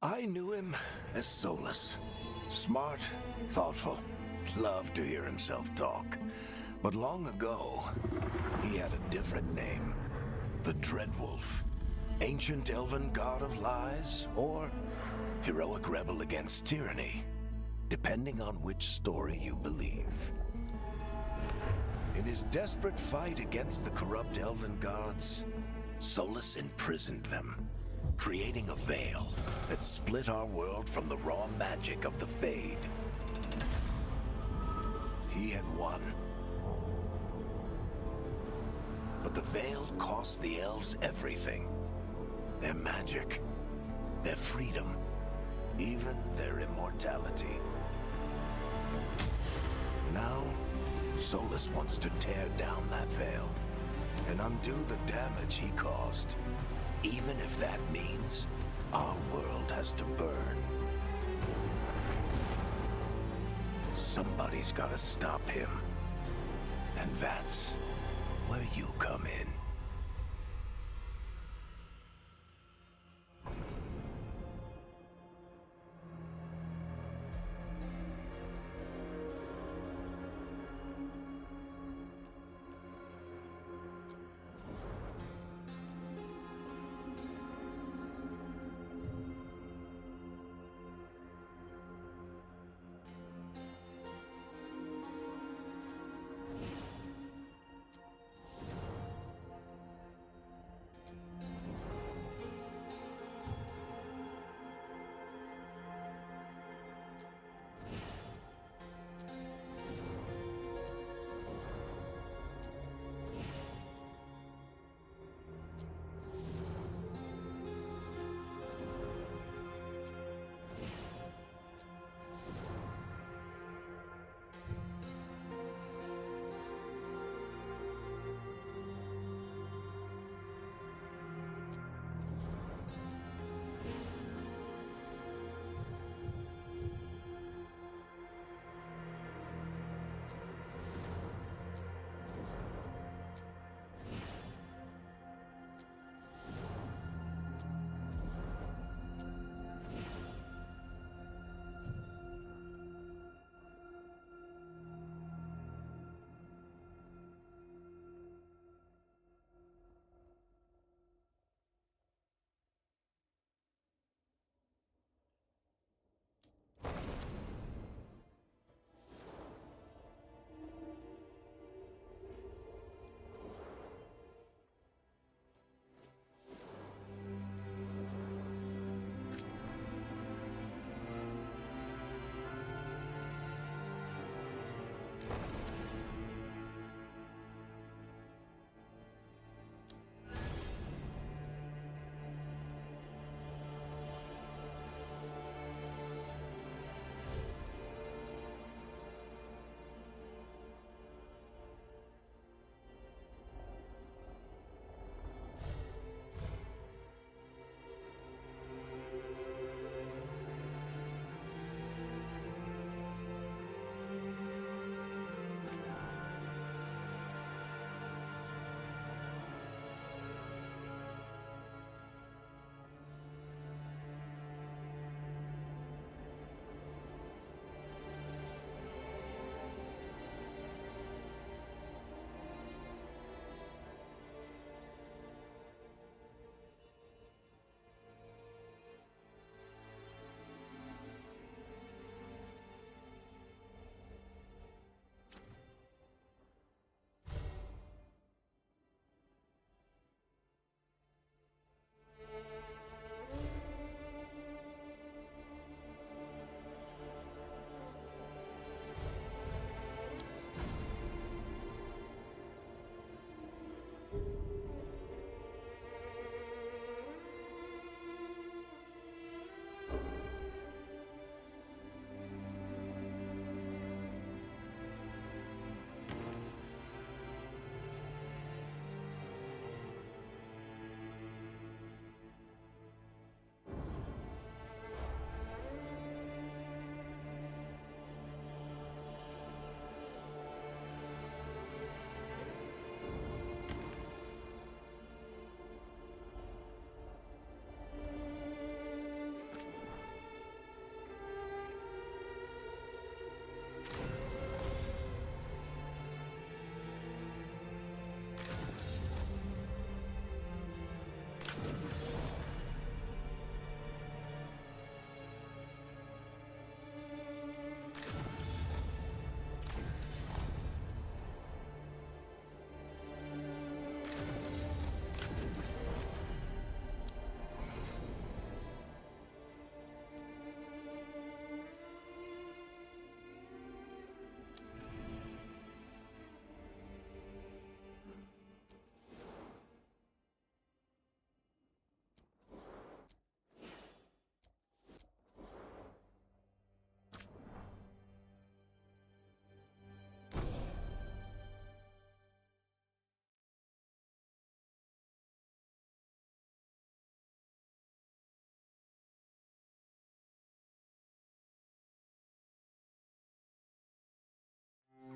I knew him as Solus. Smart, thoughtful, loved to hear himself talk. But long ago, he had a different name. The Dreadwolf. Ancient elven god of lies, or heroic rebel against tyranny, depending on which story you believe. In his desperate fight against the corrupt elven gods, Solus imprisoned them, creating a veil that split our world from the raw magic of the Fade. He had won. But the veil cost the elves everything. Their magic, their freedom, even their immortality. Now, Solus wants to tear down that veil and undo the damage he caused, even if that means our world has to burn. Somebody's gotta stop him, and that's where you come in.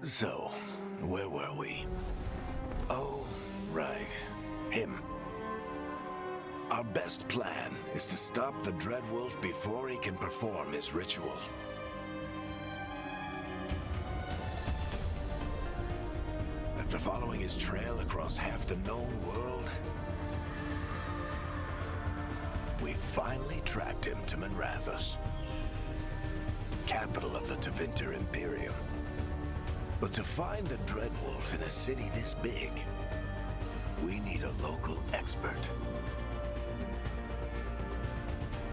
So, where were we? Oh, right. Him. Our best plan is to stop the Dreadwolf before he can perform his ritual. After following his trail across half the known world, we finally tracked him to Minrathous, capital of the Tevinter Imperium. But to find the Dreadwolf in a city this big, we need a local expert.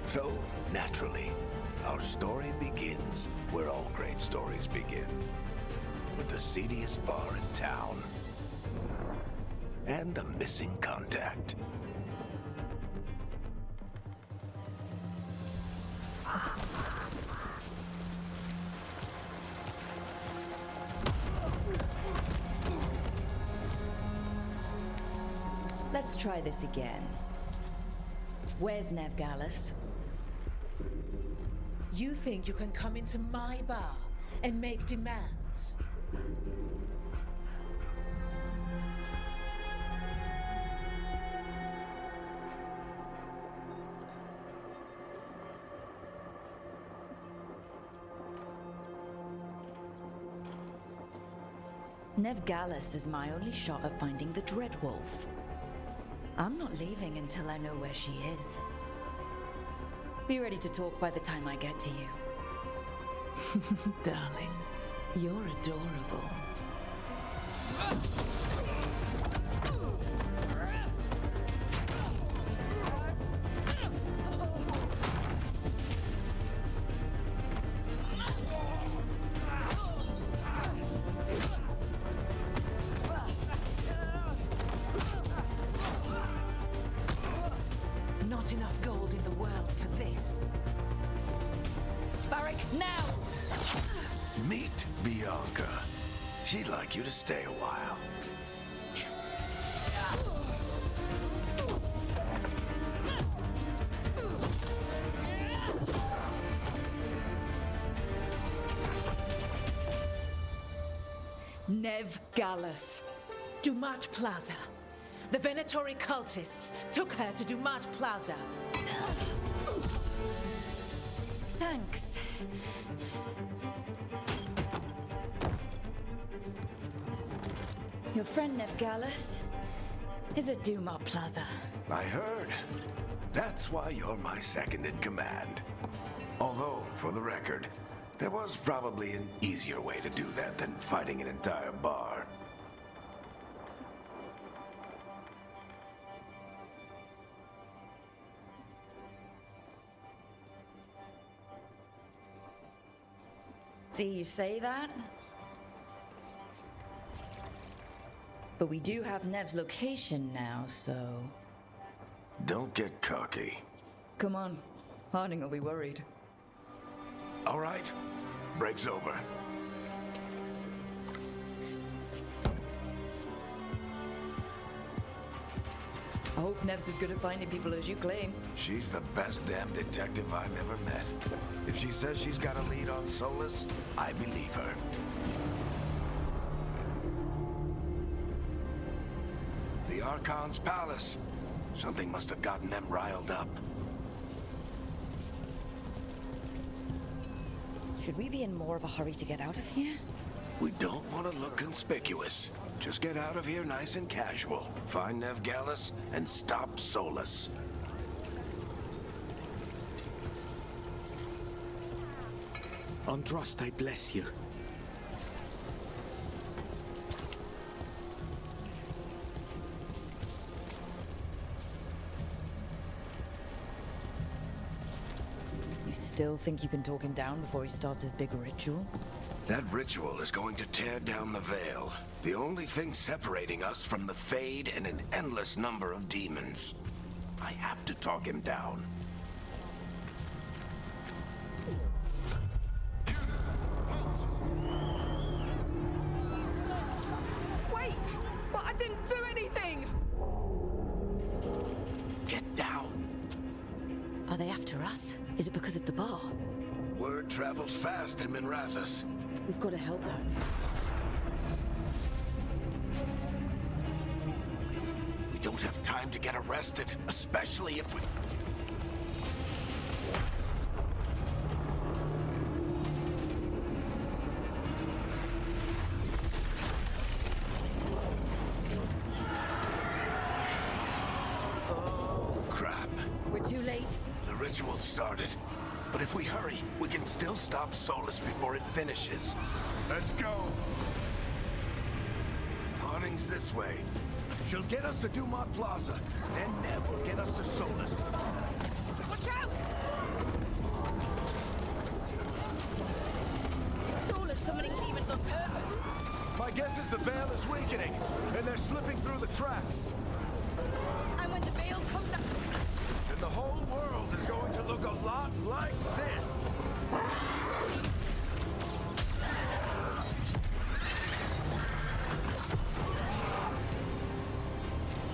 So, naturally, our story begins where all great stories begin. With the seediest bar in town. And a missing contact. Let's try this again. Where's Nevgalis? You think you can come into my bar and make demands? Nevgalis is my only shot at finding the Dreadwolf. I'm not leaving until I know where she is. Be ready to talk by the time I get to you. Darling, you're adorable. Not enough gold in the world for this. Barrick, now! Meet Bianca. She'd like you to stay a while. Nevgalis. Dumat Plaza. The Venatori cultists took her to Dumat Plaza. Thanks. Your friend Nevgalis is at Dumat Plaza. I heard. That's why you're my second in command. Although, for the record, there was probably an easier way to do that than fighting an entire bar. See, you say that? But we do have Nev's location now, so... Don't get cocky. Come on. Harding will be worried. All right. Break's over. I hope Nev's as good at finding people as you claim. She's the best damn detective I've ever met. If she says she's got a lead on Solus, I believe her. The Archon's palace. Something must have gotten them riled up. Should we be in more of a hurry to get out of here? We don't want to look conspicuous. Just get out of here nice and casual. Find Nevgalis and stop Solus. Androst, I bless you. You still think you can talk him down before he starts his big ritual? That ritual is going to tear down the veil. The only thing separating us from the Fade and an endless number of demons. I have to talk him down. Wait! But I didn't do anything! Get down. Are they after us? Is it because of the bar? Word travels fast in Minrathous. We've got to help her. time to get arrested, especially if we... Oh, crap. We're too late. The ritual started. But if we hurry, we can still stop Solus before it finishes. Let's go. Harding's this way. She'll get us to Dumont Plaza, then Nev will get us to Solus. Watch out! Is Solus summoning demons on purpose? My guess is the veil is weakening, and they're slipping through the cracks. And when the veil comes up... And the whole world is going to look a lot like this.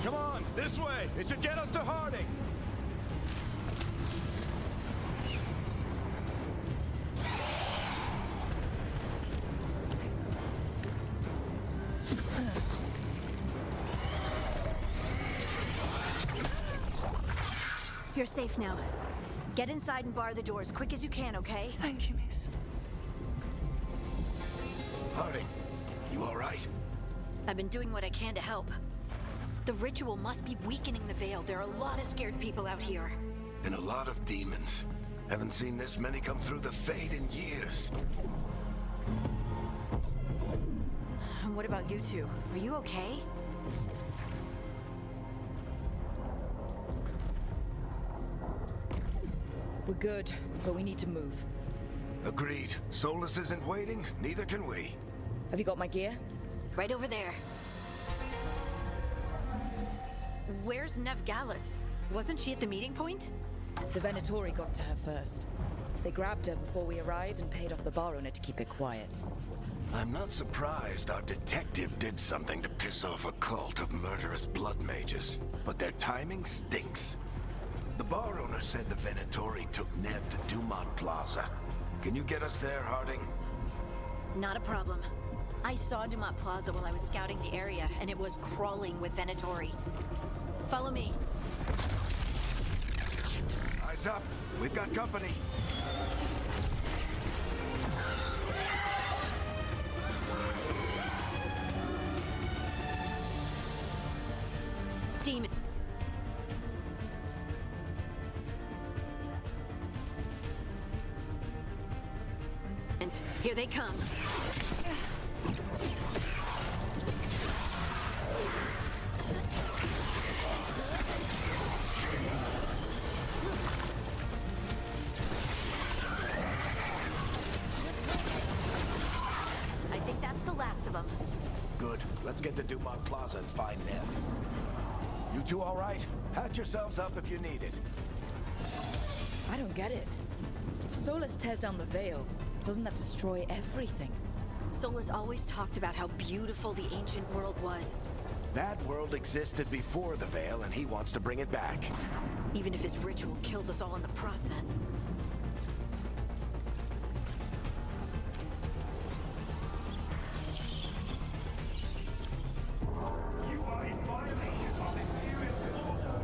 Come on, this way. It should get us to Harding. You're safe now. Get inside and bar the doors quick as you can, okay? Thank you, miss. Harding, you all right? I've been doing what I can to help. The ritual must be weakening the veil. There are a lot of scared people out here. And a lot of demons. Haven't seen this many come through the Fade in years. What about you two? Are you okay? We're good, but we need to move. Agreed. Solus isn't waiting, neither can we. Have you got my gear? Right over there. Where's Nev Gallus? Wasn't she at the meeting point? The Venatori got to her first. They grabbed her before we arrived and paid off the bar owner to keep it quiet. I'm not surprised our detective did something to piss off a cult of murderous blood mages, but their timing stinks. The bar owner said the Venatori took Nev to Dumont Plaza. Can you get us there, Harding? Not a problem. I saw Dumont Plaza while I was scouting the area, and it was crawling with Venatori. Follow me. Eyes up. We've got company. Demon. Here they come. I think that's the last of them. Good. Let's get to Dumont Plaza and find Nev. You two all right? Patch yourselves up if you need it. I don't get it. If Solus tears down the veil, doesn't that destroy everything? Solus always talked about how beautiful the ancient world was. That world existed before the veil, and he wants to bring it back. Even if his ritual kills us all in the process. You are in violation of Imperial order.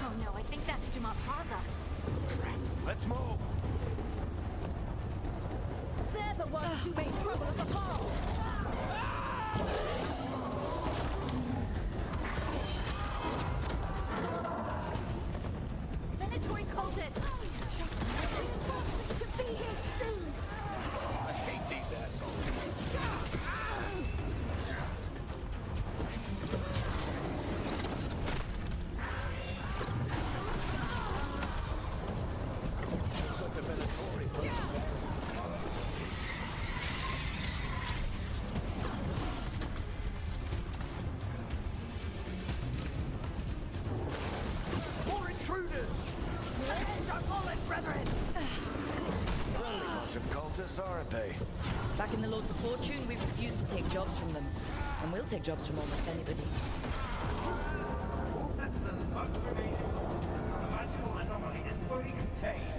Oh no, I think that's Dumont Plaza. Let's move. They're the ones who made trouble at the ball! Venatori cultists! I hate these assholes. More intruders! Friendly bunch of cultists, aren't they? Back in the Lords of Fortune, we refused to take jobs from them. And we'll take jobs from almost anybody. All citizens must remain indoors until the magical anomaly is fully contained.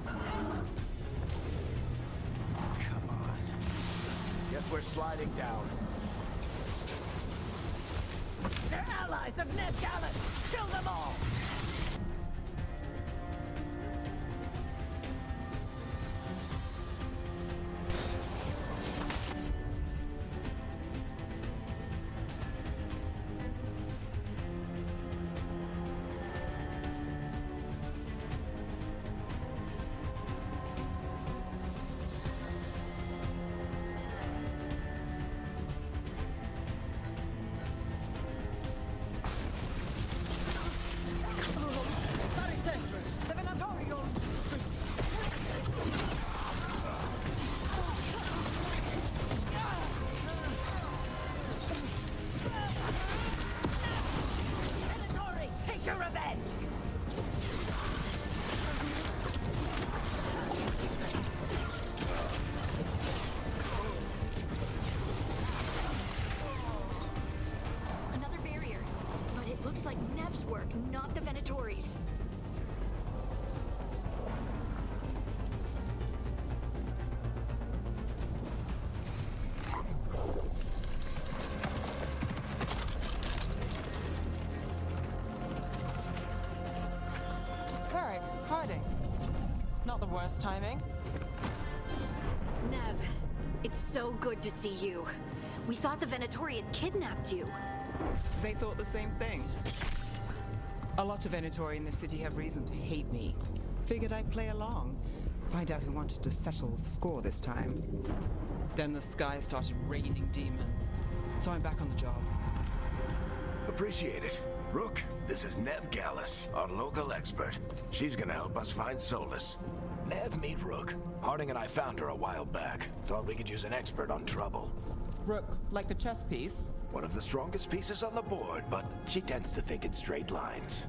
Come on. Guess we're sliding down. They're allies of Ned Gallus! Kill them all! Another barrier. But it looks like Nev's work, not the Venatori's. Varric, hiding. Not the worst timing. Nev, it's so good to see you. We thought the Venatori had kidnapped you. They thought the same thing. A lot of Venatori in this city have reason to hate me. Figured I'd play along. Find out who wanted to settle the score this time. Then the sky started raining demons. So I'm back on the job. Appreciate it. Rook, this is Nev Gallus, our local expert. She's gonna help us find Solus. Nev, meet Rook. Harding and I found her a while back. Thought we could use an expert on trouble. Rook, like the chess piece? One of the strongest pieces on the board, but she tends to think in straight lines.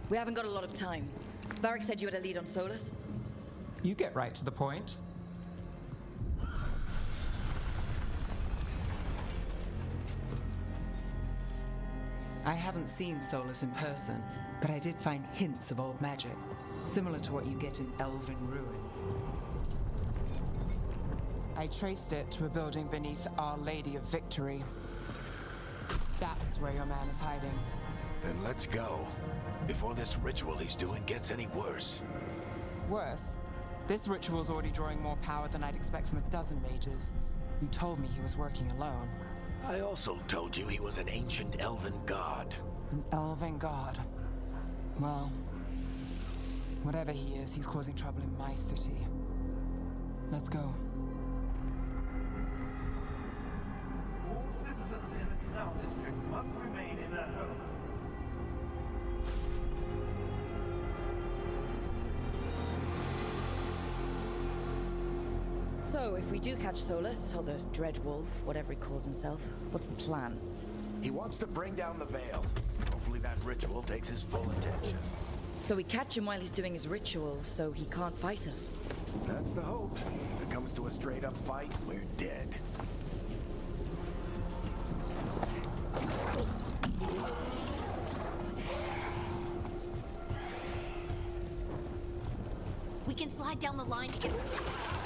We haven't got a lot of time. Varric said you had a lead on Solus. You get right to the point. I haven't seen Solus in person, but I did find hints of old magic, similar to what you get in elven ruins. I traced it to a building beneath Our Lady of Victory. That's where your man is hiding. Then let's go. Before this ritual he's doing gets any worse. Worse, this ritual's already drawing more power than I'd expect from a dozen mages. You told me he was working alone. I also told you he was an ancient elven god. An elven god. Well, whatever he is, he's causing trouble in my city. Let's go. All citizens in the Canal District must remain in their homes. So, if we do catch Solus, or the Dread Wolf, whatever he calls himself, what's the plan? He wants to bring down the veil. Hopefully that ritual takes his full attention. So we catch him while he's doing his ritual, so he can't fight us. That's the hope. If it comes to a straight-up fight, we're dead. We can slide down the line to get...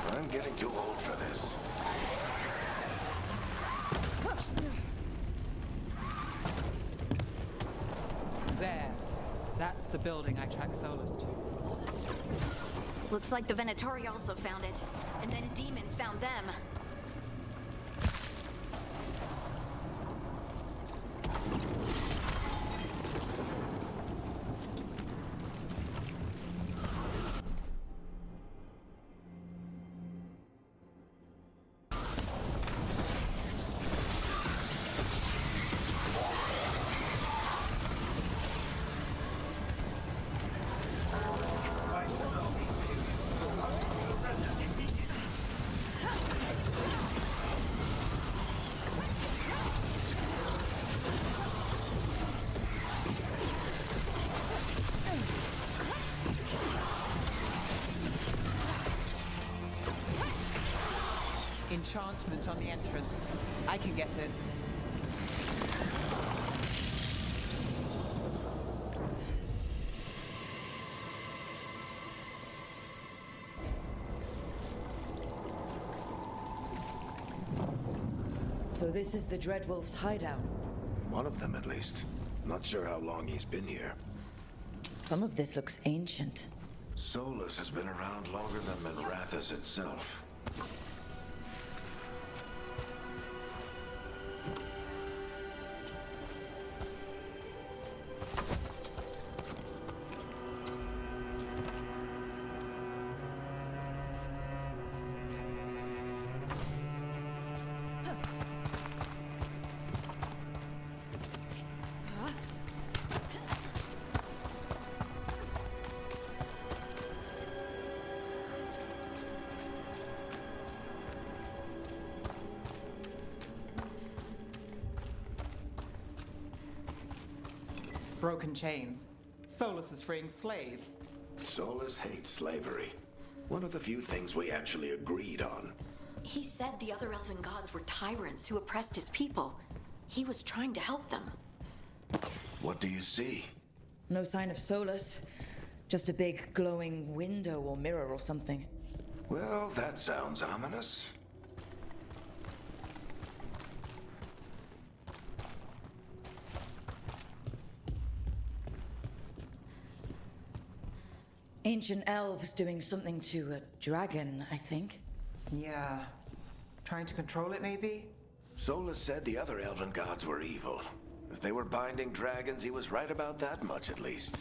I'm getting too old for this. There. That's the building I tracked Solus to. Looks like the Venatori also found it. And then demons found them. Enchantment on the entrance. I can get it. So this is the Dreadwolf's hideout. One of them, at least. Not sure how long he's been here. Some of this looks ancient. Solus has been around longer than Minrathous itself. Broken chains. Solus is freeing slaves. Solus hates slavery. One of the few things we actually agreed on. He said the other elven gods were tyrants who oppressed his people. He was trying to help them. What do you see? No sign of Solus. Just a big glowing window or mirror or something. Well, that sounds ominous. Ancient elves doing something to a dragon, I think. Yeah. Trying to control it, maybe? Solus said the other elven gods were evil. If they were binding dragons, he was right about that much, at least.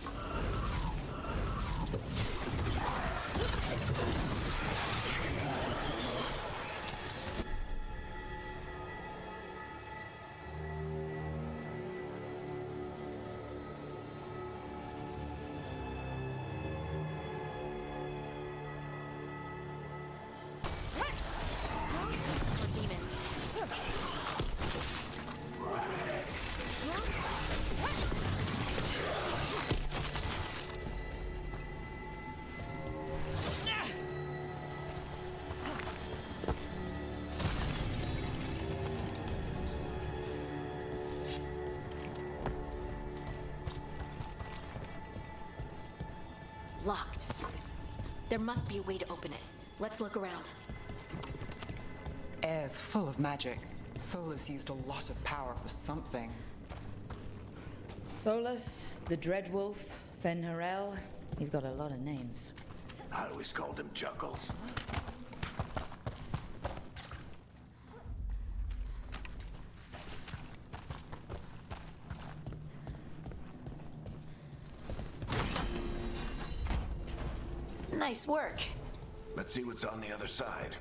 Demons. Locked. There must be a way to open it. Let's look around. Air's full of magic. Solus used a lot of power for something. Solus, the Dreadwolf, Fen'Harel. He's got a lot of names. I always called him Chuckles. Nice work. Let's see what's on the other side.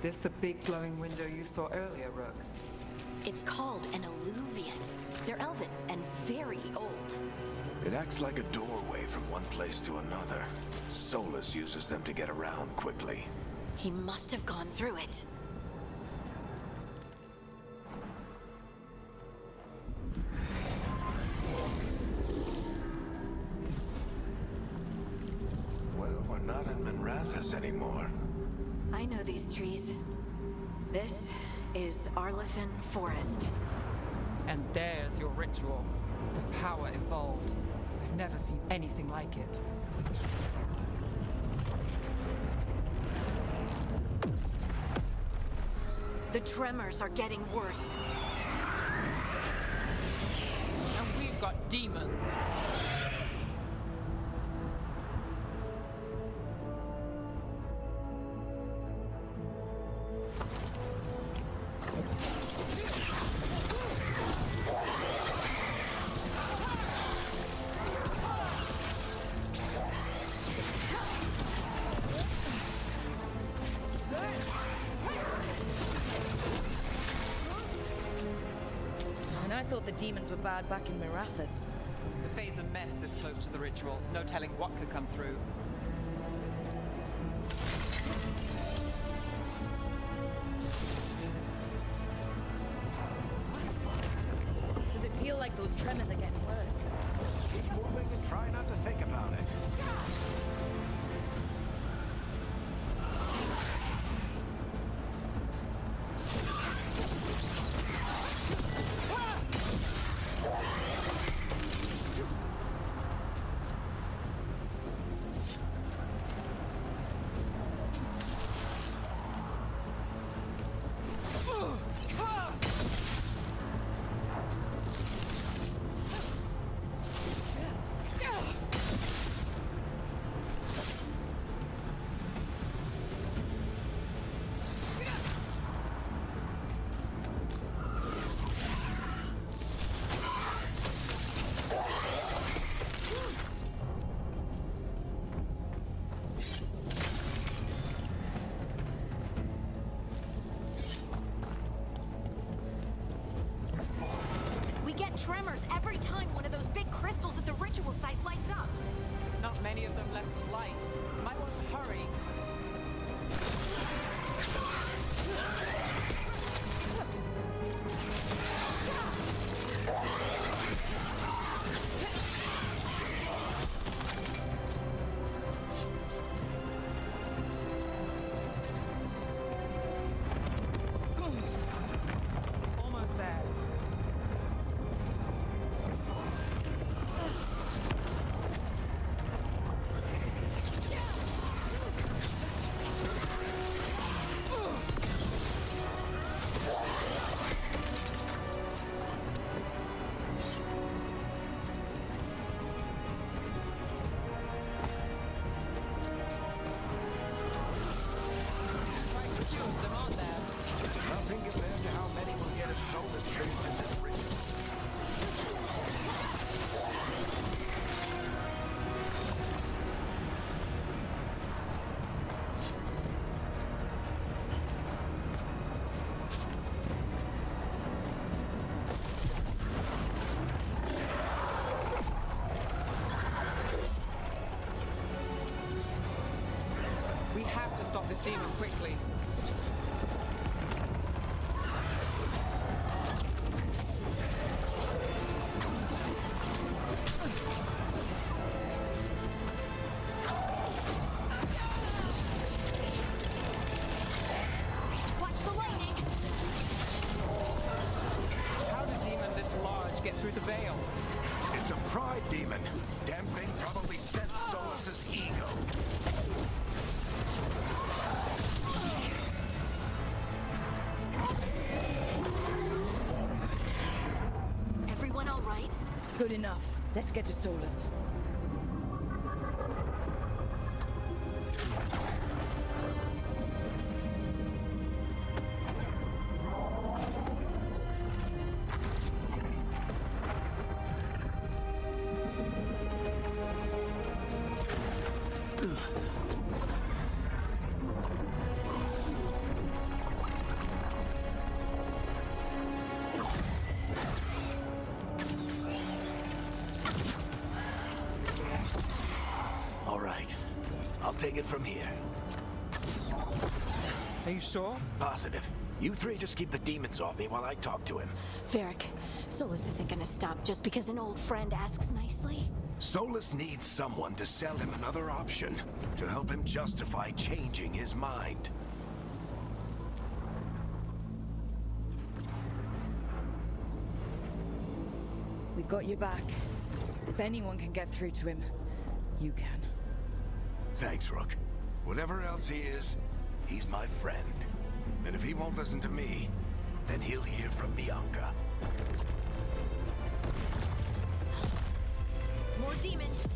This the big glowing window you saw earlier, Rook? It's called an alluvian. They're elven and very old. It acts like a doorway from one place to another. Solus uses them to get around quickly. He must have gone through it. Well, we're not in Minrathous anymore. I know these trees. This is Arlethan Forest. And there's your ritual. The power involved. I've never seen anything like it. The tremors are getting worse. And we've got demons. And I thought the demons were bad back in Minrathous. The Fade's a mess this close to the ritual. No telling what could come through. like those tremors are getting worse. Keep moving and try not to think about it. Tremors every time one of those big crystals at the ritual site lights up. Not many of them left to light. Might want to hurry. Almost there. Nothing compared to how many will get a soulless face in this ritual. We have to stop this demon quickly. Watch the lightning! How did a demon this large get through the veil? It's a pride demon. Damn thing probably sensed Solus's ego. Everyone all right? Good enough. Let's get to Solus. All right. I'll take it from here. Are you sure? Positive. You three just keep the demons off me while I talk to him. Varric, Solus isn't gonna stop just because an old friend asks nicely. Solus needs someone to sell him another option, to help him justify changing his mind. We've got your back. If anyone can get through to him, you can. Thanks, Rook. Whatever else he is, he's my friend. And if he won't listen to me, then he'll hear from Bianca. More demons!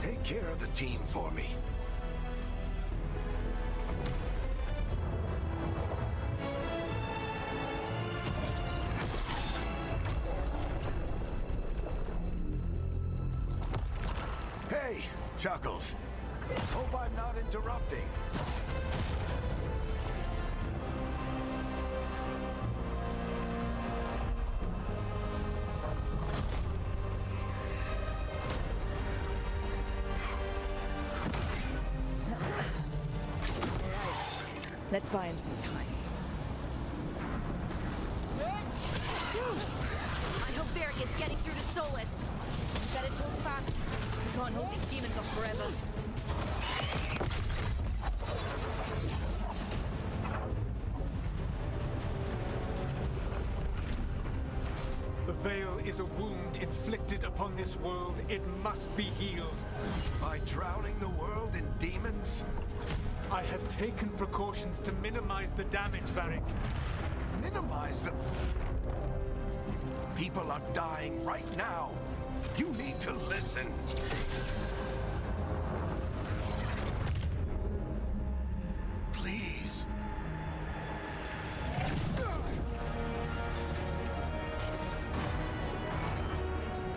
Take care of the team for me. Hey, Chuckles. Hope I'm not interrupting. Let's buy him some time. I hope Varric is getting through to Solus. Better talk fast. We can't hold these demons off forever. The Veil is a wound inflicted upon this world. It must be healed. By drowning the world in demons? I have taken precautions to minimize the damage, Varric. Minimize them. People are dying right now. You need to listen. Please.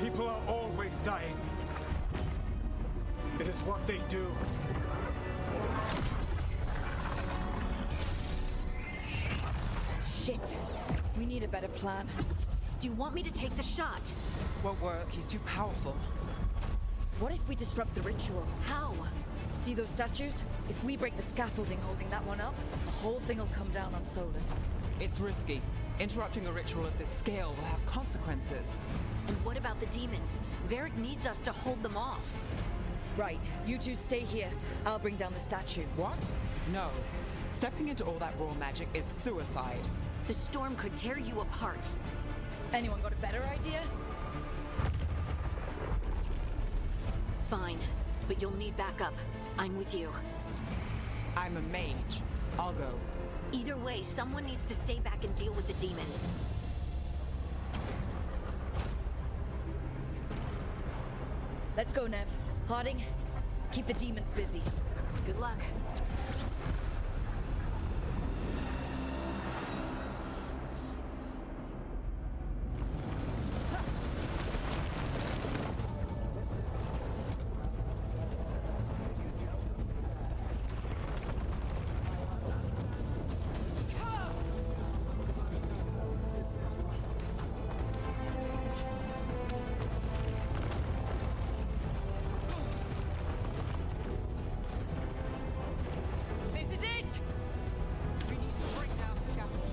People are always dying. It is what they do. Shit. We need a better plan. Do you want me to take the shot? Won't work. He's too powerful. What if we disrupt the ritual? How? See those statues? If we break the scaffolding holding that one up, the whole thing will come down on Solus. It's risky. Interrupting a ritual of this scale will have consequences. And what about the demons? Varric needs us to hold them off. Right, you two stay here. I'll bring down the statue. What? No. Stepping into all that raw magic is suicide. The storm could tear you apart. Anyone got a better idea? Fine, but you'll need backup. I'm with you. I'm a mage. I'll go. Either way, someone needs to stay back and deal with the demons. Let's go, Nev. Harding, keep the demons busy. Good luck. This is it! We need to break down the scaffolding.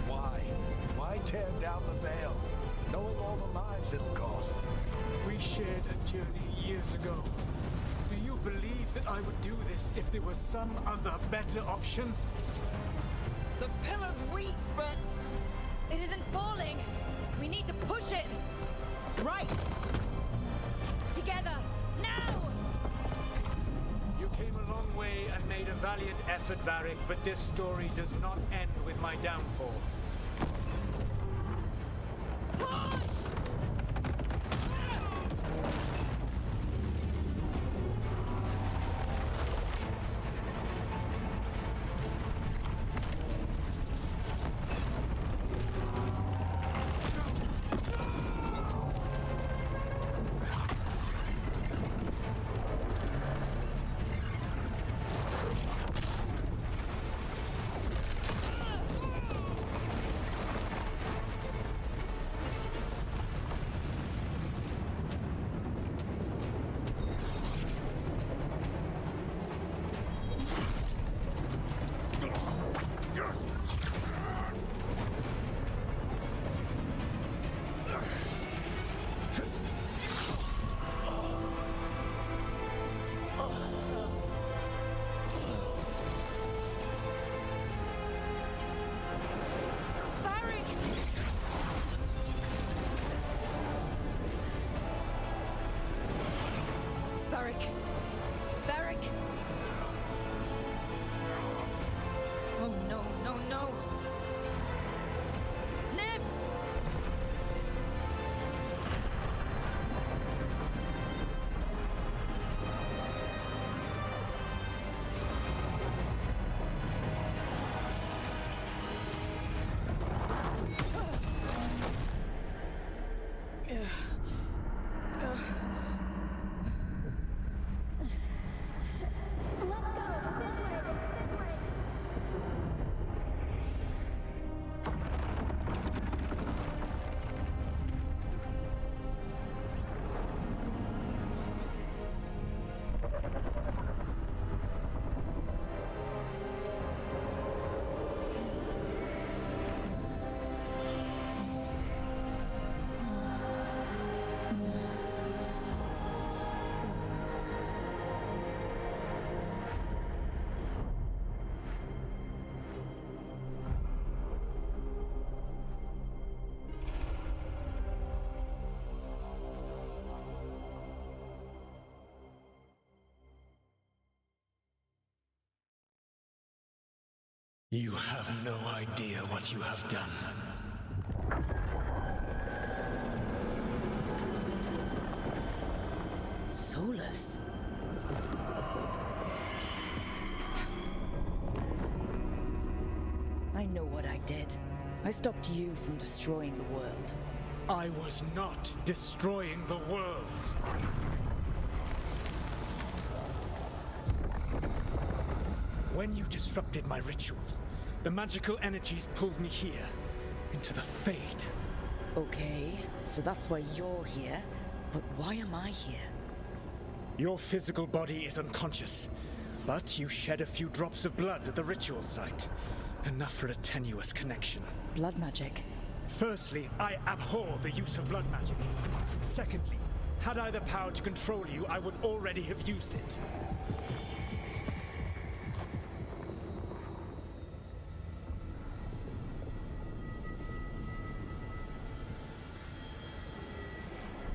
Why? Why tear down the veil? Knowing all the lives it'll cost. We shared a journey years ago. Do you believe that I would do this if there was some other better option? The pillar's weak, but... It isn't falling! We need to push it! Right! Together! Now! You came a long way and made a valiant effort, Varric, but this story does not end with my downfall. Push! Varric! Varric! Oh no, no, no! Nev! Let's go! This way! This way! You have no idea what you have done. Solus. I know what I did. I stopped you from destroying the world. I was not destroying the world. When you disrupted my ritual, the magical energies pulled me here, into the Fade. Okay, so that's why you're here. But why am I here? Your physical body is unconscious, but you shed a few drops of blood at the ritual site. Enough for a tenuous connection. Blood magic. Firstly, I abhor the use of blood magic. Secondly, had I the power to control you, I would already have used it.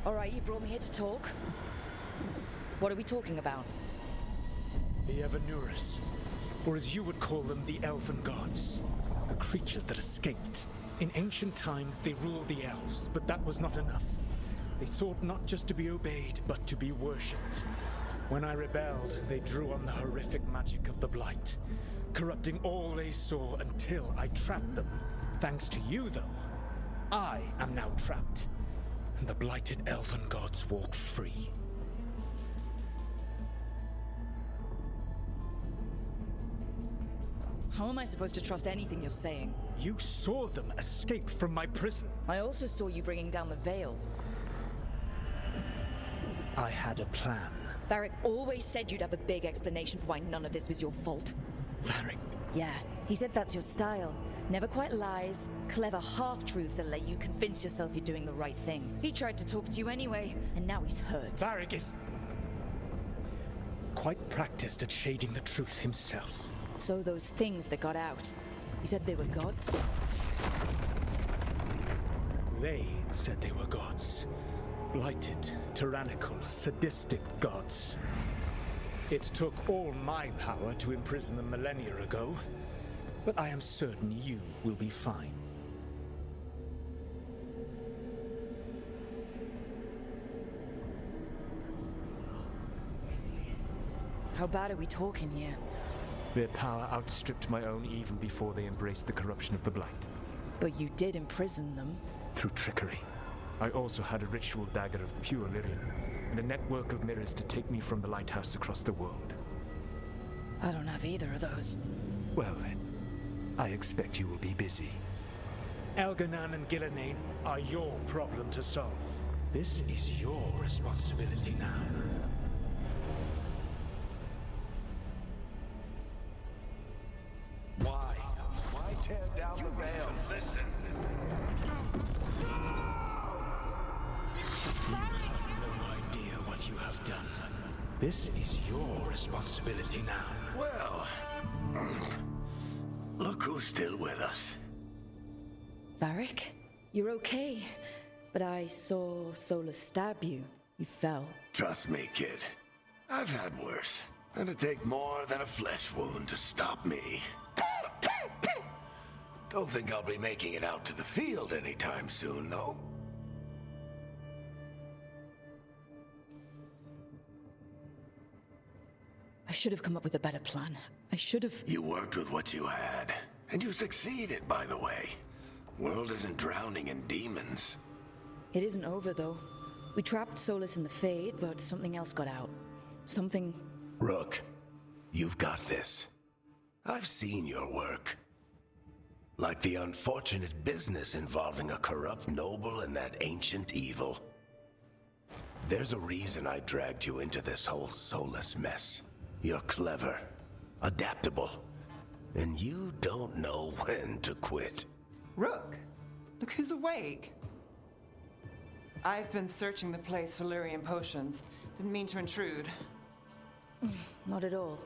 Alright, you brought me here to talk. What are we talking about? The Evanurus, or as you would call them, the Elven Gods. The creatures that escaped. In ancient times, they ruled the elves, but that was not enough. They sought not just to be obeyed, but to be worshipped. When I rebelled, they drew on the horrific magic of the Blight, corrupting all they saw until I trapped them. Thanks to you, though, I am now trapped, and the blighted Elven Gods walk free. How am I supposed to trust anything you're saying? You saw them escape from my prison. I also saw you bringing down the veil. I had a plan. Varric always said you'd have a big explanation for why none of this was your fault. Varric. Yeah, he said that's your style. Never quite lies, clever half-truths that let you convince yourself you're doing the right thing. He tried to talk to you anyway, and now he's hurt. Varric is quite practiced at shading the truth himself. So those things that got out, you said they were gods? They said they were gods. Blighted, tyrannical, sadistic gods. It took all my power to imprison them millennia ago, but I am certain you will be fine. How bad are we talking here? Their power outstripped my own even before they embraced the corruption of the Blight. But you did imprison them. Through trickery. I also had a ritual dagger of pure lyrium, and a network of mirrors to take me from the lighthouse across the world. I don't have either of those. Well then, I expect you will be busy. Elganan and Gillenane are your problem to solve. This is your responsibility now. Why? Why tear down the veil? Listen. You have no idea what you have done. This is your responsibility now. Well, look who's still with us. Varric, you're okay. But I saw Solus stab you. You fell. Trust me, kid. I've had worse. It'd take more than a flesh wound to stop me. Don't think I'll be making it out to the field anytime soon, though. I should have come up with a better plan. I should have... You worked with what you had, and you succeeded, by the way. World isn't drowning in demons. It isn't over, though. We trapped Solus in the Fade, but something else got out. Something... Rook, you've got this. I've seen your work. Like the unfortunate business involving a corrupt noble and that ancient evil. There's a reason I dragged you into this whole Solus mess. You're clever, adaptable, and you don't know when to quit. Rook, look who's awake. I've been searching the place for lyrium potions. Didn't mean to intrude. Not at all.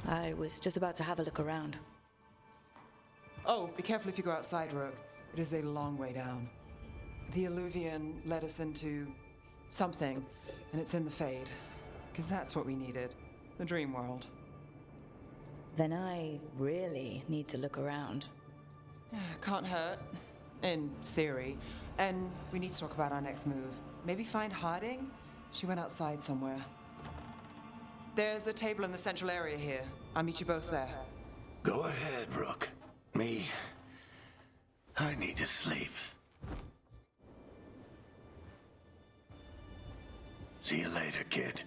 I was just about to have a look around. Oh, be careful if you go outside, Rook. It is a long way down. The Alluvian led us into something, and it's in the Fade. Because that's what we needed. The dream world. Then I really need to look around. Can't hurt, in theory. And we need to talk about our next move. Maybe find hiding? She went outside somewhere. There's a table in the central area here. I'll meet you both there. Go ahead, Rook. Me, I need to sleep. See you later, kid.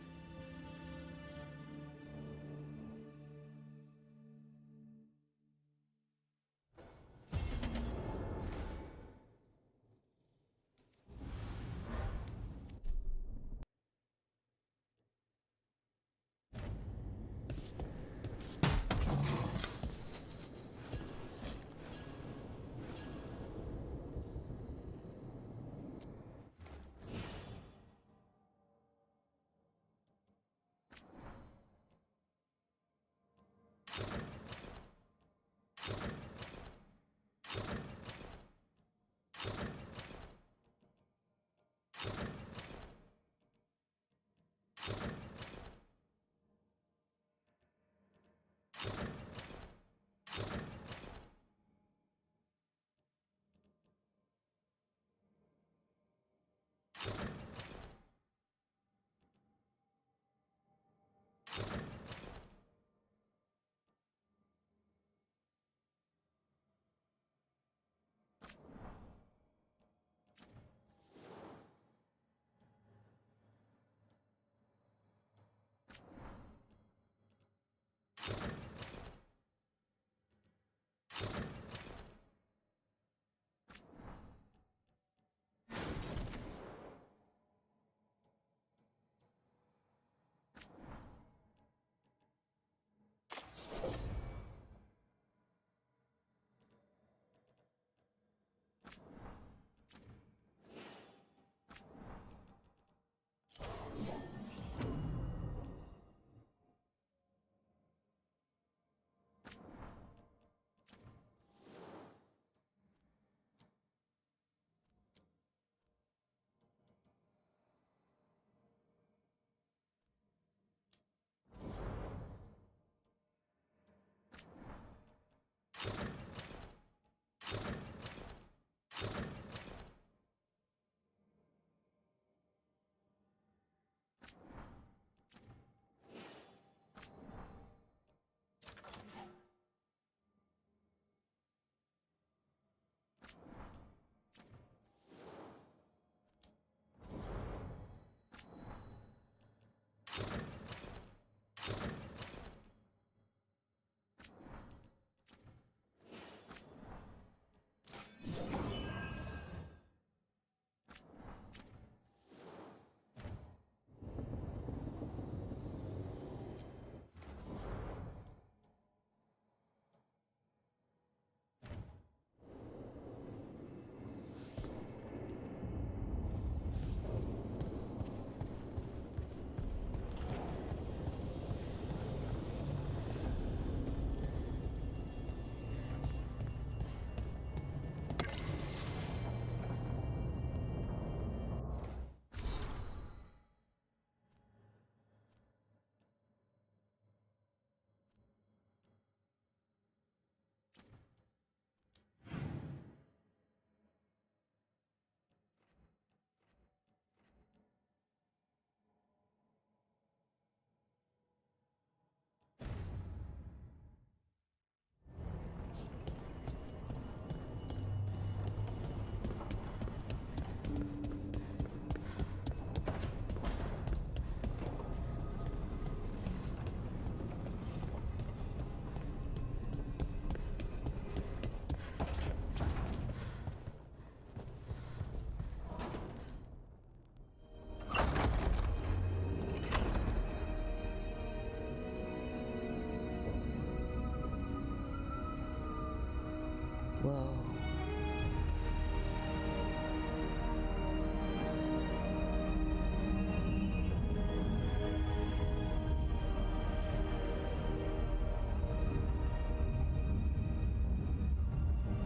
Whoa.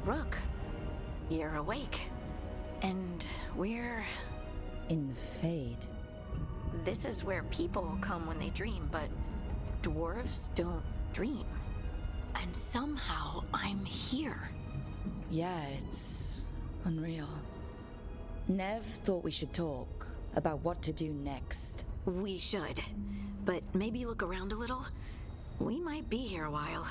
Rook, you're awake. And we're... In the Fade. This is where people come when they dream, but dwarves don't dream. And somehow I'm here. Yeah, it's unreal. Nev thought we should talk about what to do next. We should. But maybe look around a little. We might be here a while.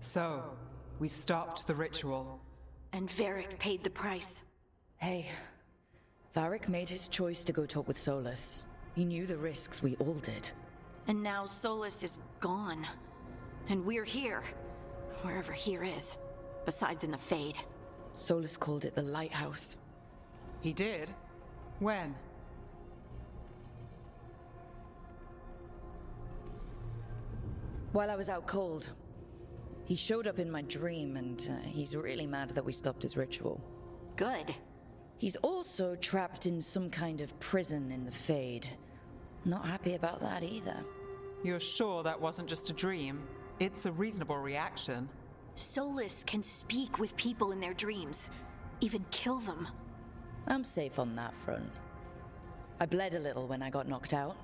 So, we stopped the ritual. And Varric paid the price. Hey, Varric made his choice to go talk with Solus. He knew the risks we all did. And now Solus is gone. And we're here. Wherever here is. Besides in the Fade. Solus called it the Lighthouse. He did? When? While I was out cold. He showed up in my dream, and he's really mad that we stopped his ritual. Good. He's also trapped in some kind of prison in the Fade. Not happy about that either. You're sure that wasn't just a dream? It's a reasonable reaction. Solus can speak with people in their dreams, even kill them. I'm safe on that front. I bled a little when I got knocked out.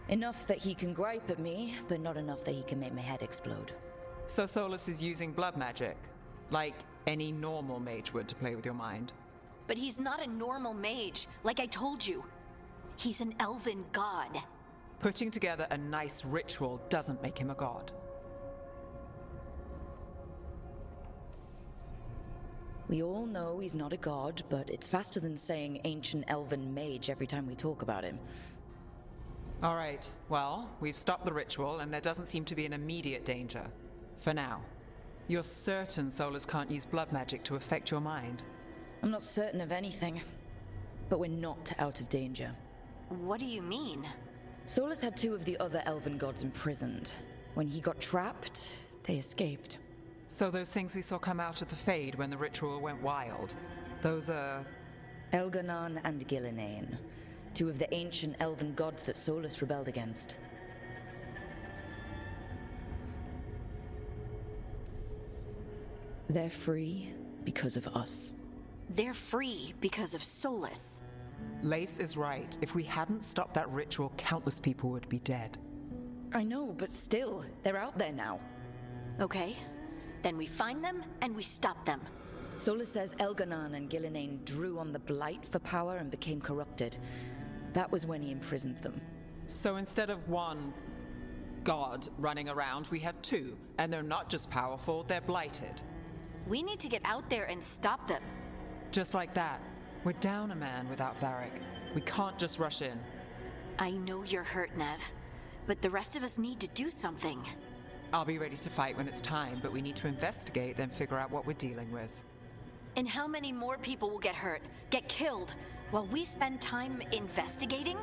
Enough that he can gripe at me, but not enough that he can make my head explode. So Solus is using blood magic, like any normal mage would to play with your mind. But he's not a normal mage, like I told you. He's an elven god. Putting together a nice ritual doesn't make him a god. We all know he's not a god, but it's faster than saying ancient elven mage every time we talk about him. All right, well, we've stopped the ritual and there doesn't seem to be an immediate danger. For now. You're certain Solus can't use blood magic to affect your mind? I'm not certain of anything, but we're not out of danger. What do you mean? Solus had 2 of the other elven gods imprisoned. When he got trapped, they escaped. So those things we saw come out of the Fade when the ritual went wild, those are... Elganon and Gillinane, 2 of the ancient elven gods that Solus rebelled against. They're free because of us. They're free because of Solus. Lace is right. If we hadn't stopped that ritual, countless people would be dead. I know, but still, they're out there now. Okay, then we find them and we stop them. Solus says Elganon and Gillinane drew on the Blight for power and became corrupted. That was when he imprisoned them. So instead of one god running around, we have 2, and they're not just powerful, they're blighted. We need to get out there and stop them. Just like that. We're down a man without Varric. We can't just rush in. I know you're hurt, Nev, but the rest of us need to do something. I'll be ready to fight when it's time, but we need to investigate, then figure out what we're dealing with. And how many more people will get hurt, get killed, while we spend time investigating?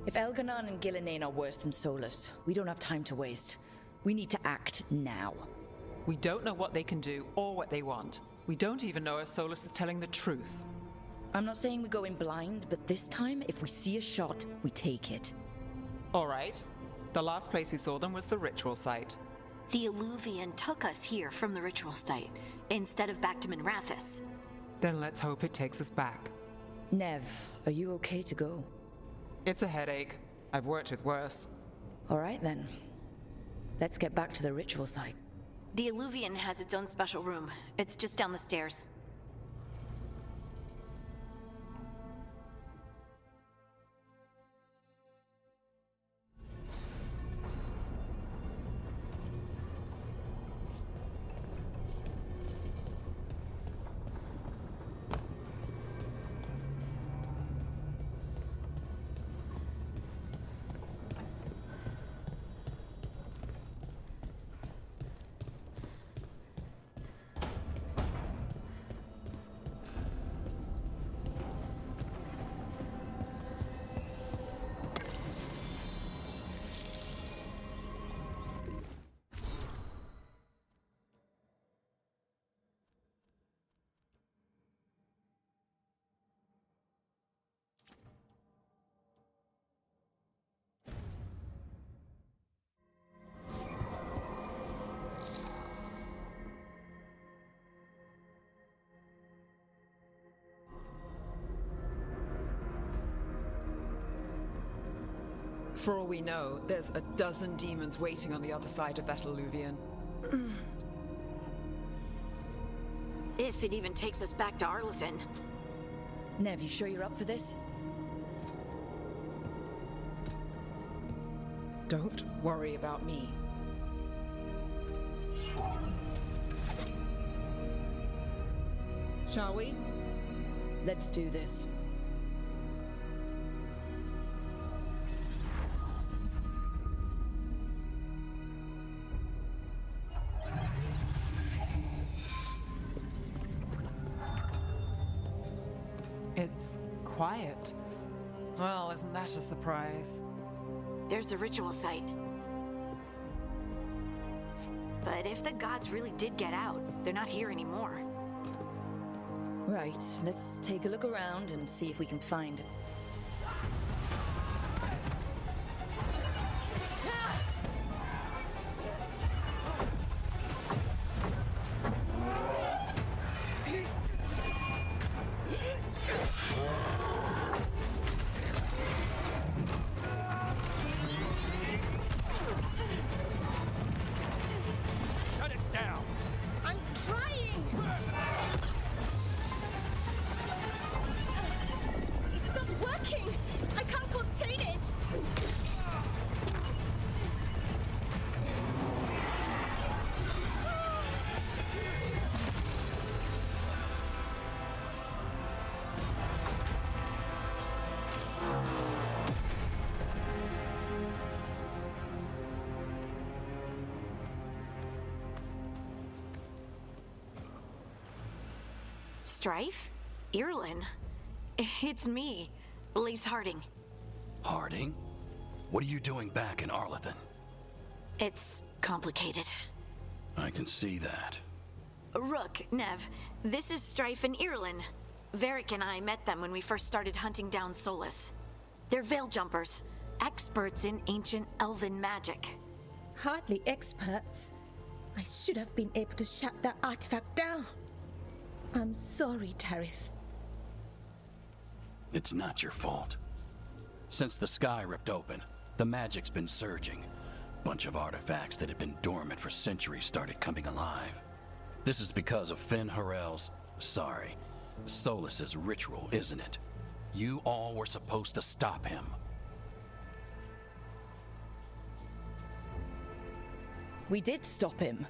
If Elganon and Gillinane are worse than Solus, we don't have time to waste. We need to act now. We don't know what they can do or what they want. We don't even know if Solus is telling the truth. I'm not saying we go in blind, but this time, if we see a shot, we take it. All right. The last place we saw them was the ritual site. The Illuvian took us here from the ritual site, instead of back to Minrathous. Then let's hope it takes us back. Nev, are you okay to go? It's a headache. I've worked with worse. All right, then. Let's get back to the ritual site. The Illuvian has its own special room. It's just down the stairs. For all we know, there's a dozen demons waiting on the other side of that Illuvian. If it even takes us back to Arlefin. Nev, you sure you're up for this? Don't worry about me. Shall we? Let's do this. It's quiet. Well, isn't that a surprise? There's the ritual site. But if the gods really did get out, they're not here anymore. Right, let's take a look around and see if we can find... Shut it down! I'm trying! It's not working! I can't contain it! Strife? Irlin? It's me, Lise Harding. Harding? What are you doing back in Arlethan? It's complicated. I can see that. Rook, Nev, this is Strife and Irlin. Varric and I met them when we first started hunting down Solus. They're veil jumpers, experts in ancient elven magic. Hardly experts. I should have been able to shut that artifact down. I'm sorry, Tarith. It's not your fault. Since the sky ripped open, the magic's been surging. Bunch of artifacts that had been dormant for centuries started coming alive. This is because of Finn Harel's, Solus's ritual, isn't it? You all were supposed to stop him. We did stop him.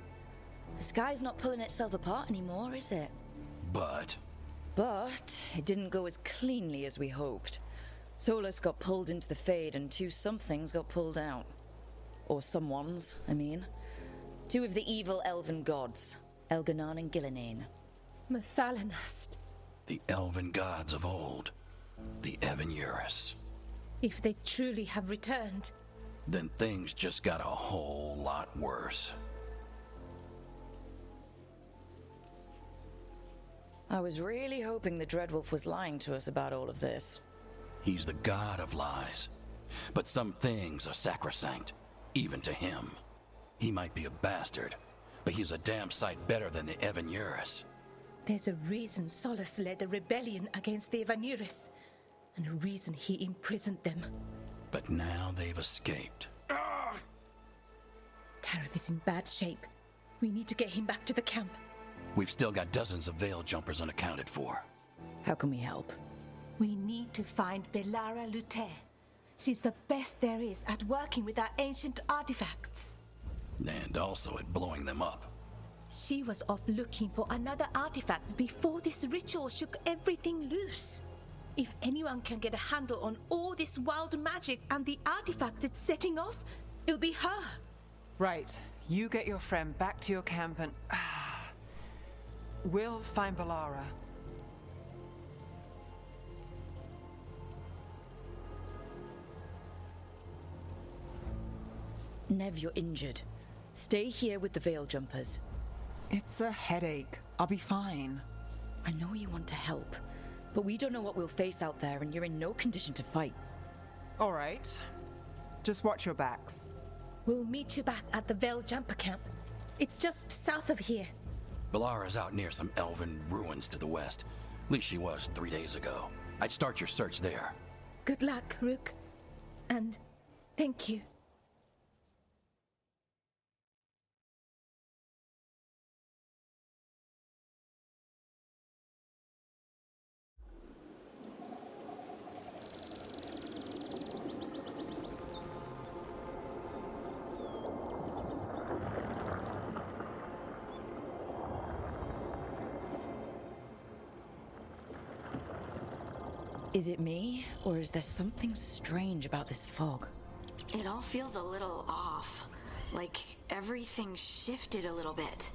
The sky's not pulling itself apart anymore, is it? But But it didn't go as cleanly as we hoped. Solus got pulled into the Fade and two somethings got pulled out. Or someones, I mean. Two of the evil elven gods, Elganon and Gillinane. Mathalanast. the elven gods of old, the Evan-Eurus. If they truly have returned, Then things just got a whole lot worse. I was really hoping the Dreadwolf was lying to us about all of this. He's the god of lies. But some things are sacrosanct, even to him. He might be a bastard, but he's a damn sight better than the Evan-Eurus. there's a reason Solus led a rebellion against the Evan-Eurus, and a reason he imprisoned them. But now they've escaped. Tareth is in bad shape. We need to get him back to the camp. We've still got dozens of veil jumpers unaccounted for. How can we help? We need to find Belara Luther. She's the best there is at working with our ancient artifacts. And also at blowing them up. She was off looking for another artifact before this ritual shook everything loose. If anyone can get a handle on all this wild magic and the artifacts it's setting off, it'll be her. Right. You get your friend back to your camp and... we'll find Belara. Nev, you're injured. Stay here with the veil jumpers. It's a headache. I'll be fine. I know you want to help, but we don't know what we'll face out there, and you're in no condition to fight. All right. Just watch your backs. We'll meet you back at the Veil Jumper camp. It's just south of here. Belara's out near some elven ruins to the west. At least she was 3 days ago. I'd start your search there. Good luck, Rook. And thank you. Is it me, or is there something strange about this fog? It all feels a little off. Like everything shifted a little bit.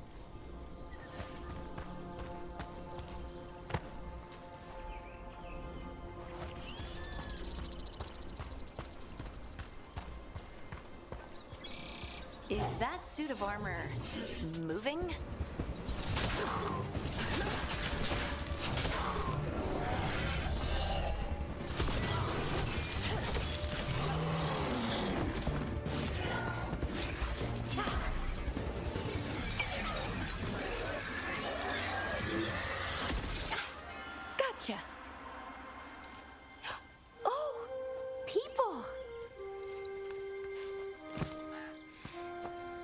suit of armor moving? Gotcha. Oh, people.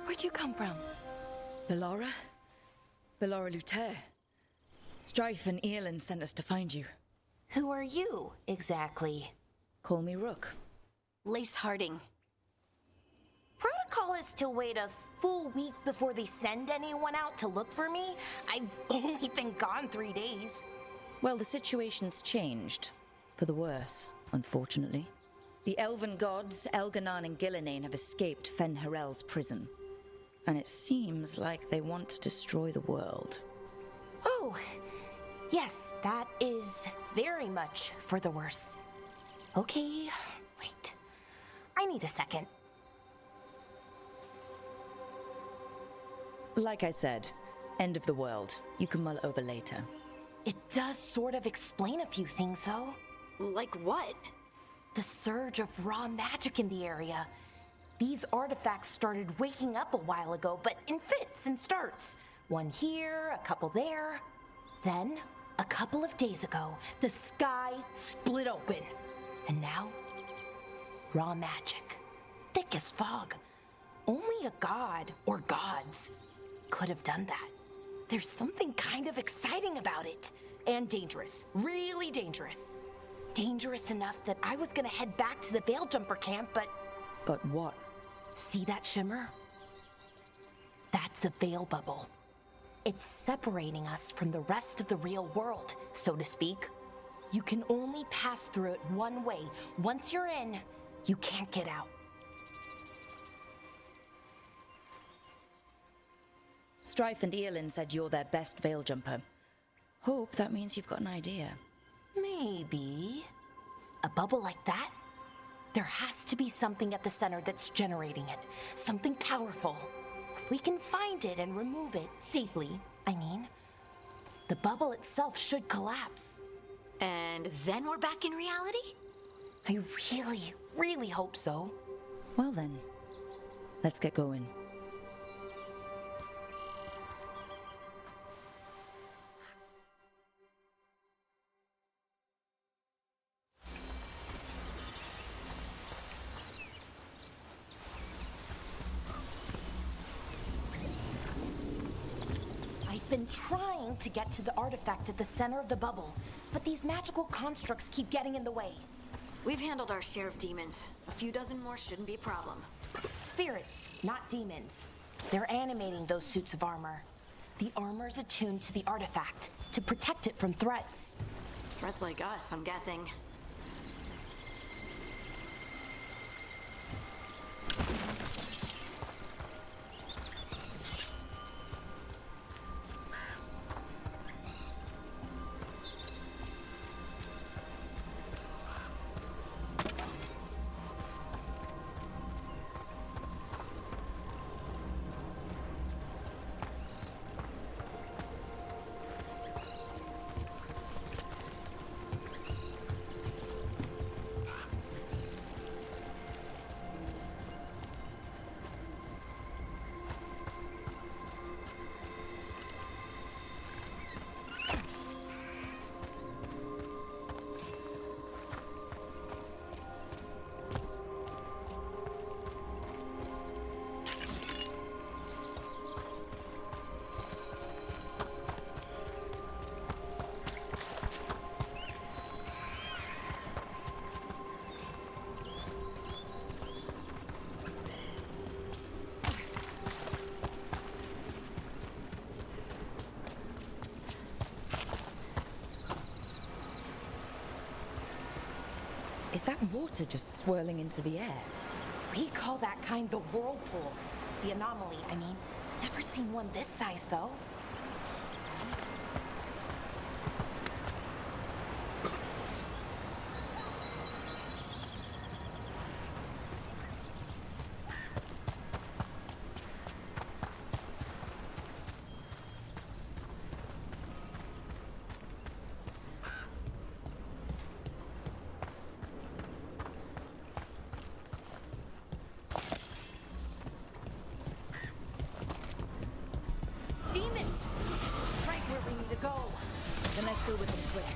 Where'd you come from? Bellora? Bellora Luther. Strife and Earlin sent us to find you. Who are you, exactly? Call me Rook. Lace Harding. Protocol is to wait a full week before they send anyone out to look for me? I've only been gone 3 days. Well, the situation's changed. For the worse, unfortunately. The elven gods, Elganan and Gillinane, have escaped Fen-Harel's prison. And it seems like they want to destroy the world. Oh, yes, that is very much for the worse. Okay, wait. I need a second. Like I said, end of the world. You can mull it over later. It does sort of explain a few things, though. Like what? The surge of raw magic in the area. These artifacts started waking up a while ago, but in fits and starts. One here, a couple there. Then, a couple of days ago, the sky split open. And now, raw magic. Thick as fog. Only a god, or gods, could have done that. There's something kind of exciting about it. And dangerous. Really dangerous. Dangerous enough that I was gonna head back to the Veil Jumper camp, but... But what? See that shimmer? That's a veil bubble. It's separating us from the rest of the real world, so to speak. You can only pass through it one way. Once you're in, you can't get out. Strife and Earlin said you're their best veil jumper. Hope that means you've got an idea. Maybe. A bubble like that? There has to be something at the center that's generating it. Something powerful. If we can find it and remove it safely, I mean, the bubble itself should collapse. And then we're back in reality? I really, really hope so. Well then, let's get going. I've been trying to get to the artifact at the center of the bubble, but these magical constructs keep getting in the way. We've handled our share of demons. A few dozen more shouldn't be a problem. Spirits, not demons. They're animating those suits of armor. The armor's attuned to the artifact to protect it from threats. Threats like us, I'm guessing. Is that water just swirling into the air? We call that kind the whirlpool. The anomaly, I mean. Never seen one this size, though. go. Then let's deal with them quick.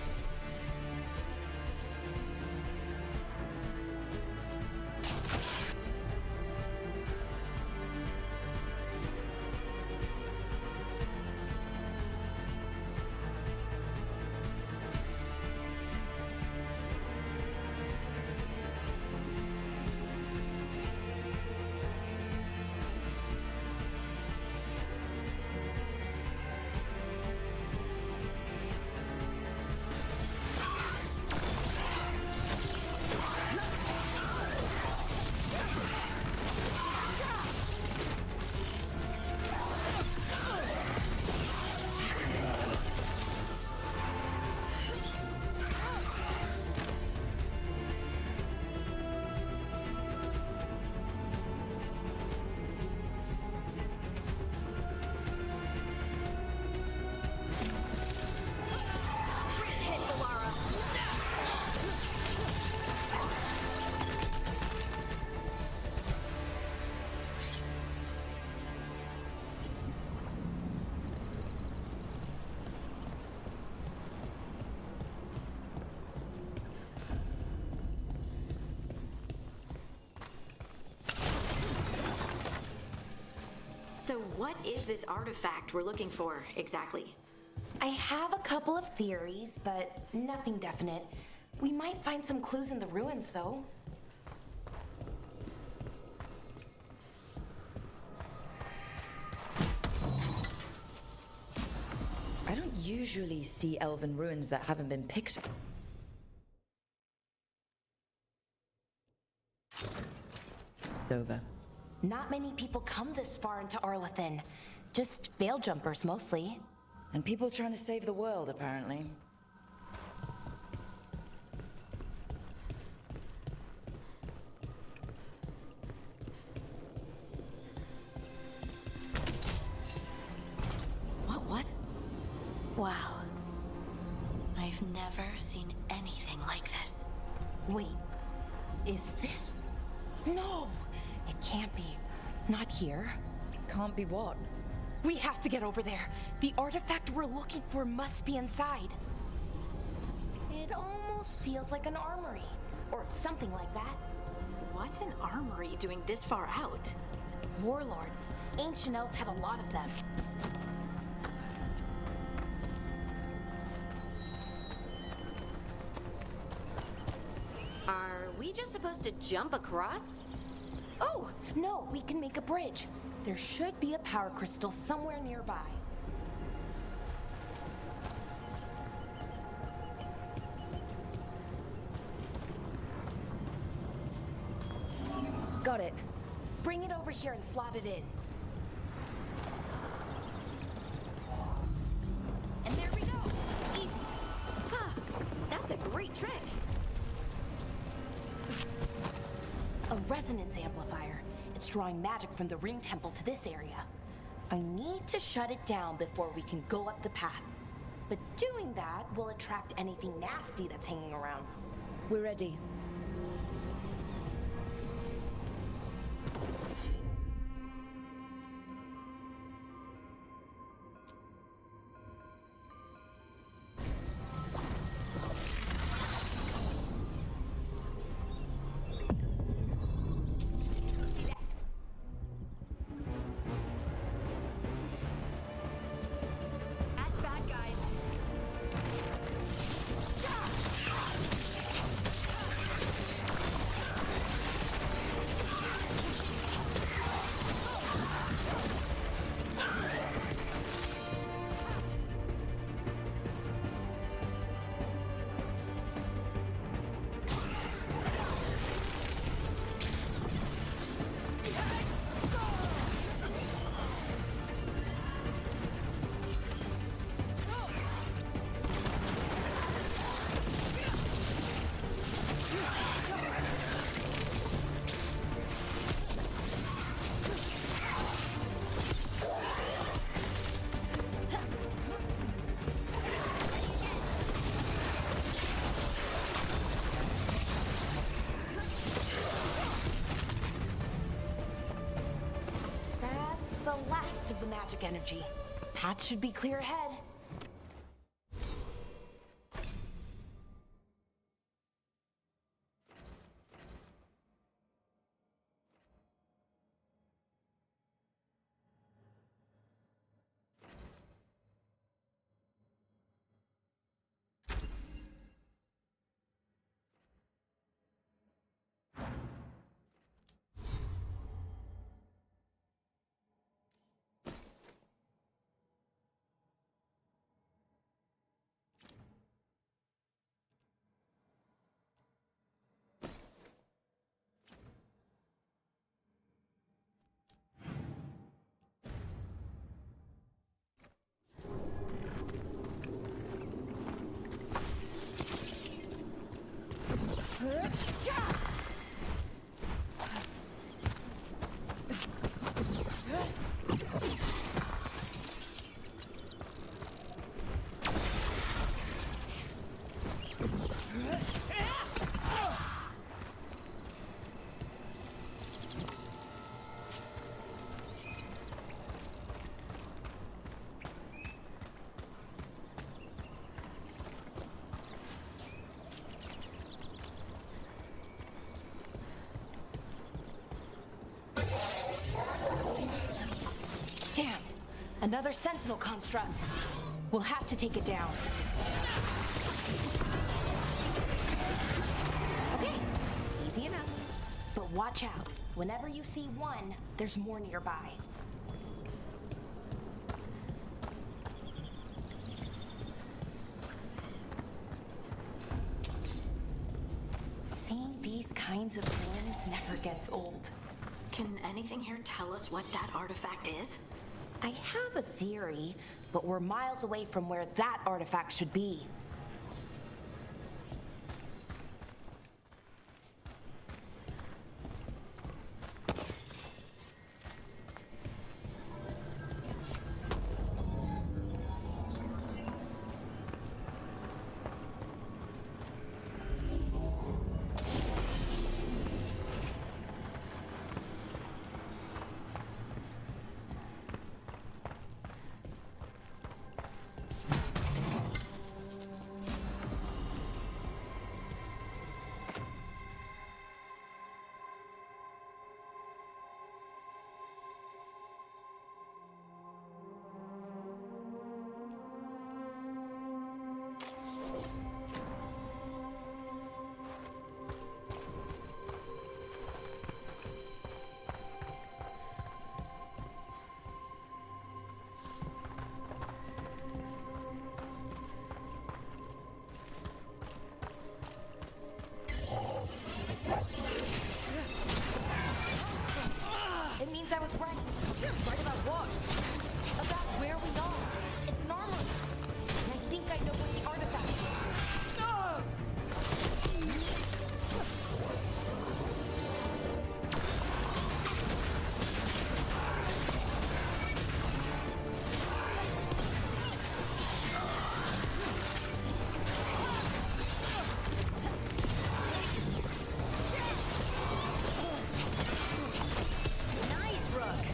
So what is this artifact we're looking for, exactly? I have a couple of theories, but nothing definite. We might find some clues in the ruins, though. I don't usually see elven ruins that haven't been picked up. Over. Not many people come this far into Arlathan. Just veil jumpers, mostly. And people trying to save the world, apparently. What was... Wow. I've never seen anything like this. Wait, is this? No, it can't be. Not here. Can't be what? We have to get over there. The artifact we're looking for must be inside. It almost feels like an armory, or something like that. What's an armory doing this far out? Warlords. Ancient elves had a lot of them. Are we just supposed to jump across? Oh, no, we can make a bridge. There should be a power crystal somewhere nearby. Got it. Bring it over here and slot it in. And there we go. Easy. Huh. That's a great trick. A resonance amplifier. It's drawing magic from the ring temple to this area. I need to shut it down before we can go up the path. But doing that will attract anything nasty that's hanging around. We're ready. That's the last of the magic energy. Path should be clear ahead. Another sentinel construct. We'll have to take it down. Okay, easy enough. But watch out. Whenever you see one, there's more nearby. Seeing these kinds of ruins never gets old. Can anything here tell us what that artifact is? I have a theory, but we're miles away from where that artifact should be. It means I was right. Right about what? About where we are. It's an armory. And I think I know what the artifact is. Nice, Rook!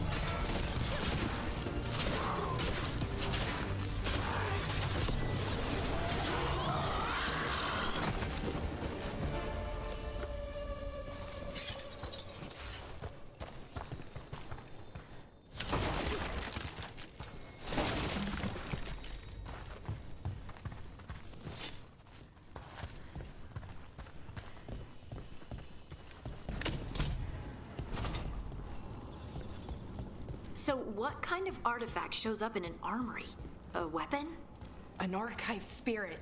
So what kind of artifact shows up in an armory? A weapon? An archive spirit.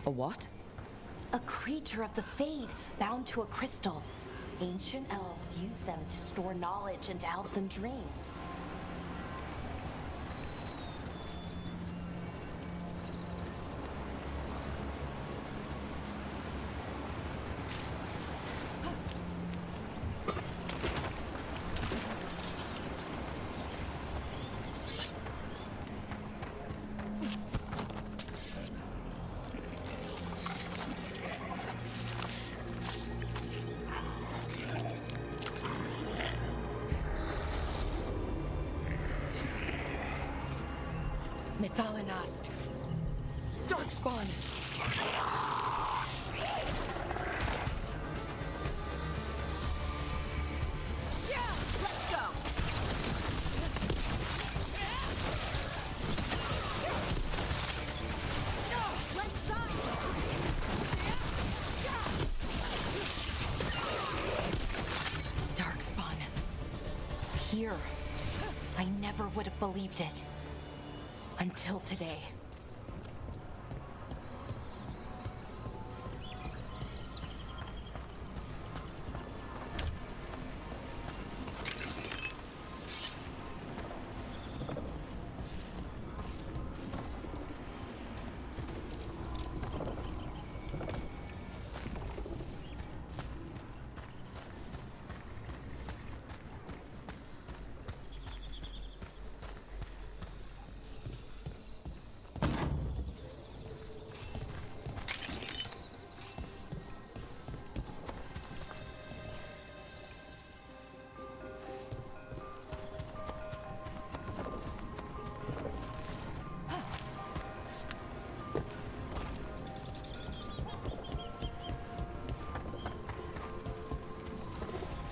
A what? A creature of the Fade bound to a crystal. Ancient elves used them to store knowledge and to help them dream. Methalinast. Darkspawn. Yeah, let's go! Let's sign! Darkspawn. Here. I never would have believed it. Until today.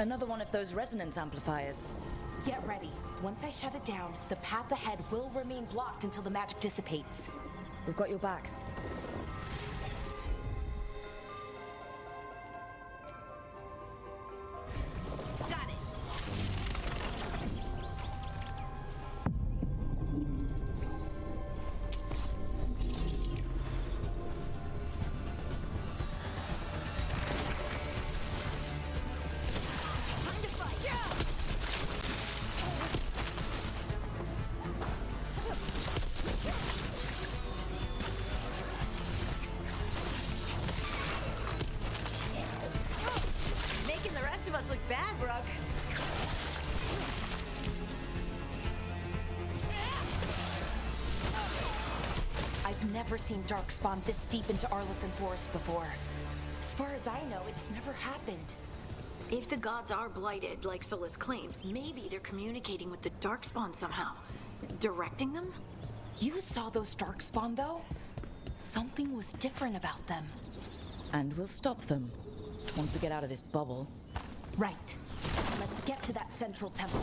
Another one of those resonance amplifiers. Get ready. Once I shut it down, the path ahead will remain blocked until the magic dissipates. We've got your back. Got it! Time to fight! Making the rest of us look bad, Brooke. I've never seen Darkspawn this deep into Arlethan Forest before. As far as I know, it's never happened. If the gods are blighted, like Solus claims, maybe they're communicating with the Darkspawn somehow. Directing them? You saw those Darkspawn, though? Something was different about them. And we'll stop them once we get out of this bubble. Right. Let's get to that central temple.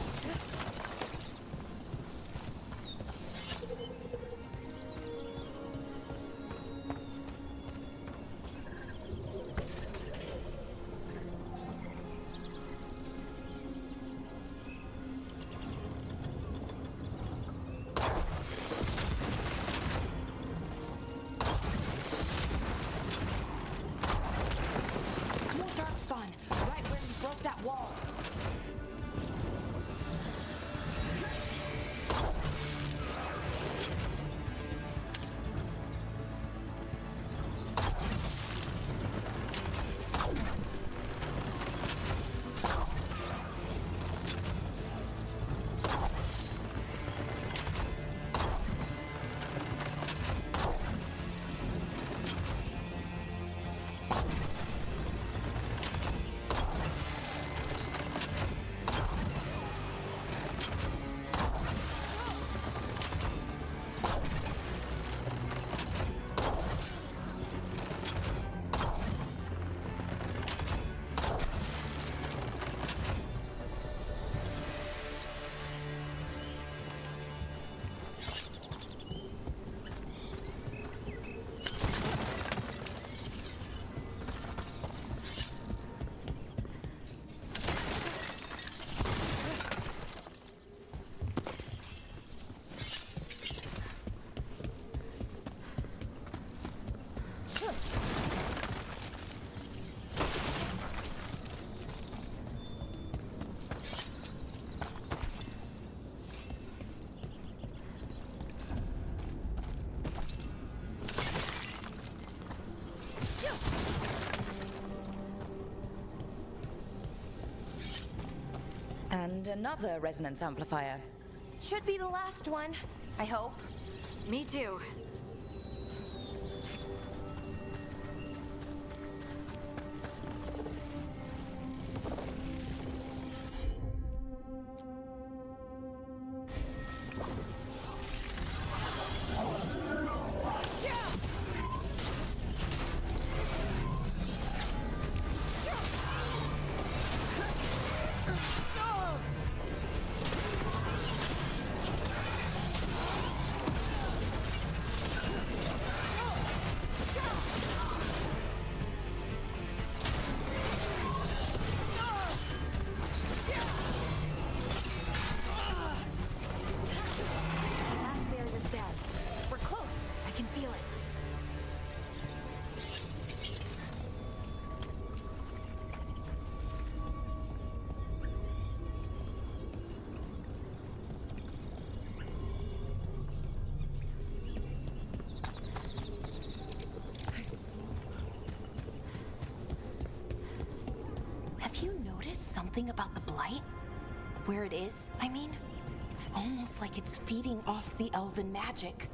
More Darkspawn, right where you broke that wall. And another resonance amplifier. Should be the last one, I hope. Me too. Last barrier's down. We're close. I can feel it. Have you noticed something about the blight? Where it is, I mean? It's almost like it's feeding off the elven magic.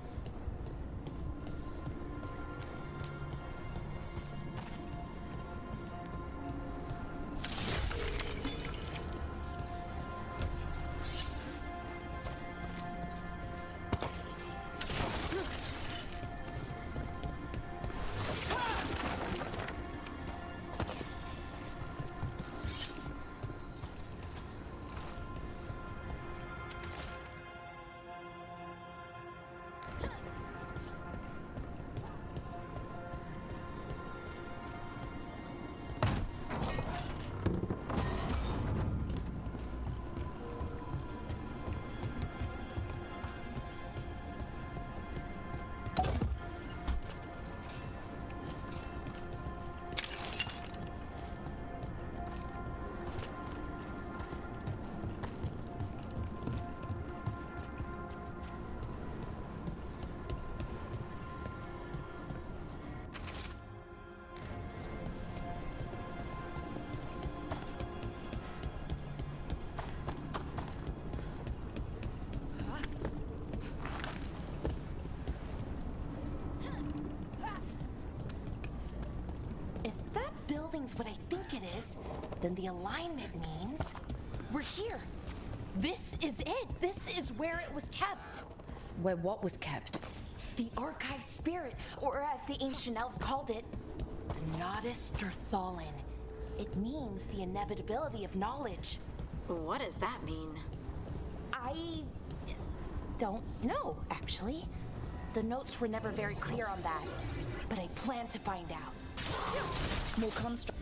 means what I think it is, then the alignment means we're here. This is it. This is where it was kept. Where what was kept? The archive spirit, or as the ancient elves called it, the Nodus Thalin. It means the inevitability of knowledge. What does that mean? I don't know, actually. The notes were never very clear on that, but I plan to find out. More construct.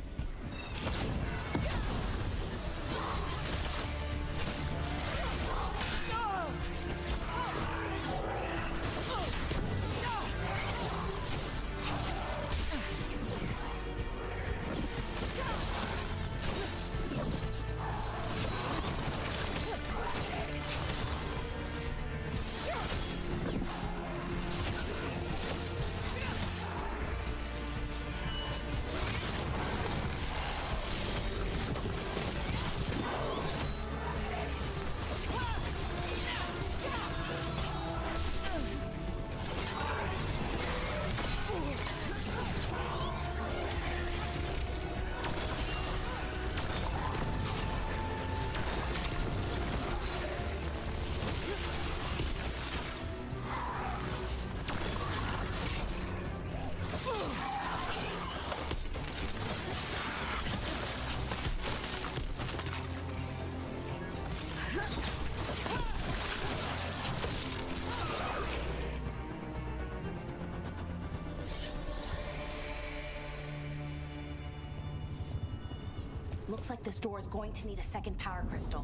Looks like this door is going to need a second power crystal.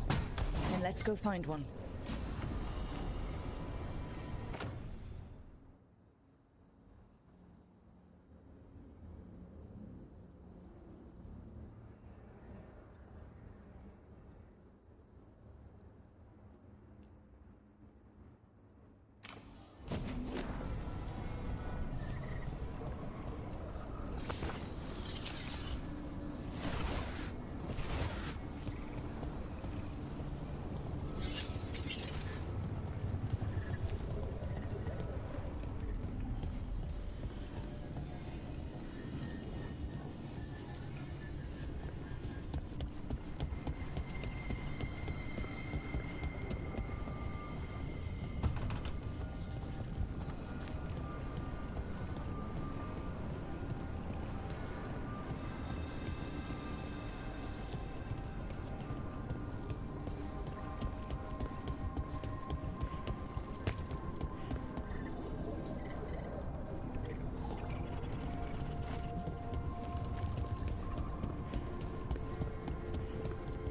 Then let's go find one.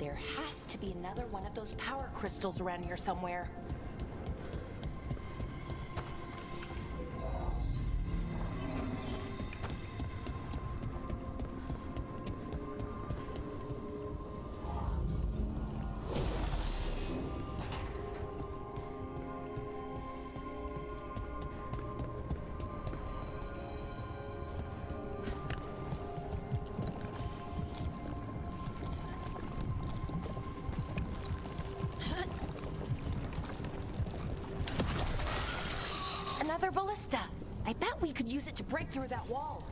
There has to be another one of those power crystals around here somewhere. Another ballista. I bet we could use it to break through that wall.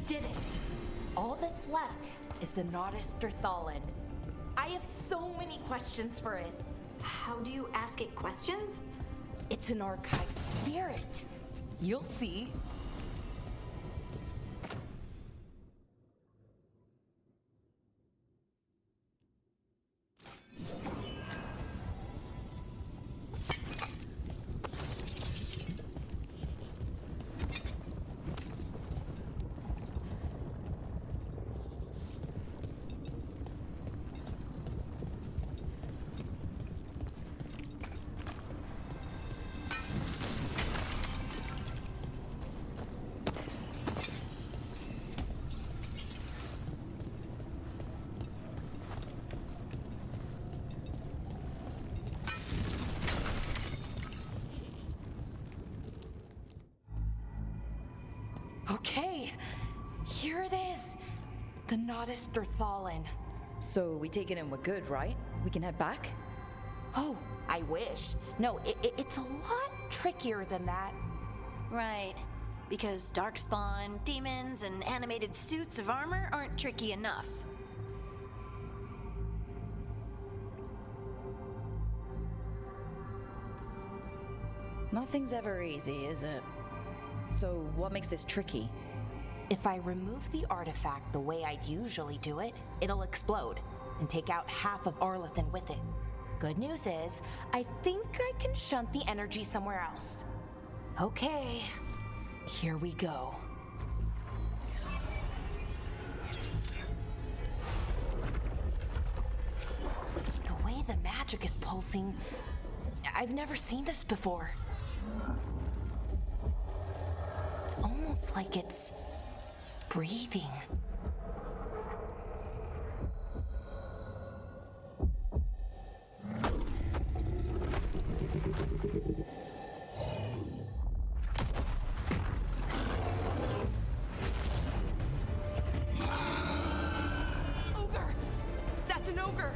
Did it. All that's left is the Nodus Thalin. I have so many questions for it. How do you ask it questions? It's an archive spirit. You'll see. Okay, here it is. The Nodus Derthalin. So we take it and we're good, right? We can head back? Oh, I wish. No, it's a lot trickier than that. Right. Because darkspawn, demons, and animated suits of armor aren't tricky enough. Nothing's ever easy, is it? So what makes this tricky? If I remove the artifact the way I'd usually do it, it'll explode and take out half of Arlathan with it. Good news is, I think I can shunt the energy somewhere else. Okay, here we go. The way the magic is pulsing, I've never seen this before. It's almost like it's breathing. Ogre! That's an ogre!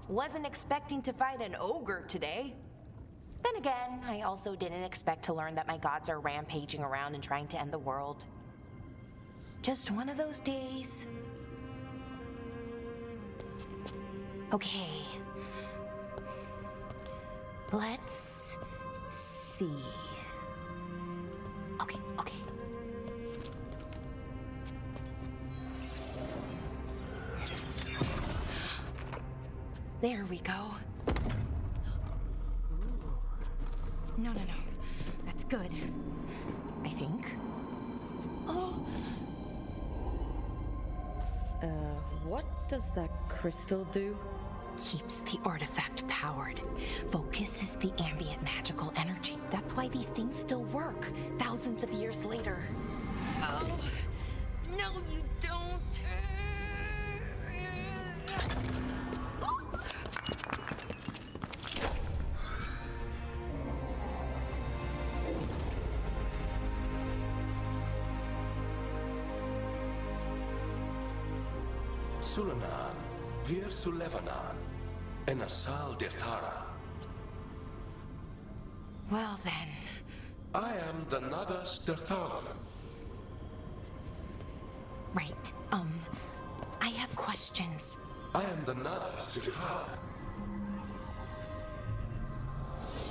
Wasn't expecting to fight an ogre today. Then again, I also didn't expect to learn that my gods are rampaging around and trying to end the world. Just one of those days. Okay. Let's see. Okay. There we go. No. That's good. I think. Oh! What does that crystal do? Keeps the artifact powered. Focuses the ambient magical energy. That's why these things still work, thousands of years later. Oh. No, you don't. Sulanan, Vir Sulevanan, and Asal Dirthara. Well then. I am the Nadas Dirthalan. Right, I have questions. I am the Nadas Dirthalan.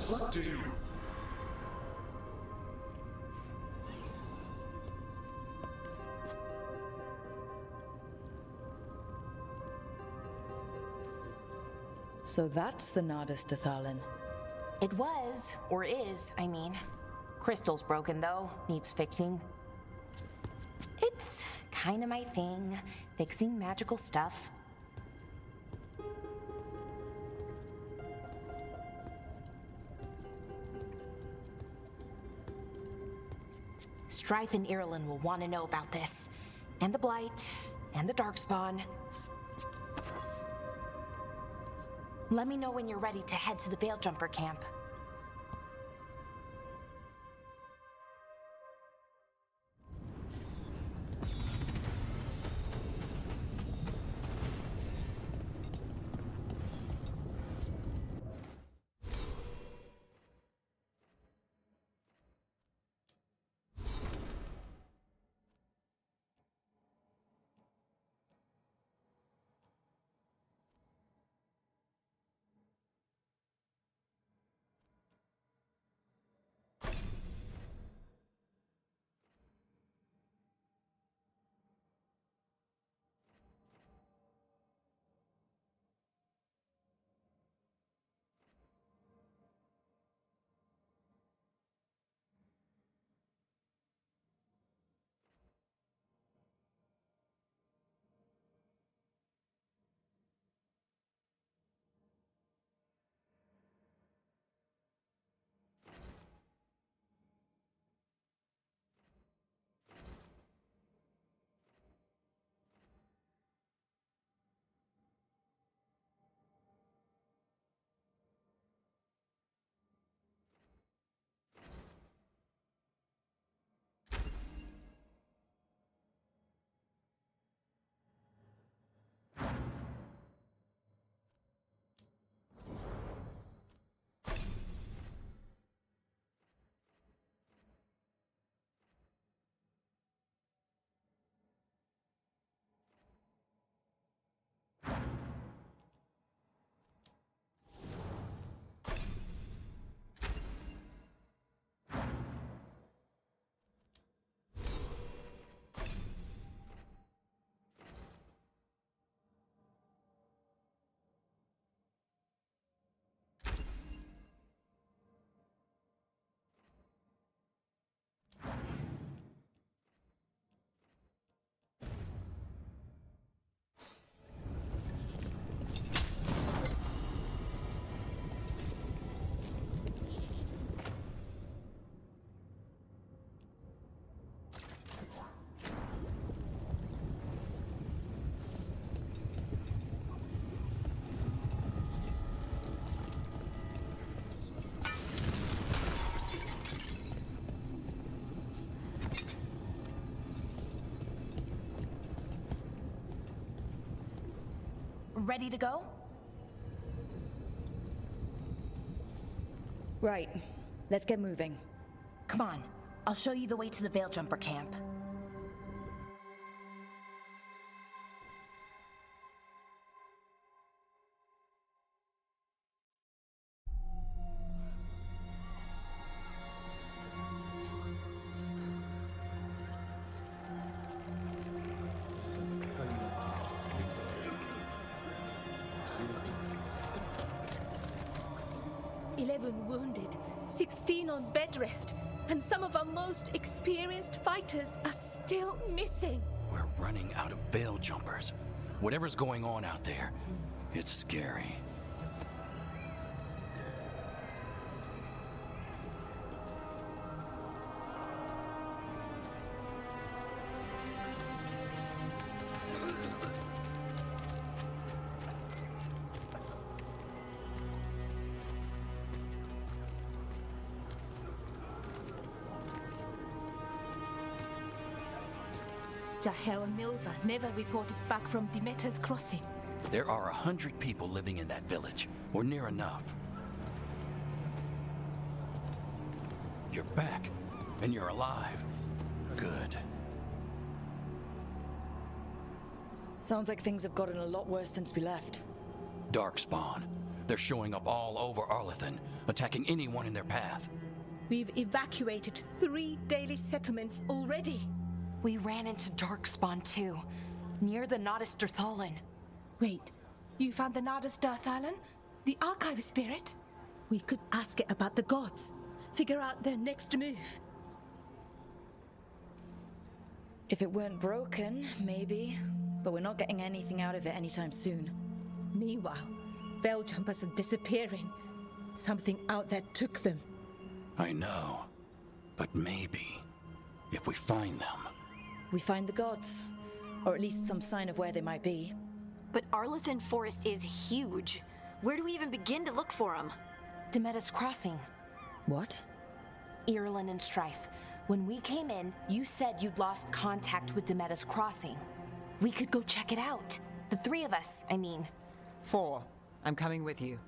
What do you... So that's the Nardus Dathalon. It was, or is, I mean. Crystal's broken though, needs fixing. It's kinda my thing, fixing magical stuff. Strife and Irulan will want to know about this. And the Blight, and the Darkspawn. Let me know when you're ready to head to the Veil-Jumper camp. Ready to go? Right. Let's get moving. Come on, I'll show you the way to the Veil-Jumper camp. Wounded, 16 on bed rest, and some of our most experienced fighters are still missing. We're running out of Veil Jumpers. Whatever's going on out there, it's scary. Jahel and Milva never reported back from Demeter's crossing. There are 100 people living in that village, or near enough. You're back, and you're alive. Good. Sounds like things have gotten a lot worse since we left. Darkspawn. They're showing up all over Arlethan, attacking anyone in their path. We've evacuated 3 daily settlements already. We ran into Darkspawn too, near the Nardus Dathalon. Wait, you found the Nardus Dathalon? The archive spirit? We could ask it about the gods. Figure out their next move. If it weren't broken, maybe. But we're not getting anything out of it anytime soon. Meanwhile, veil jumpers are disappearing. Something out there took them. I know. But maybe, if we find them... We find the gods. Or at least some sign of where they might be. But Arlethan Forest is huge. Where do we even begin to look for them? Demeda's Crossing. What? Irulan and Strife. When we came in, you said you'd lost contact with Demeda's Crossing. We could go check it out. The three of us, I mean. 4. I'm coming with you.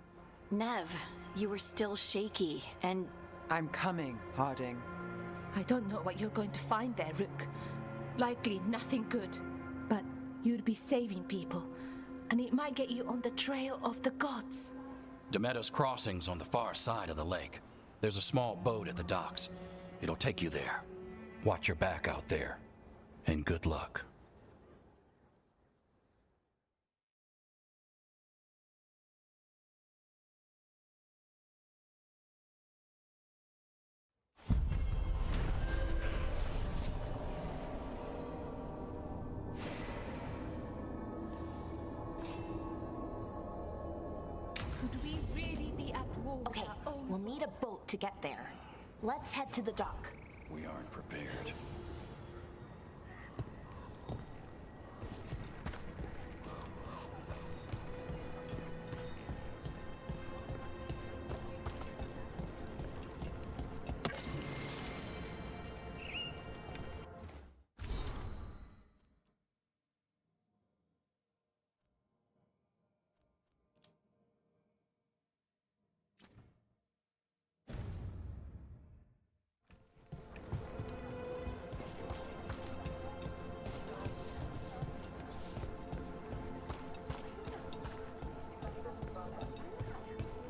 Nev, you were still shaky, and... I'm coming, Harding. I don't know what you're going to find there, Rook. Likely nothing good. But you'd be saving people, and it might get you on the trail of the gods. Demeda's Crossing's on the far side of the lake. There's a small boat at the docks. It'll take you there. Watch your back out there. And good luck. Could we really be at war? Okay, we'll need a boat to get there. Let's head to the dock. We aren't prepared.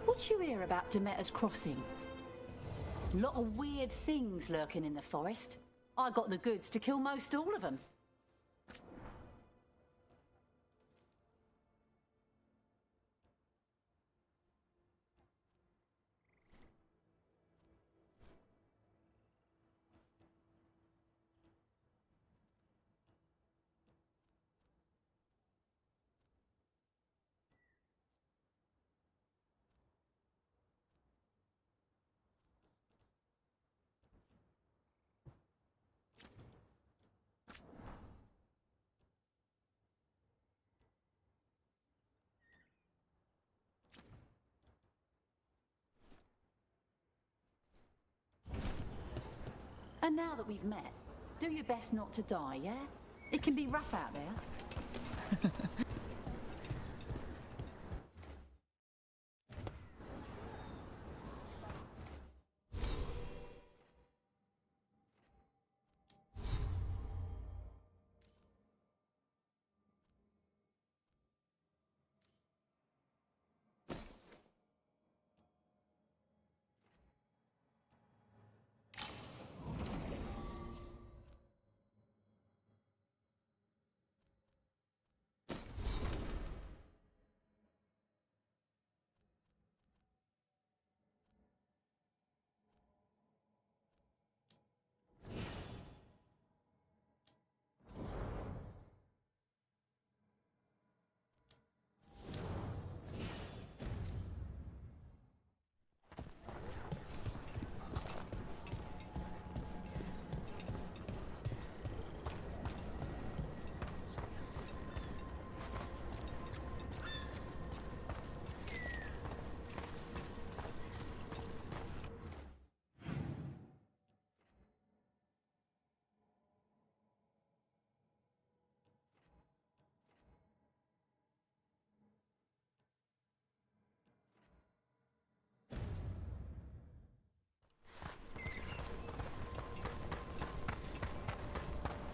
What you hear about Demeter's Crossing? Lot of weird things lurking in the forest. I got the goods to kill most all of them. And now that we've met, do your best not to die, yeah? It can be rough out there.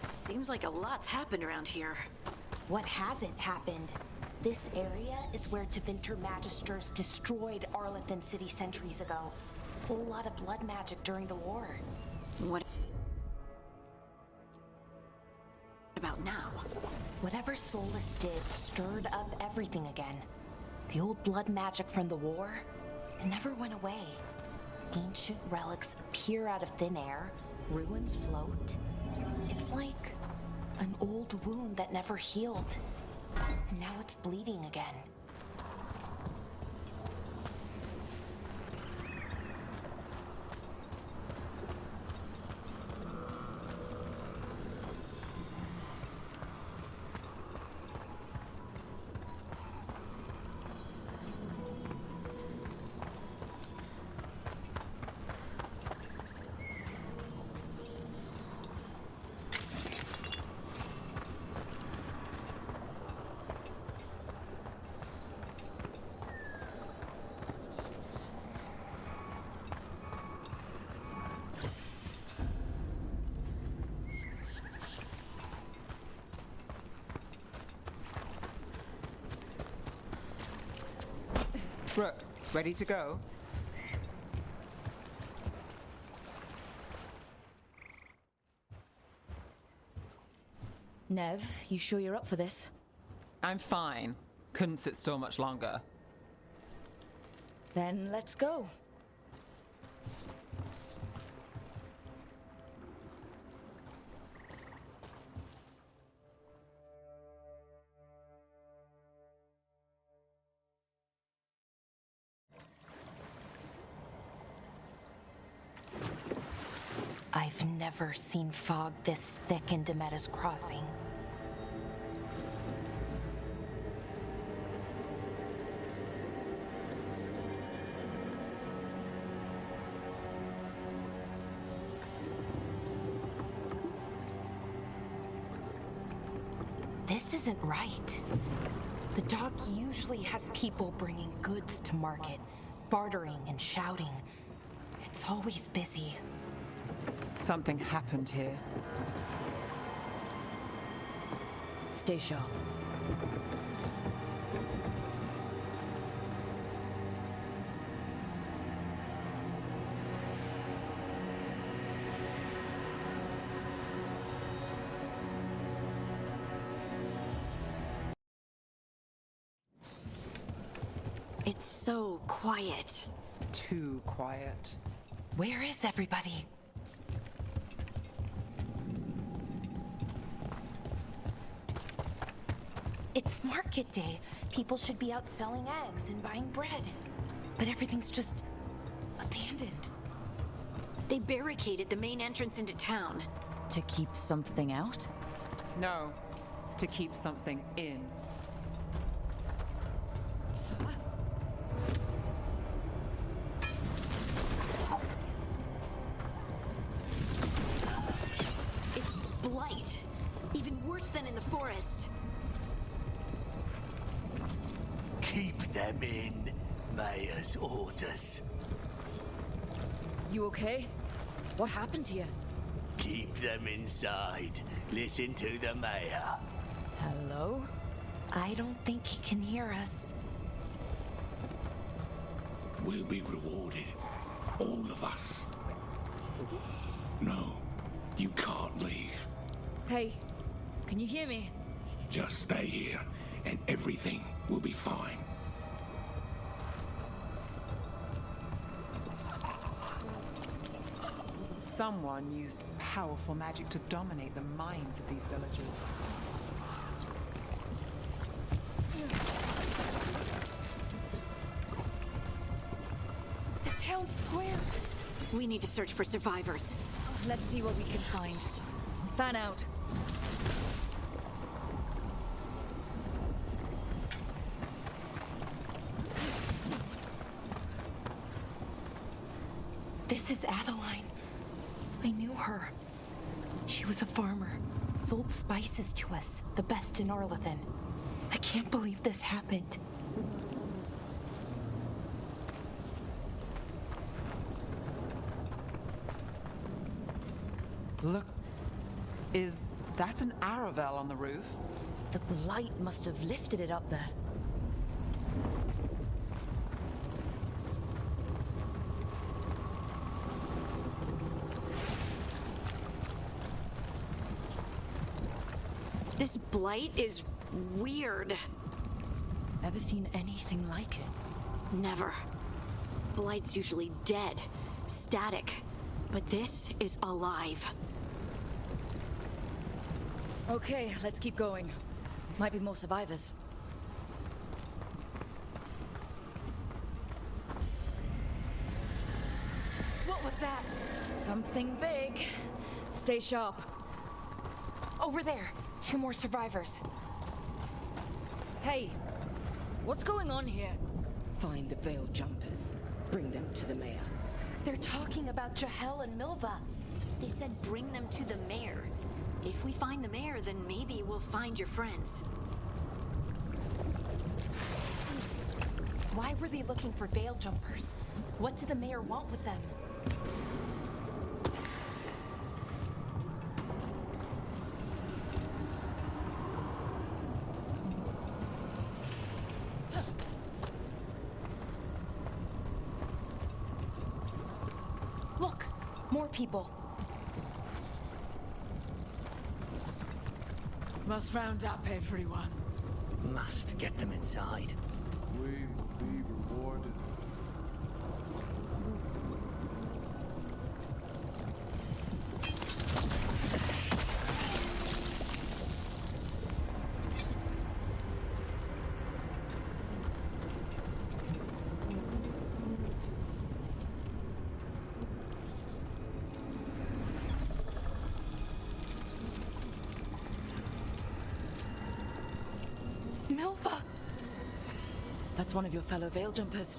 Seems like a lot's happened around here. What hasn't happened? This area is where Tevinter Magisters destroyed Arlethan City centuries ago. A whole lot of blood magic during the war. What about now? Whatever Solus did stirred up everything again. The old blood magic from the war, it never went away. Ancient relics appear out of thin air, ruins float. It's like an old wound that never healed. And now it's bleeding again. Brooke, ready to go? Nev, you sure you're up for this? I'm fine. Couldn't sit still much longer. Then let's go. I've never seen fog this thick in Demetta's Crossing. This isn't right. The dock usually has people bringing goods to market, bartering and shouting. It's always busy. Something happened here. Stay sharp. It's so quiet. Too quiet. Where is everybody? It's market day. People should be out selling eggs and buying bread. But everything's just abandoned. They barricaded the main entrance into town. To keep something out? No, to keep something in. It's blight. Even worse than in the forest. Keep them in. Mayor's orders. You okay? What happened to you? Keep them inside. Listen to the mayor. Hello? I don't think he can hear us. We'll be rewarded. All of us. No, you can't leave. Hey, can you hear me? Just stay here, and everything will be fine. Someone used powerful magic to dominate the minds of these villagers. The town square. We need to search for survivors. Let's see what we can find. Fan out. This is Adeline. I knew her. She was a farmer, sold spices to us, the best in Arlethan. I can't believe this happened. Look, is that an Aravel on the roof? The blight must have lifted it up there. This blight is weird. Ever seen anything like it? Never. Blight's usually dead, static, but this is alive. Okay, let's keep going. Might be more survivors. What was that? Something big. Stay sharp. Over there. 2 more survivors. Hey, what's going on here? Find the veil jumpers. Bring them to the mayor. They're talking about Jahel and Milva. They said bring them to the mayor. If we find the mayor, then maybe we'll find your friends. Why were they looking for veil jumpers? What did the mayor want with them? Look, more people. Must round up everyone. Must get them inside. We will be rewarded. Milva! That's one of your fellow veil jumpers.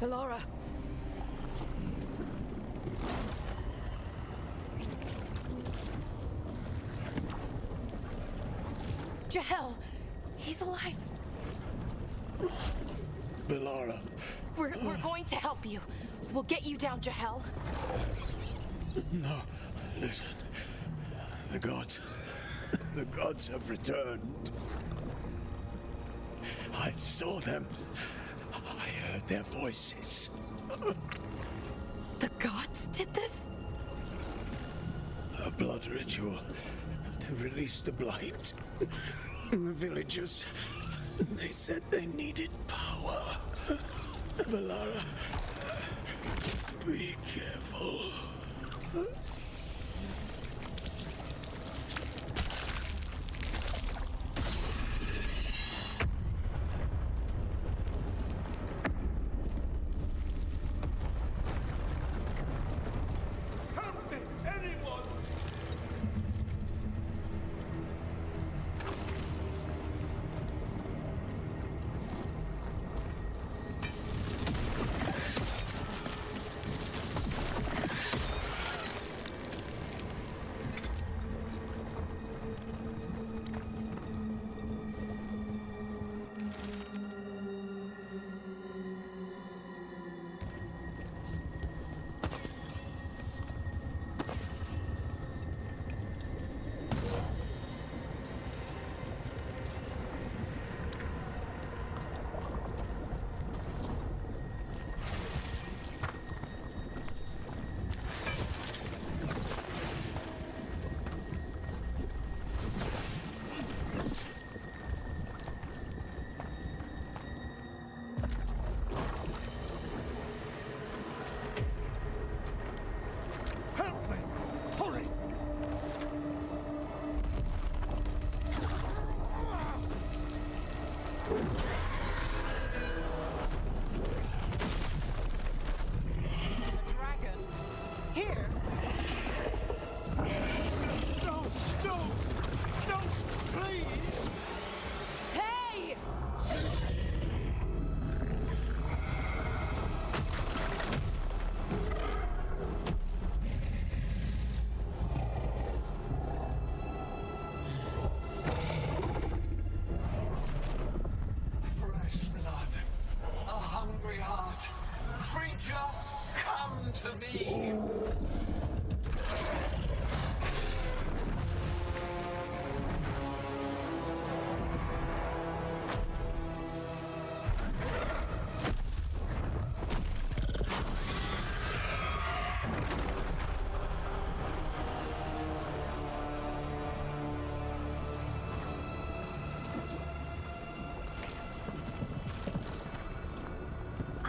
Bellora. Jahel! He's alive! Bellora. We're going to help you. We'll get you down, Jahel. No, listen. The gods have returned. I saw them. I heard their voices. The gods did this? A blood ritual to release the blight. The villagers, they said they needed power. Bellora, be careful. Help me, anyone!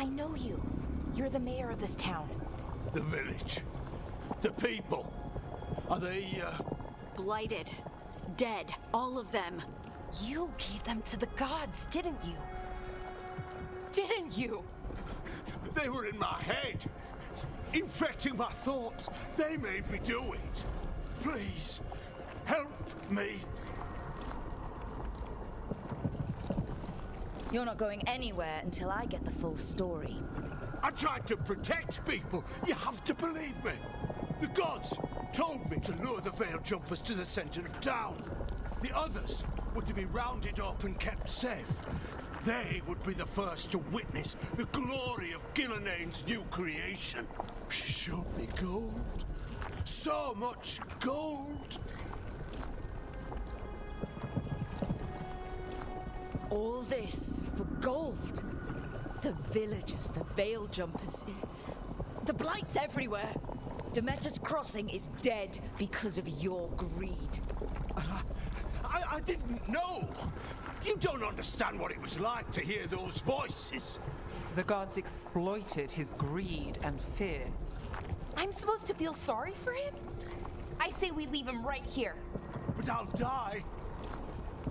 I know you. You're the mayor of this town. The village. The people. Are they, Blighted. Dead. All of them. You gave them to the gods, didn't you? Didn't you? They were in my head. Infecting my thoughts. They made me do it. Please, help me. You're not going anywhere until I get the full story. I tried to protect people. You have to believe me. The gods told me to lure the Veil Jumpers to the center of town. The others were to be rounded up and kept safe. They would be the first to witness the glory of Gillenane's new creation. She showed me gold. So much gold. All this for gold. The villagers, the Veil Jumpers. The Blight's everywhere. Demeter's Crossing is dead because of your greed. I didn't know. You don't understand what it was like to hear those voices. The gods exploited his greed and fear. I'm supposed to feel sorry for him? I say we leave him right here. But I'll die.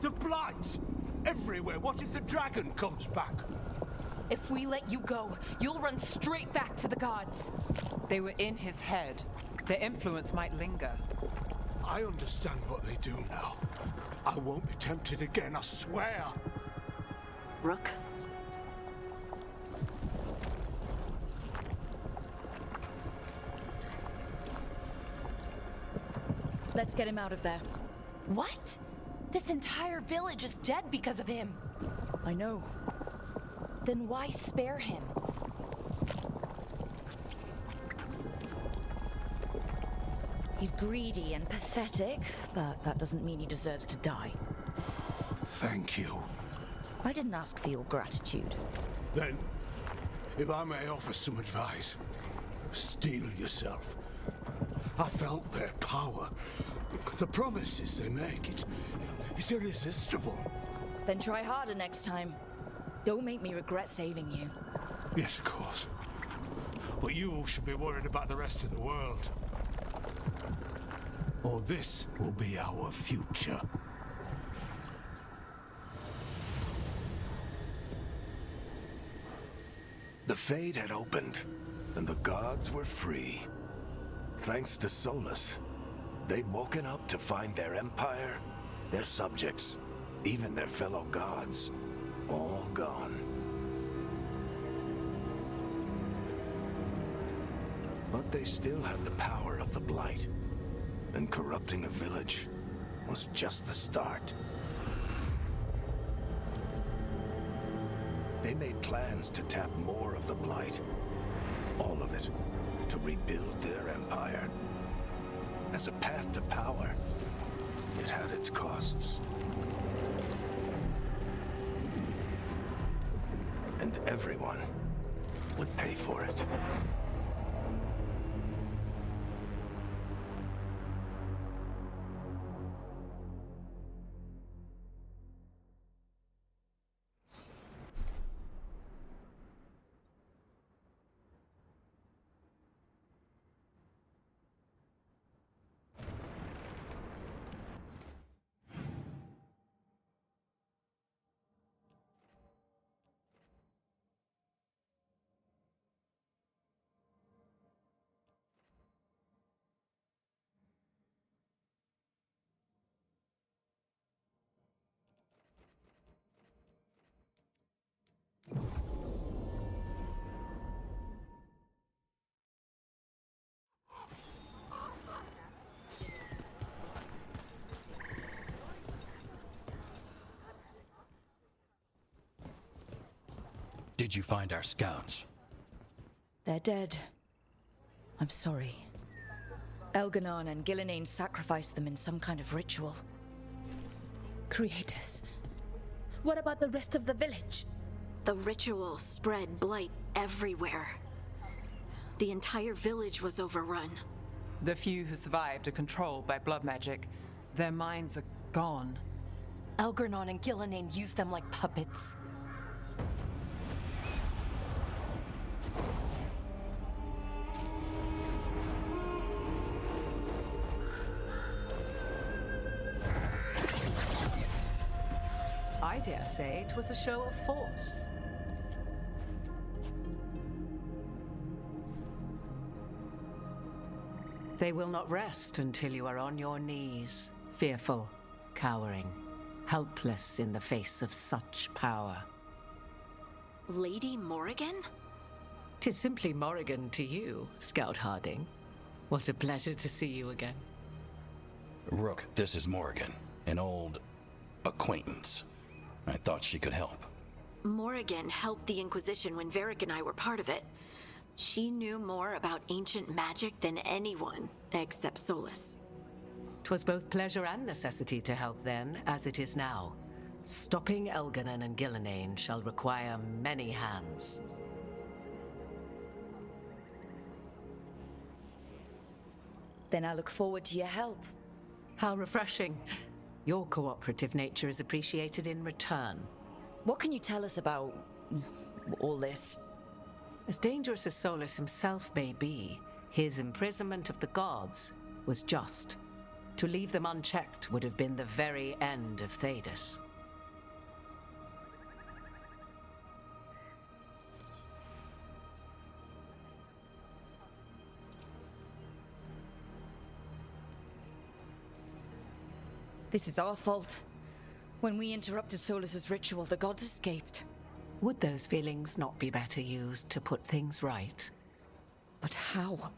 The Blight. Everywhere. What if the dragon comes back? If we let you go, you'll run straight back to the gods. They were in his head. Their influence might linger. I understand what they do now. I won't be tempted again, I swear. Rook? Let's get him out of there. What? This entire village is dead because of him. I know. Then why spare him? He's greedy and pathetic, but that doesn't mean he deserves to die. Thank you. I didn't ask for your gratitude. Then, if I may offer some advice, steel yourself. I felt their power. The promises they make, it's irresistible. Then try harder next time. Don't make me regret saving you. Yes, of course. But you should be worried about the rest of the world. Or this will be our future. The Fade had opened, and the gods were free. Thanks to Solus, they'd woken up to find their empire, their subjects, even their fellow gods, all gone. But they still had the power of the Blight, and corrupting a village was just the start. They made plans to tap more of the Blight, all of it, to rebuild their empire. As a path to power, it had its costs. And everyone would pay for it. Did you find our scouts? They're dead. I'm sorry. Elganon and Gillenane sacrificed them in some kind of ritual. Creators. What about the rest of the village? The ritual spread blight everywhere. The entire village was overrun. The few who survived are controlled by blood magic. Their minds are gone. Elgarnon and Gillenane used them like puppets. dare say it was a show of force. They will not rest until you are on your knees, fearful, cowering, helpless in the face of such power. Lady Morrigan? 'Tis simply Morrigan to you, Scout Harding. What a pleasure to see you again. Rook, this is Morrigan, an old acquaintance. I thought she could help. Morrigan helped the Inquisition when Varric and I were part of it. She knew more about ancient magic than anyone, except Solus. 'Twas both pleasure and necessity to help then, as it is now. Stopping Elganon and Gillenane shall require many hands. Then I look forward to your help. How refreshing. Your cooperative nature is appreciated in return. What can you tell us about all this? As dangerous as Solus himself may be, his imprisonment of the gods was just. To leave them unchecked would have been the very end of Thedas. This is our fault. When we interrupted Solus's ritual, the gods escaped. Would those feelings not be better used to put things right? But how?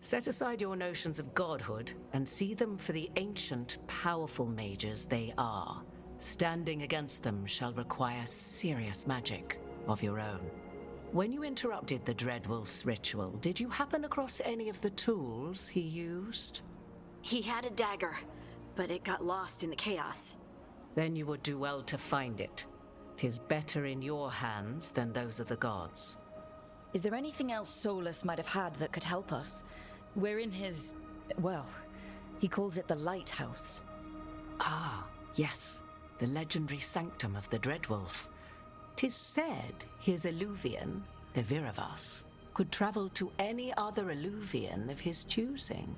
Set aside your notions of godhood and see them for the ancient, powerful mages they are. Standing against them shall require serious magic of your own. When you interrupted the Dreadwolf's ritual, did you happen across any of the tools he used? He had a dagger, but it got lost in the chaos. Then you would do well to find it. 'Tis better in your hands than those of the gods. Is there anything else Solus might have had that could help us? We're in his... well, he calls it the Lighthouse. Ah, yes. The legendary sanctum of the Dreadwolf. 'Tis said his Illuvian, the Viravas, could travel to any other Illuvian of his choosing.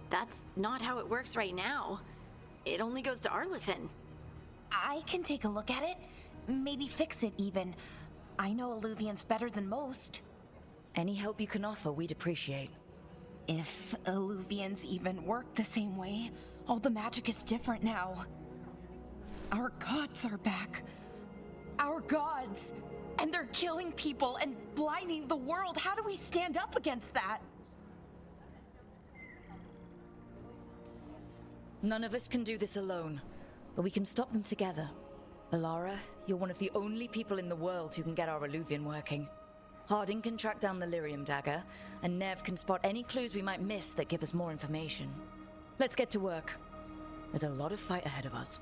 That's not how it works right now. It only goes to Arlethan. I can take a look at it. Maybe fix it, even. I know Illuvians better than most. Any help you can offer, we'd appreciate. If Illuvians even work the same way, all the magic is different now. Our gods are back. Our gods! And they're killing people and blinding the world. How do we stand up against that? None of us can do this alone, but we can stop them together. Alara, you're one of the only people in the world who can get our Illuvian working. Harding can track down the Lyrium dagger, and Nev can spot any clues we might miss that give us more information. Let's get to work. There's a lot of fight ahead of us.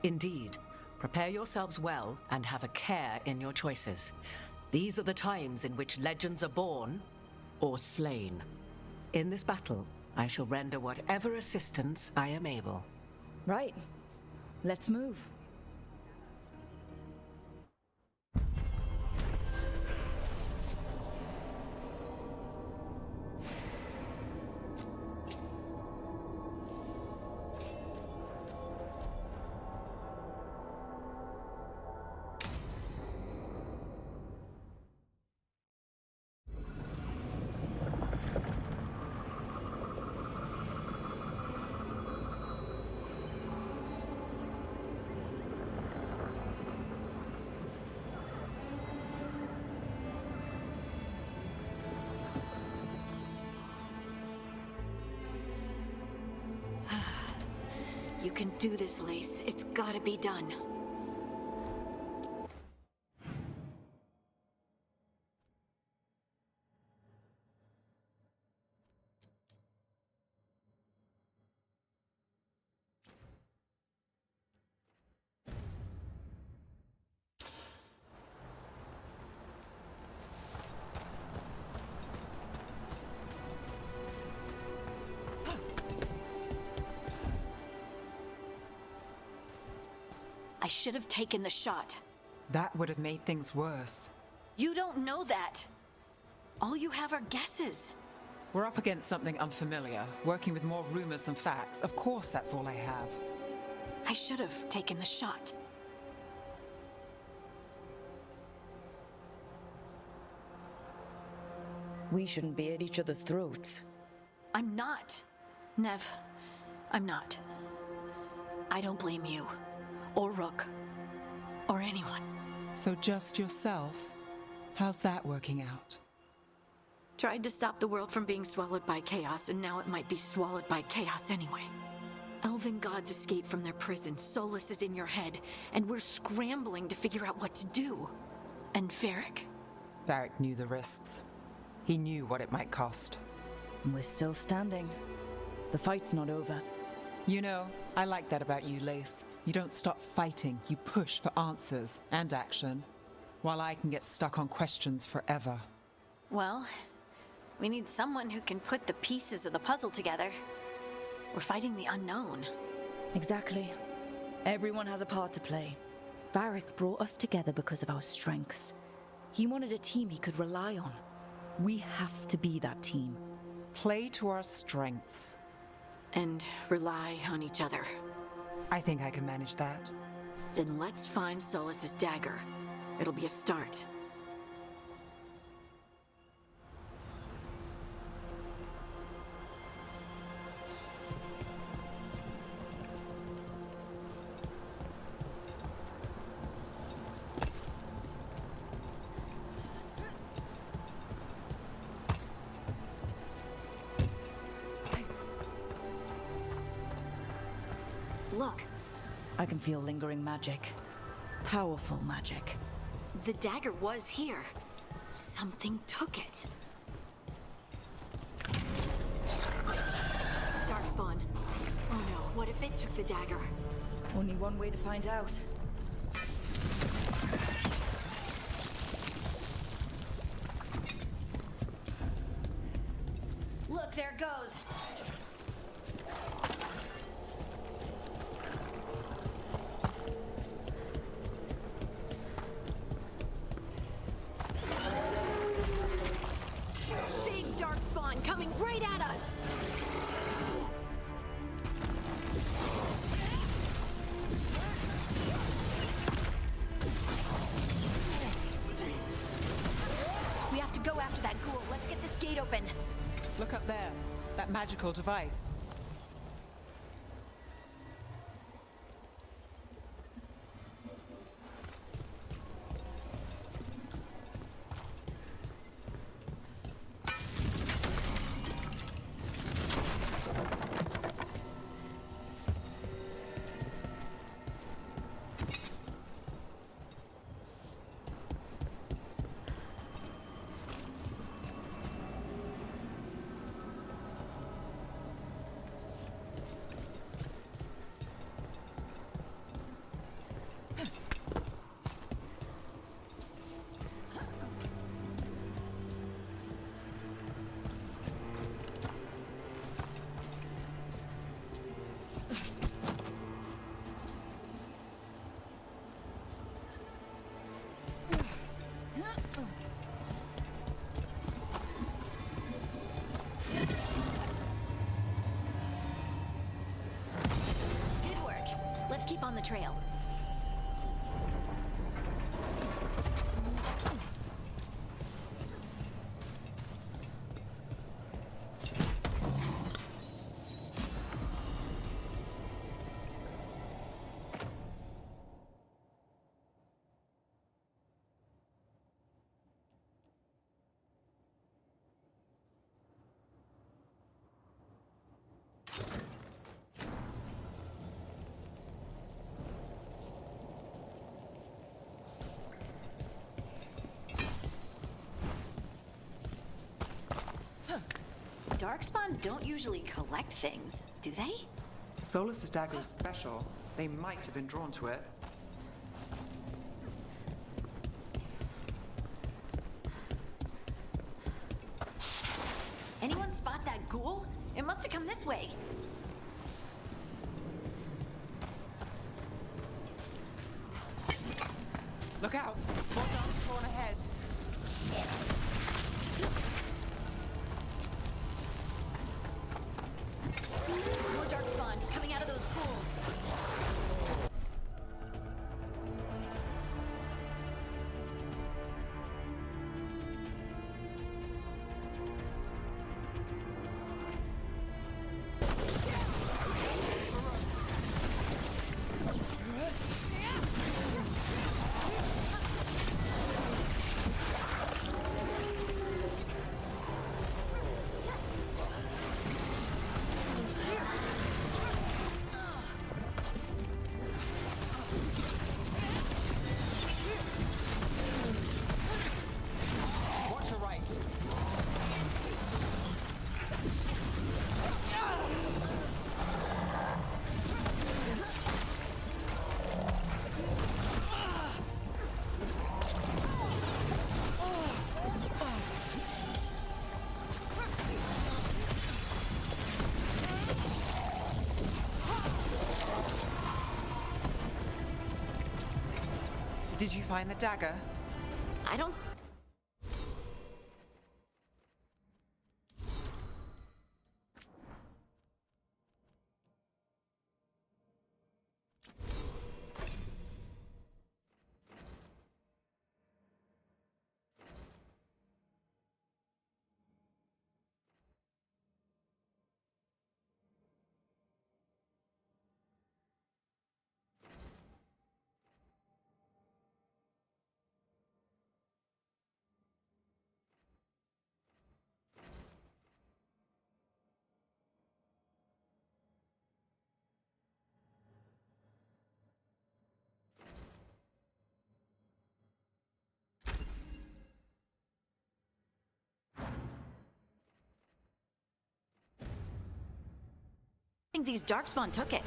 Indeed. Prepare yourselves well and have a care in your choices. These are the times in which legends are born or slain. In this battle, I shall render whatever assistance I am able. Right. Let's move. You can do this, Lace. It's gotta be done. I should have taken the shot. That would have made things worse. You don't know that. All you have are guesses. We're up against something unfamiliar, working with more rumors than facts. Of course, that's all I have. I should have taken the shot. We shouldn't be at each other's throats. I'm not. Nev, I'm not. I don't blame you, or Rook, or anyone. So just yourself? How's that working out? Tried to stop the world from being swallowed by chaos, and now it might be swallowed by chaos anyway. Elven gods escaped from their prison, Solus is in your head, and we're scrambling to figure out what to do. And Varric. Varric knew the risks. He knew what it might cost. We're still standing. The fight's not over. You know, I like that about you, Lace. You don't stop fighting, you push for answers and action, while I can get stuck on questions forever. Well, we need someone who can put the pieces of the puzzle together. We're fighting the unknown. Exactly. Everyone has a part to play. Varric brought us together because of our strengths. He wanted a team he could rely on. We have to be that team. Play to our strengths. And rely on each other. I think I can manage that. Then let's find Solus's dagger. It'll be a start. Look. I can feel lingering magic. Powerful magic. The dagger was here. Something took it. Darkspawn. Oh no, what if it took the dagger? Only one way to find out. Look, there it goes. Big Darkspawn coming right at us. We have to go after that ghoul. Let's get this gate open. Look up there. That magical device. Good work. Let's keep on the trail. Darkspawn don't usually collect things, do they? Solus's dagger is special. They might have been drawn to it. Anyone spot that ghoul? It must have come this way. Look out! More Darkspawn ahead! More Darkspawn coming out of those pools. Did you find the dagger? I don't... I think these Darkspawn took it.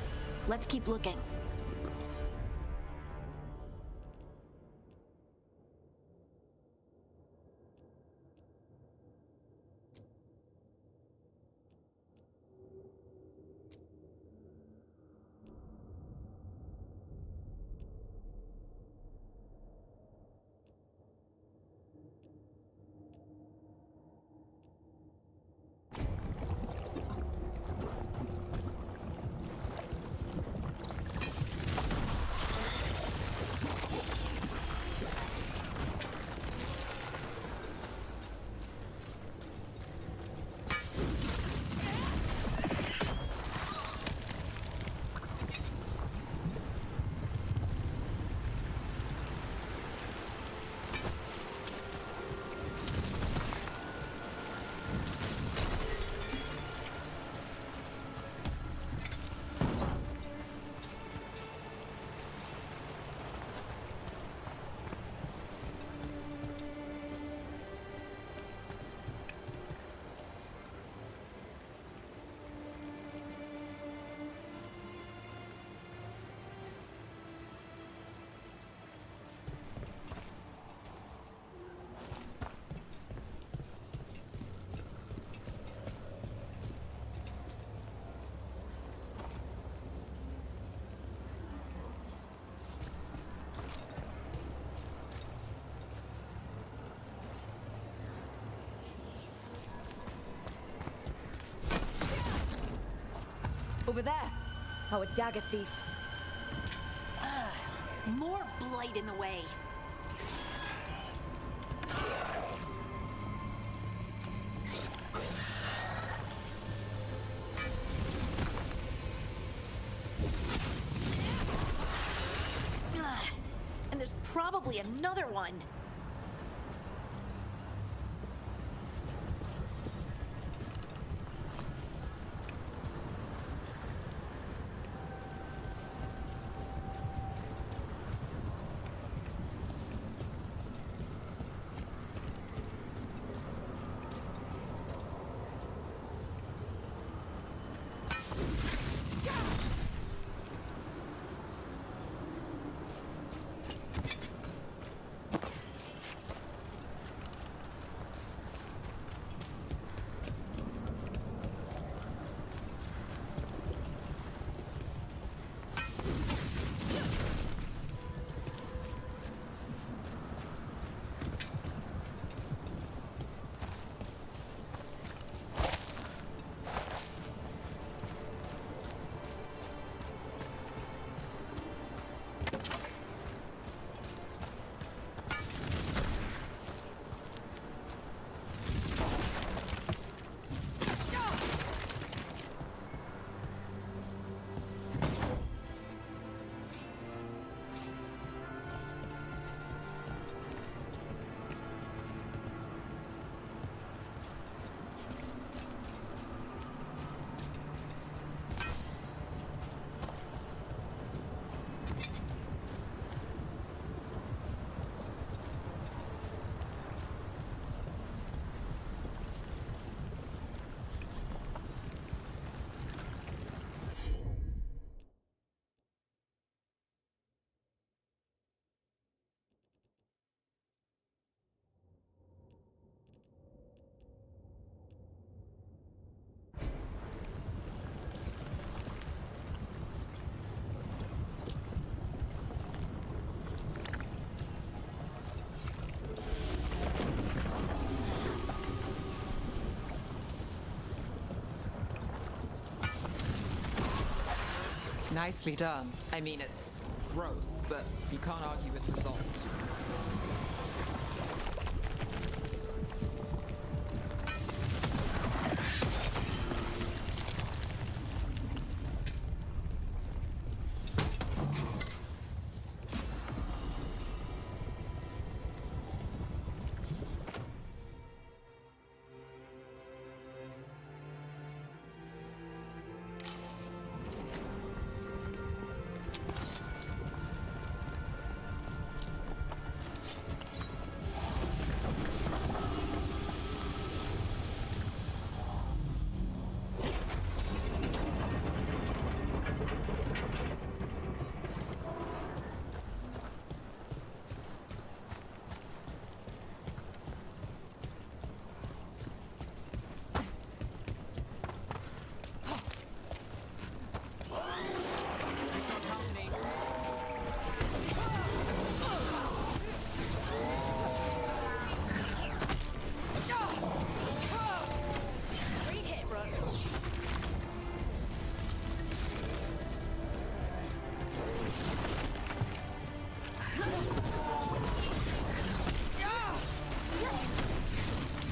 Let's keep looking. Over there, our dagger thief. More blight in the way. And there's probably another one. Nicely done. I mean, it's gross, but you can't argue with the results.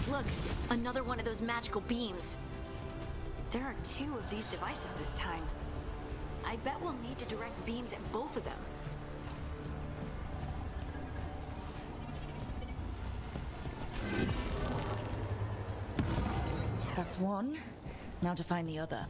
Look, another one of those magical beams. There are 2 of these devices this time. I bet we'll need to direct beams at both of them. That's one. Now to find the other.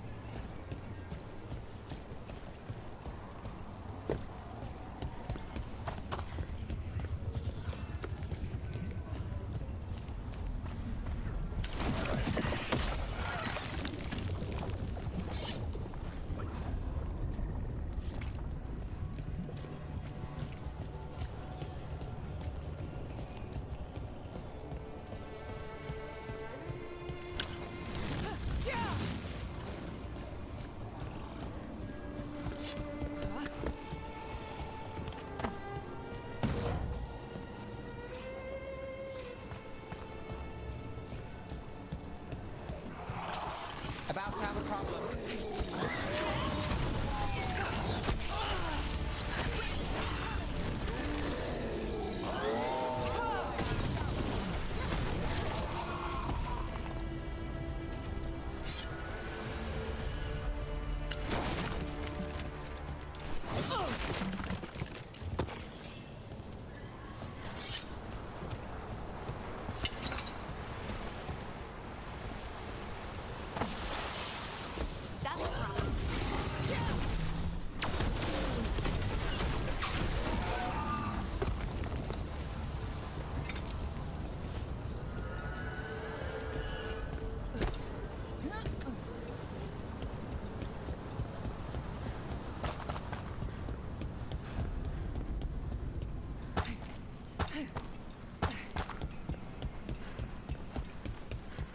About to have a problem.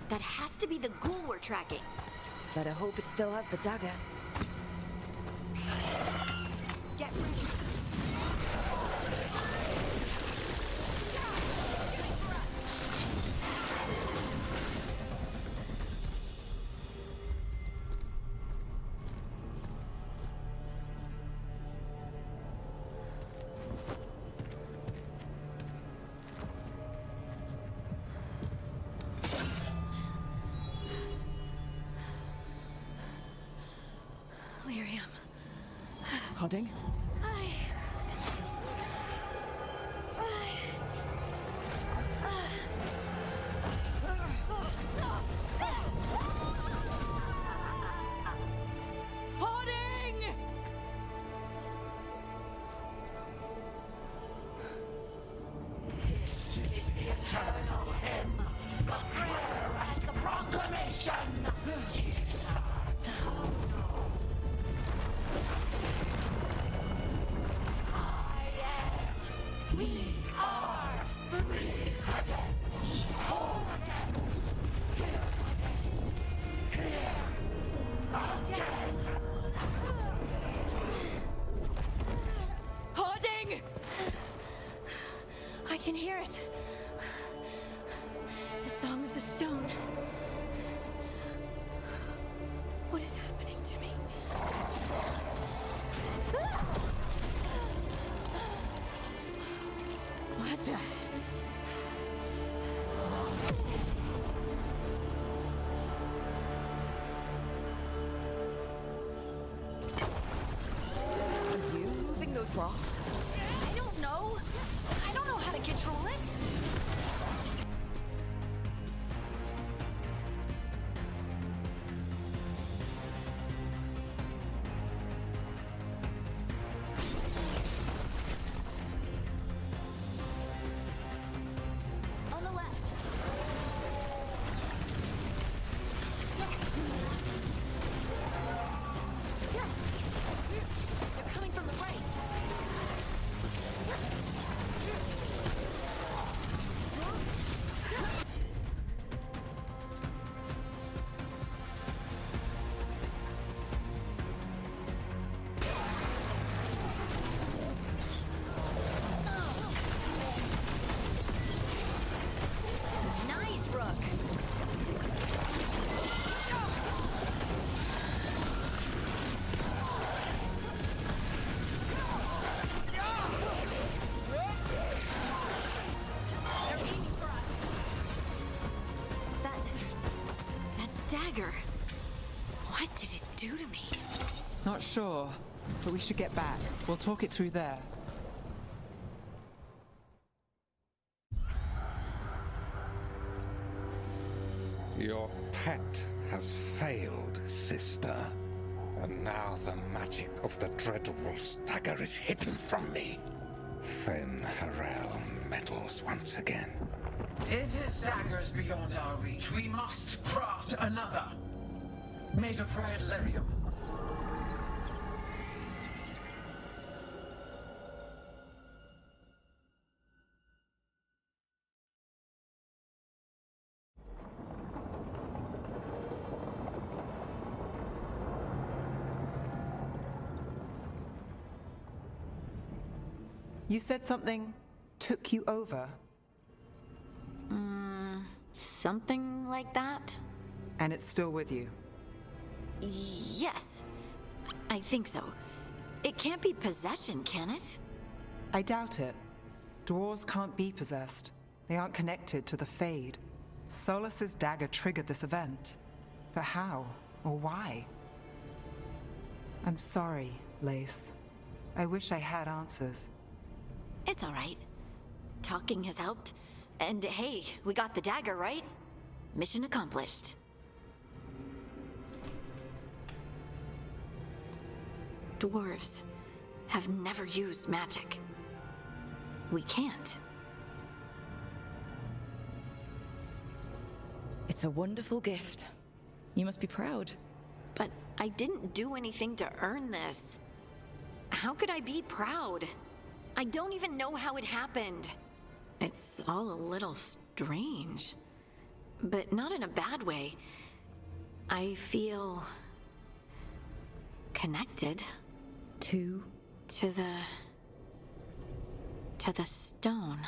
That has to be the ghoul we're tracking. Better hope it still has the dagger. Get ready. Pudding? This is the eternal hymn, the prayer and the proclamation. We are those rocks? I don't know. I don't know how to control it. On the left. They're coming from the right. Nice, Rook. They're aiming for us. That dagger. What did it do to me? Not sure, but we should get back. We'll talk it through there. Your pet has failed, sister. And now the magic of the Dreadwolf's dagger is hidden from me. Fenn Harel meddles once again. If his dagger's beyond our reach, we must craft another. Made of red lyrium. You said something took you over, Something like that? and it's still with you. Yes. I think so. It can't be possession, can it? I doubt it. Dwarves can't be possessed. They aren't connected to the Fade. Solus's dagger triggered this event. But how? Or why? I'm sorry, Lace. I wish I had answers. It's all right. Talking has helped. And hey, we got the dagger, right? Mission accomplished. Dwarves have never used magic. We can't. It's a wonderful gift. You must be proud. But I didn't do anything to earn this. How could I be proud? I don't even know how it happened. It's all a little strange. But not in a bad way. I feel connected. To the stone.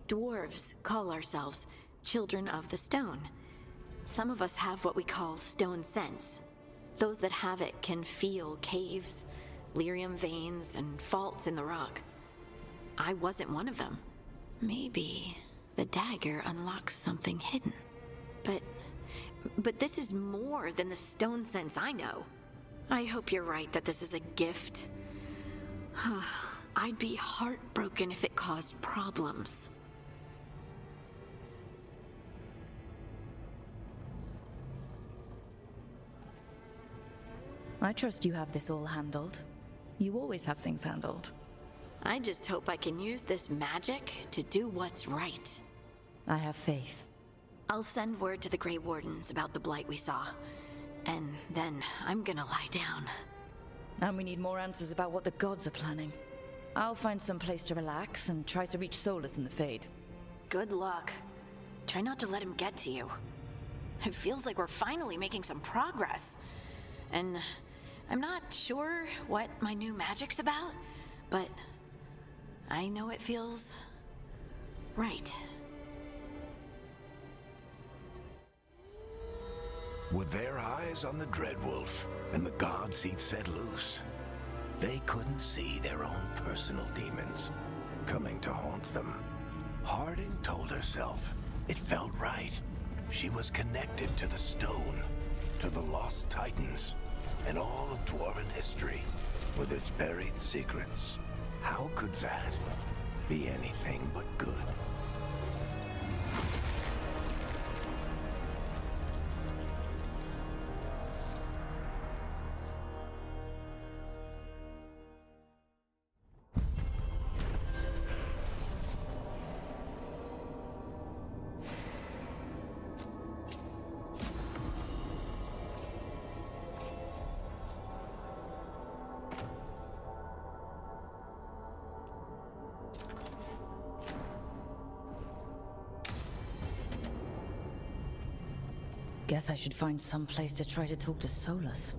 Dwarves call ourselves children of the stone. Some of us have what we call stone sense. Those that have it can feel caves, lyrium veins, and faults in the rock. I wasn't one of them. Maybe the dagger unlocks something hidden. But this is more than the stone sense I know. I hope you're right that this is a gift. I'd be heartbroken if it caused problems. I trust you have this all handled. You always have things handled. I just hope I can use this magic to do what's right. I have faith. I'll send word to the Grey Wardens about the blight we saw. And then I'm gonna lie down. And we need more answers about what the gods are planning. I'll find some place to relax and try to reach Solus in the Fade. Good luck. Try not to let him get to you. It feels like we're finally making some progress. And I'm not sure what my new magic's about, but I know it feels right. With their eyes on the Dreadwolf and the gods he'd set loose, they couldn't see their own personal demons coming to haunt them. Harding told herself it felt right. She was connected to the stone, to the lost titans, and all of Dwarven history with its buried secrets. How could that be anything but good? Guess I should find some place to try to talk to Solus.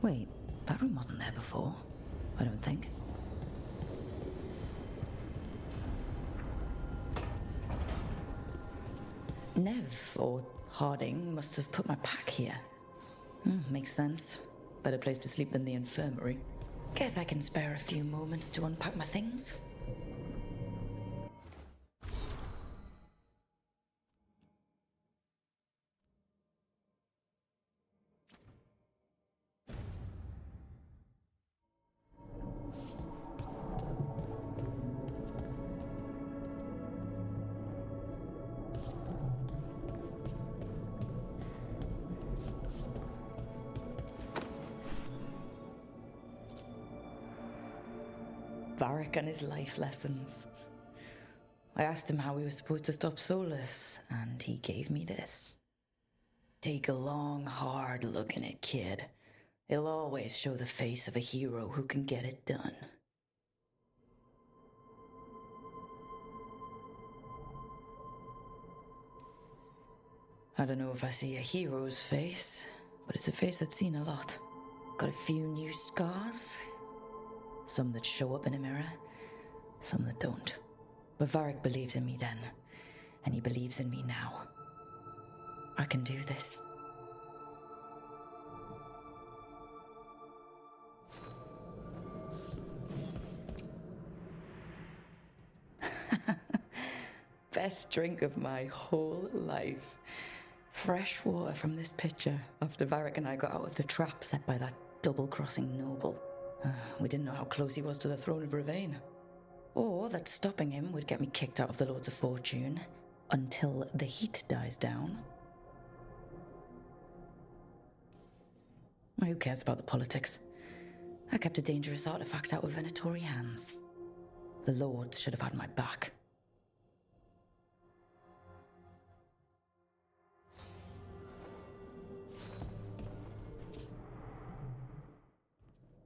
Wait, that room wasn't there before. I don't think. Nev, or Harding, must have put my pack here. Makes sense. Better place to sleep than the infirmary. Guess I can spare a few moments to unpack my things. Varric and his life lessons. I asked him how we were supposed to stop Solus, and he gave me this. Take a long, hard look in it, kid. It'll always show the face of a hero who can get it done. I don't know if I see a hero's face, but it's a face that's seen a lot. Got a few new scars. Some that show up in a mirror, some that don't. But Varric believed in me then, and he believes in me now. I can do this. Best drink of my whole life. Fresh water from this pitcher after Varric and I got out of the trap set by that double-crossing noble. We didn't know how close he was to the throne of Ravain. Or that stopping him would get me kicked out of the Lords of Fortune until the heat dies down. Who cares about the politics? I kept a dangerous artifact out of Venatori hands. The Lords should have had my back.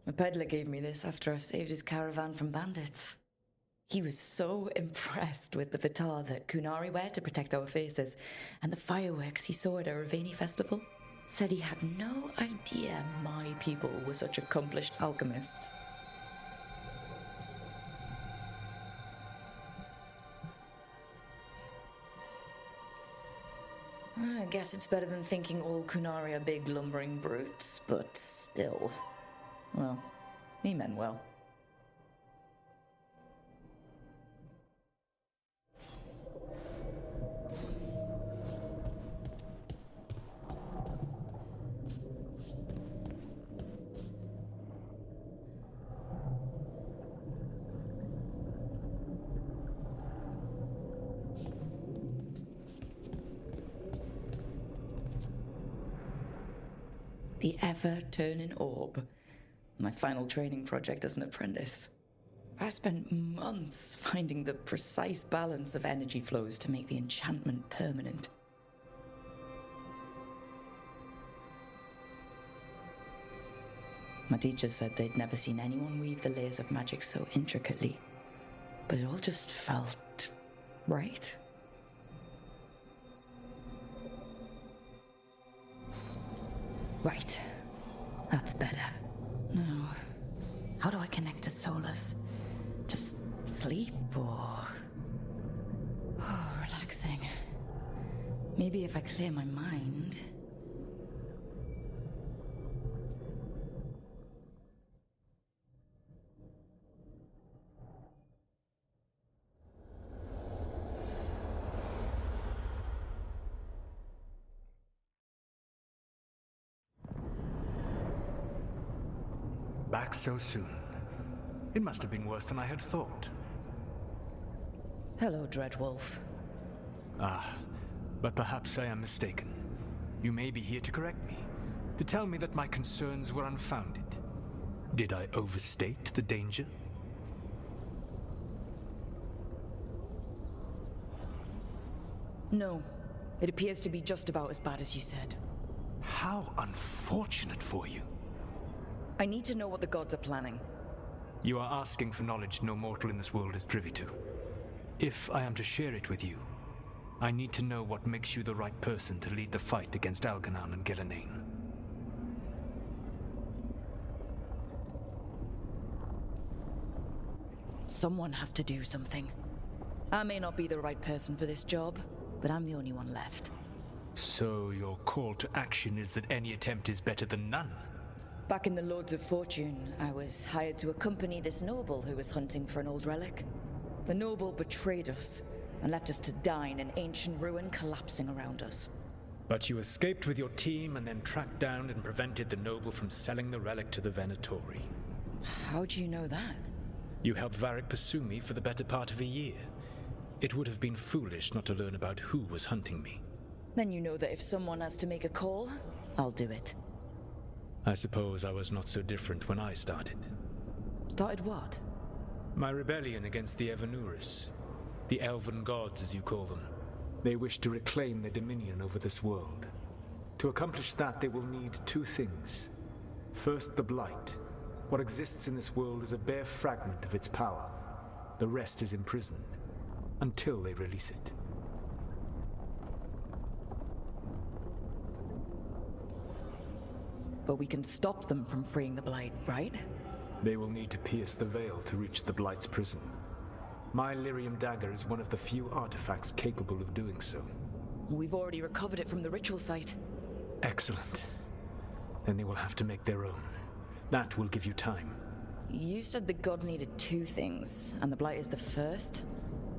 A peddler gave me this after I saved his caravan from bandits. He was so impressed with the vitar that Kunari wear to protect our faces, and the fireworks he saw at a Ravani festival. Said he had no idea my people were such accomplished alchemists. I guess it's better than thinking all Kunari are big lumbering brutes, but still. Well, he meant well. The ever-turning orb. My final training project as an apprentice. I spent months finding the precise balance of energy flows to make the enchantment permanent. My teachers said they'd never seen anyone weave the layers of magic so intricately, but it all just felt right. Right. That's better. No. How do I connect to Solus? Just sleep or... Oh, relaxing. Maybe if I clear my mind... Back so soon. It must have been worse than I had thought. Hello, Dreadwolf. Ah, but perhaps I am mistaken. You may be here to correct me, to tell me that my concerns were unfounded. Did I overstate the danger? No. It appears to be just about as bad as you said. How unfortunate for you. I need to know what the gods are planning. You are asking for knowledge no mortal in this world is privy to. If I am to share it with you, I need to know what makes you the right person to lead the fight against Algernon and Gillenane. Someone has to do something. I may not be the right person for this job, but I'm the only one left. So your call to action is that any attempt is better than none? Back in the Lords of Fortune, I was hired to accompany this noble who was hunting for an old relic. The noble betrayed us and left us to die in an ancient ruin collapsing around us. But you escaped with your team and then tracked down and prevented the noble from selling the relic to the Venatori. How do you know that? You helped Varric pursue me for the better part of a year. It would have been foolish not to learn about who was hunting me. Then you know that if someone has to make a call, I'll do it. I suppose I was not so different when I started. Started what? My rebellion against the Evanuris. The Elven Gods, as you call them. They wish to reclaim their dominion over this world. To accomplish that, they will need two things. First, the Blight. What exists in this world is a bare fragment of its power. The rest is imprisoned, until they release it. But we can stop them from freeing the Blight, right? They will need to pierce the veil to reach the Blight's prison. My Lyrium dagger is one of the few artifacts capable of doing so. We've already recovered it from the ritual site. Excellent. Then they will have to make their own. That will give you time. You said the gods needed two things, and the Blight is the first?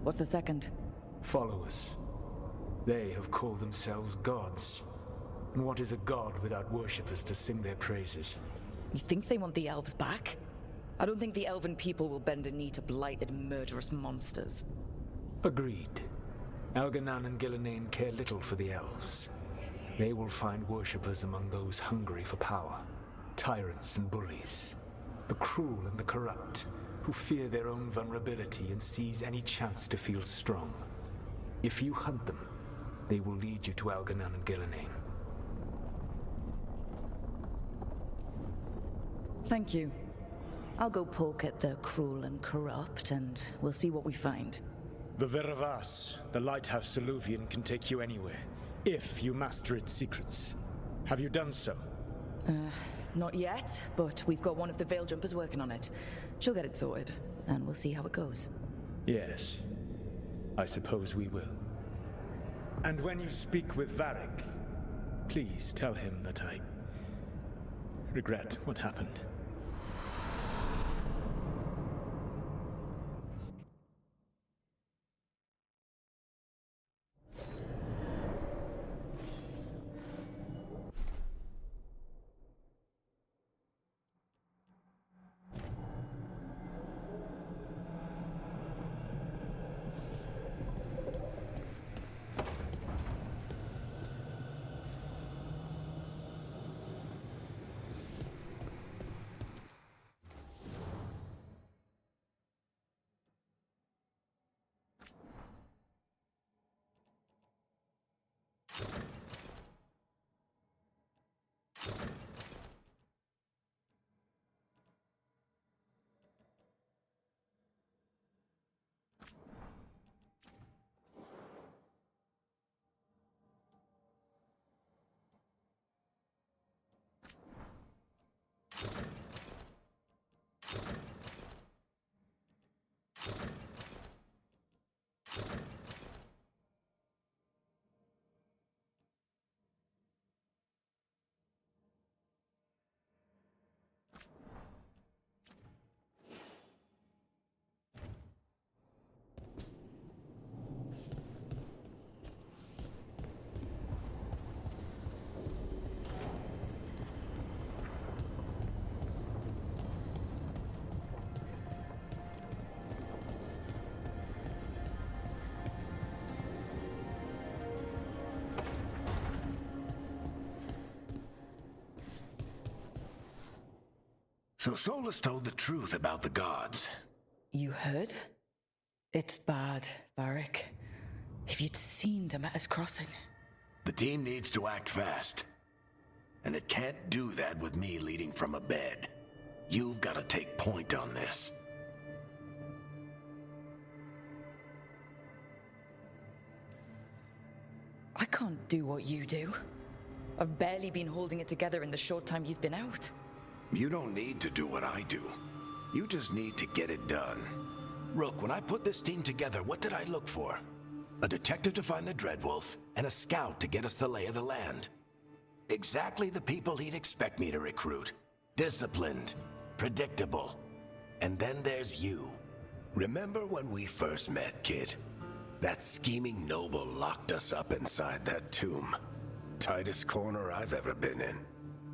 What's the second? Followers. They have called themselves gods. And what is a god without worshippers to sing their praises? You think they want the elves back? I don't think the elven people will bend a knee to blighted, murderous monsters. Agreed. Elganan and Gillenane care little for the elves. They will find worshippers among those hungry for power. Tyrants and bullies. The cruel and the corrupt, who fear their own vulnerability and seize any chance to feel strong. If you hunt them, they will lead you to Elganan and Gillenane. Thank you. I'll go poke at the cruel and corrupt, and we'll see what we find. The Veravas, the lighthouse Soluvian, can take you anywhere, if you master its secrets. Have you done so? Not yet, but we've got one of the Veil Jumpers working on it. She'll get it sorted, and we'll see how it goes. Yes. I suppose we will. And when you speak with Varric, please tell him that I regret what happened. So Solus told the truth about the gods. You heard? It's bad, Varric. If you'd seen Demeter's crossing. The team needs to act fast. And it can't do that with me leading from a bed. You've got to take point on this. I can't do what you do. I've barely been holding it together in the short time you've been out. You don't need to do what I do. You just need to get it done. Rook, when I put this team together, what did I look for? A detective to find the Dreadwolf, and a scout to get us the lay of the land. Exactly the people he'd expect me to recruit. Disciplined, predictable. And then there's you. Remember when we first met, kid? That scheming noble locked us up inside that tomb. Tightest corner I've ever been in.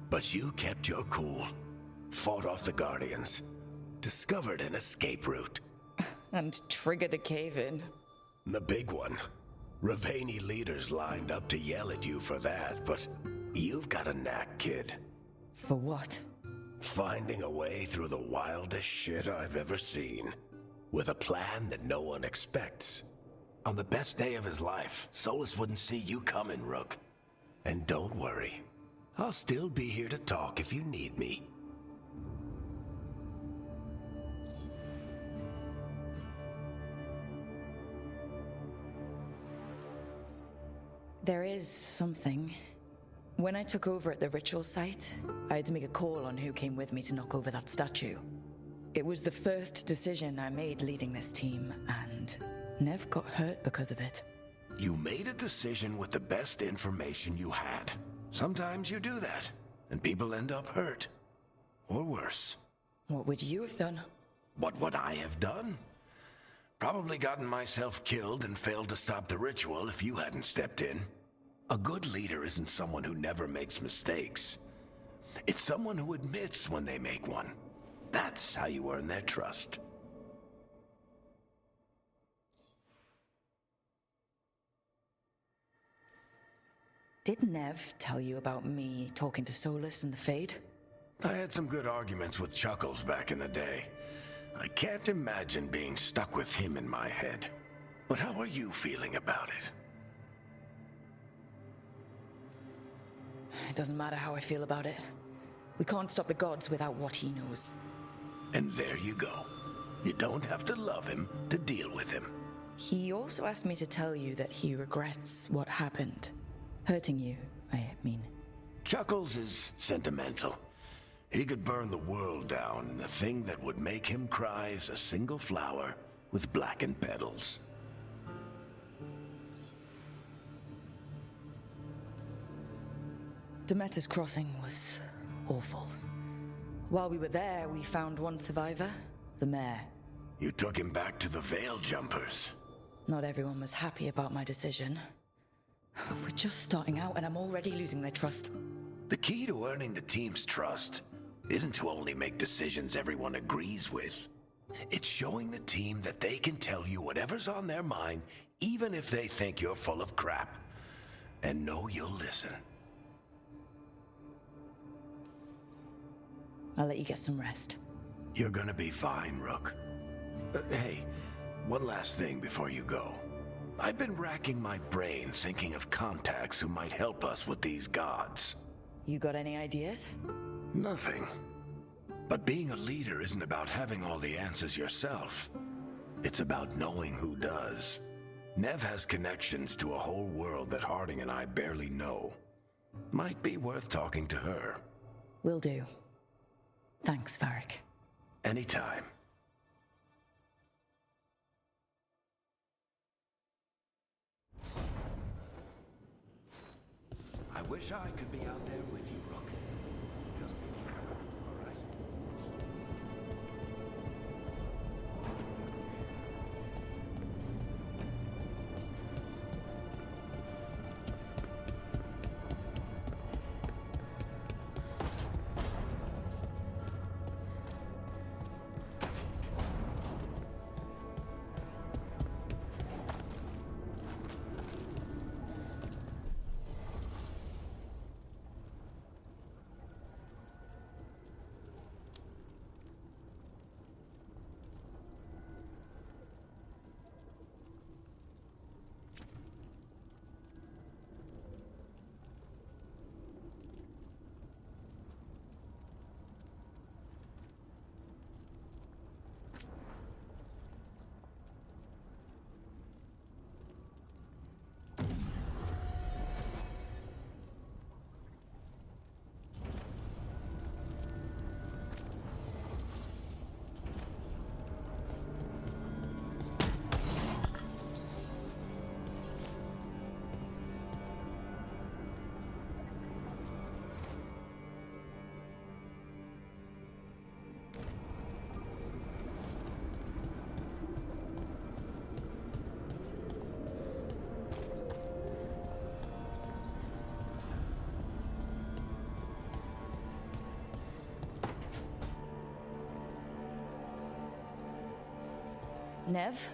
But you kept your cool. Fought off the Guardians. Discovered an escape route. And triggered a cave-in. The big one. Ravani leaders lined up to yell at you for that, but you've got a knack, kid. For what? Finding a way through the wildest shit I've ever seen. With a plan that no one expects. On the best day of his life, Solus wouldn't see you coming, Rook. And don't worry. I'll still be here to talk if you need me. There is something. When I took over at the ritual site, I had to make a call on who came with me to knock over that statue. It was the first decision I made leading this team, and Nev got hurt because of it. You made a decision with the best information you had. Sometimes you do that, and people end up hurt. Or worse. What would you have done? What would I have done? Probably gotten myself killed and failed to stop the ritual if you hadn't stepped in. A good leader isn't someone who never makes mistakes. It's someone who admits when they make one. That's how you earn their trust. Did Nev tell you about me talking to Solus and the Fade? I had some good arguments with Chuckles back in the day. I can't imagine being stuck with him in my head. But how are you feeling about it? It doesn't matter how I feel about it. We can't stop the gods without what he knows. And there you go. You don't have to love him to deal with him. He also asked me to tell you that he regrets what happened. Hurting you, I mean. Chuckles is sentimental. He could burn the world down, and the thing that would make him cry is a single flower with blackened petals. Demeter's crossing was awful. While we were there, we found one survivor, the mayor. You took him back to the Veil Jumpers. Not everyone was happy about my decision. We're just starting out, and I'm already losing their trust. The key to earning the team's trust isn't to only make decisions everyone agrees with. It's showing the team that they can tell you whatever's on their mind, even if they think you're full of crap. And know you'll listen. I'll let you get some rest. You're gonna be fine, Rook. Hey, one last thing before you go. I've been racking my brain thinking of contacts who might help us with these gods. You got any ideas? Nothing. But being a leader isn't about having all the answers yourself. It's about knowing who does. Nev has connections to a whole world that Harding and I barely know. Might be worth talking to her. Will do. Thanks, Varric. Anytime. I wish I could be out there with you, Rook. Just be careful, all right? Nev,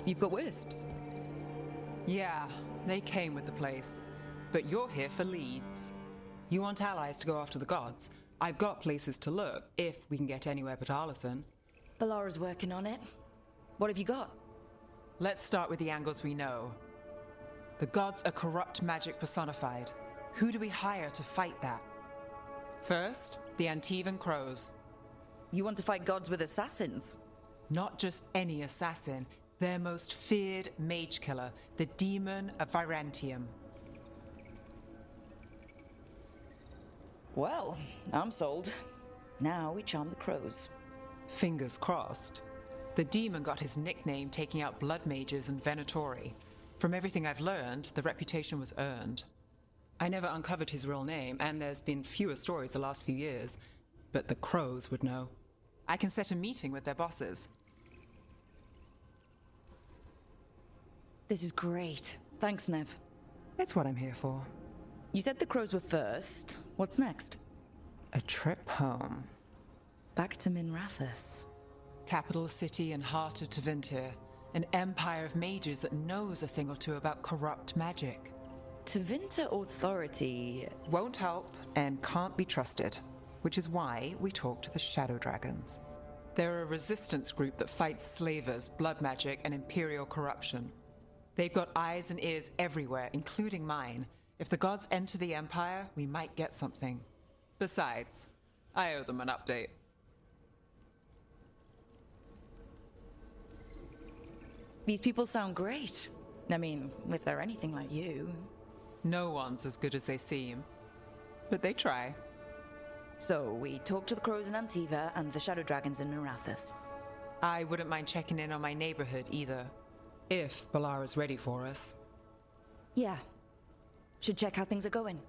you've got wisps. Yeah, they came with the place. But you're here for leads. You want allies to go after the gods? I've got places to look, if we can get anywhere but Arlathan. Balara's working on it. What have you got? Let's start with the angles we know. The gods are corrupt magic personified. Who do we hire to fight that? First, the Antivan Crows. You want to fight gods with assassins? Not just any assassin, their most feared mage killer, the Demon of Virantium. Well, I'm sold. Now we charm the crows. Fingers crossed. The demon got his nickname taking out blood mages and Venatori. From everything I've learned, the reputation was earned. I never uncovered his real name, and there's been fewer stories the last few years, but the crows would know. I can set a meeting with their bosses. This is great. Thanks, Nev. It's what I'm here for. You said the crows were first. What's next? A trip home. Back to Minrathous. Capital city and heart of Tevinter. An empire of mages that knows a thing or two about corrupt magic. Tevinter authority... won't help and can't be trusted. Which is why we talk to the Shadow Dragons. They're a resistance group that fights slavers, blood magic, and imperial corruption. They've got eyes and ears everywhere, including mine. If the gods enter the Empire, we might get something. Besides, I owe them an update. These people sound great. I mean, if they're anything like you. No one's as good as they seem. But they try. So, we talk to the crows in Antiva and the Shadow Dragons in Minrathous. I wouldn't mind checking in on my neighborhood either. If Balara's ready for us. Yeah. Should check how things are going.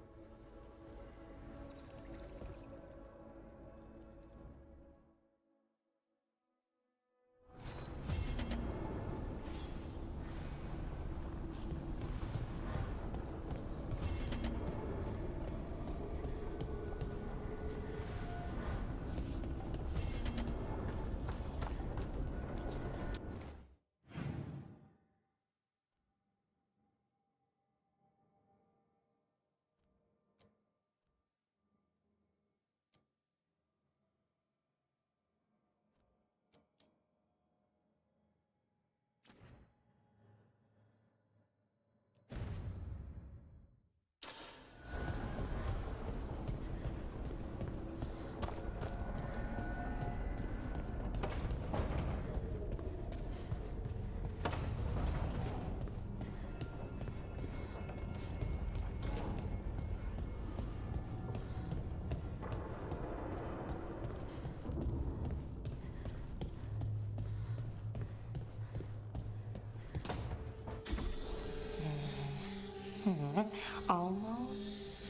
Almost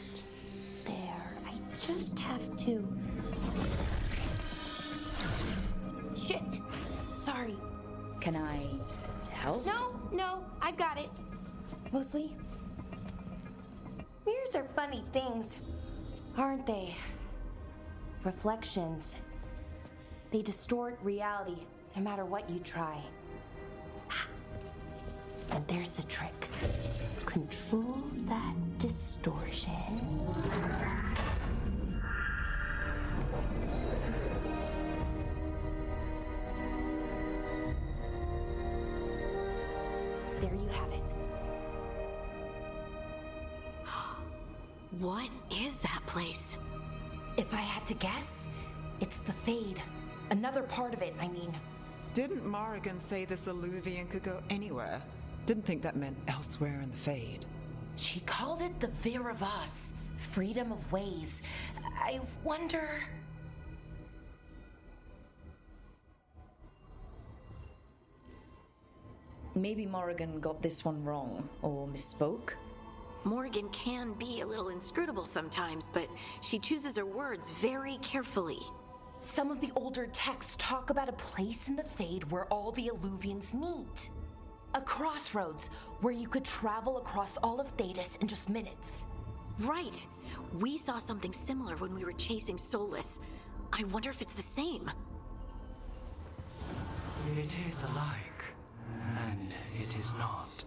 there. I just have to... Shit! Sorry. Can I help? No, I've got it. Mostly. Mirrors are funny things, aren't they? Reflections. They distort reality, no matter what you try. And there's the trick. Control that distortion. There you have it. What is that place? If I had to guess, it's the Fade. Another part of it, I mean. Didn't Morrigan say this Alluvian could go anywhere? Didn't think that meant elsewhere in the Fade. She called it the Vir of Us, freedom of ways. I wonder... Maybe Morrigan got this one wrong, or misspoke. Morrigan can be a little inscrutable sometimes, but she chooses her words very carefully. Some of the older texts talk about a place in the Fade where all the Alluvians meet. A crossroads where you could travel across all of Thedas in just minutes. Right. We saw something similar when we were chasing Solus. I wonder if it's the same. It is alike, and it is not.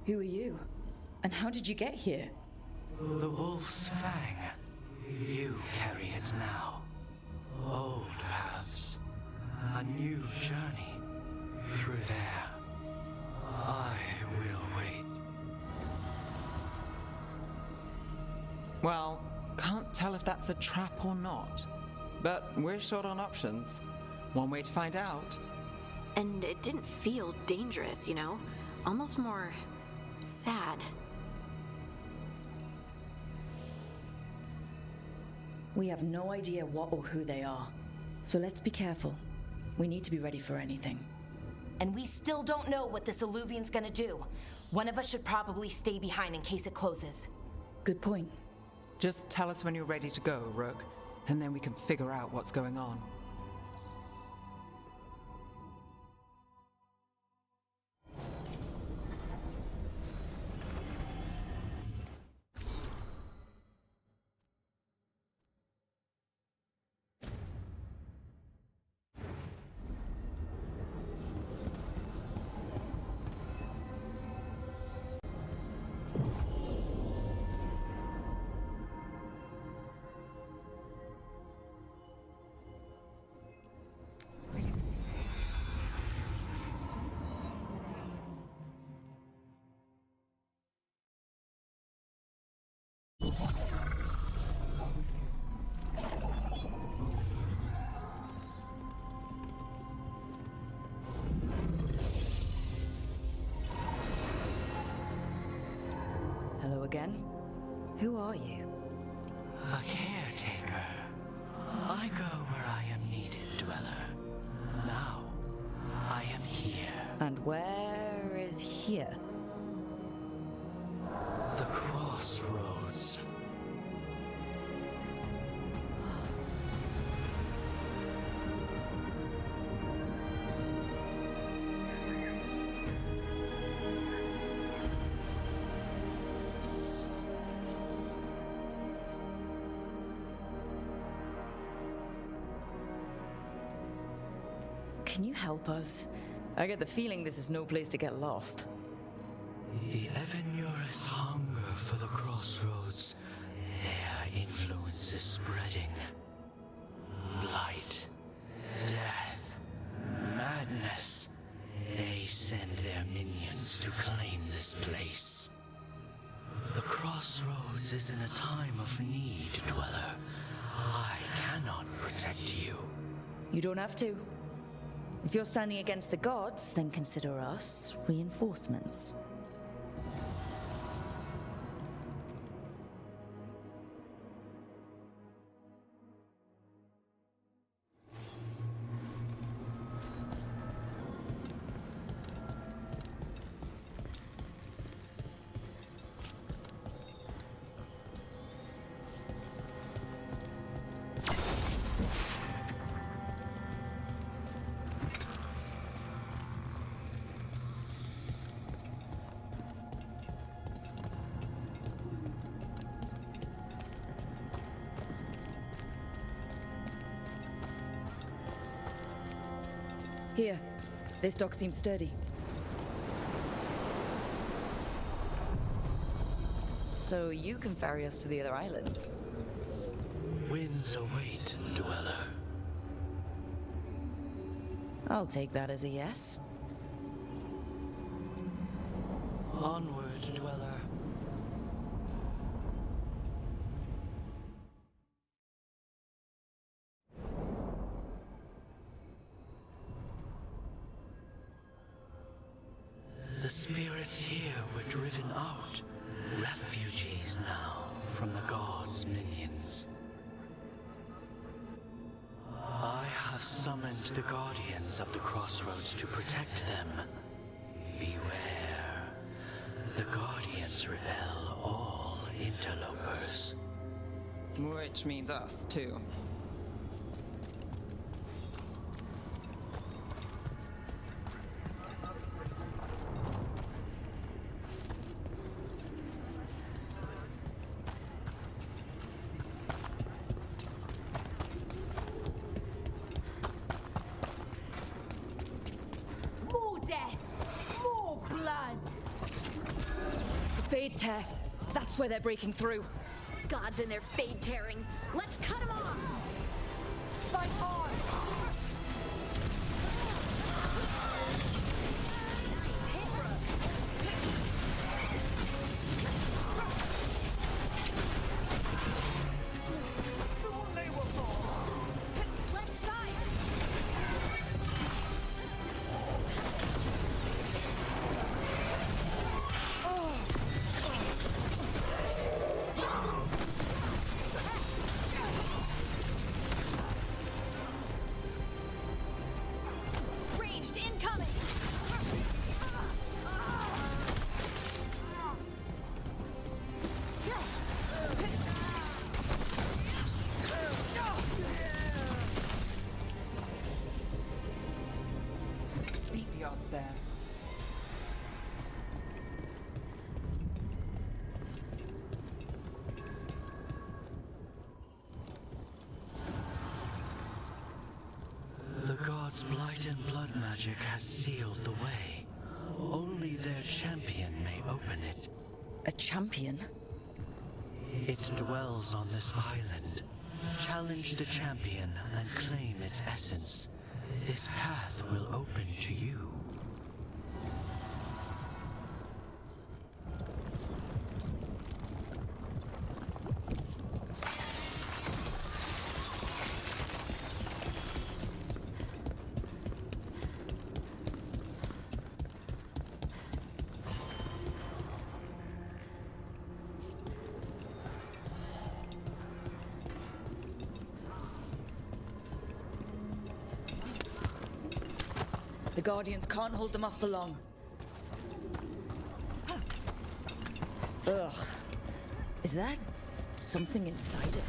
Who are you? And how did you get here? The Wolf's Fang. You carry it now. Old paths. A new journey. Through there. I will wait. Well, can't tell if that's a trap or not. But we're short on options. One way to find out. And it didn't feel dangerous, you know? Almost more sad. We have no idea what or who they are. So let's be careful. We need to be ready for anything. And we still don't know what this Alluvian's gonna do. One of us should probably stay behind in case it closes. Good point. Just tell us when you're ready to go, Rook, and then we can figure out what's going on. Hello again. Who are you? A caretaker. I go where I am needed, Dweller. Now, I am here. And where is here? The crossroads. Can you help us? I get the feeling this is no place to get lost. The Evanurus hunger for the crossroads. Their influence is spreading. Blight, death, madness. They send their minions to claim this place. The crossroads is in a time of need, Dweller. I cannot protect you. You don't have to. If you're standing against the gods, then consider us reinforcements. Here. This dock seems sturdy. So you can ferry us to the other islands? Winds await, Dweller. I'll take that as a yes. Onward, Dweller. The spirits here were driven out, refugees now from the gods' minions. I have summoned the guardians of the crossroads to protect them. Beware. The guardians repel all interlopers. Which means us, too. Fade tear. That's where they're breaking through. Gods and their fade tearing. Let's cut them off! Fight on! Left side! Ranged incoming! Beat the odds there. The gods' blight and blood magic has sealed the way. Only their champion may open it. A champion? It dwells on this island. Challenge the champion and claim its essence. This path will open to you. The Guardians can't hold them off for long. Ugh. Is that something inside it?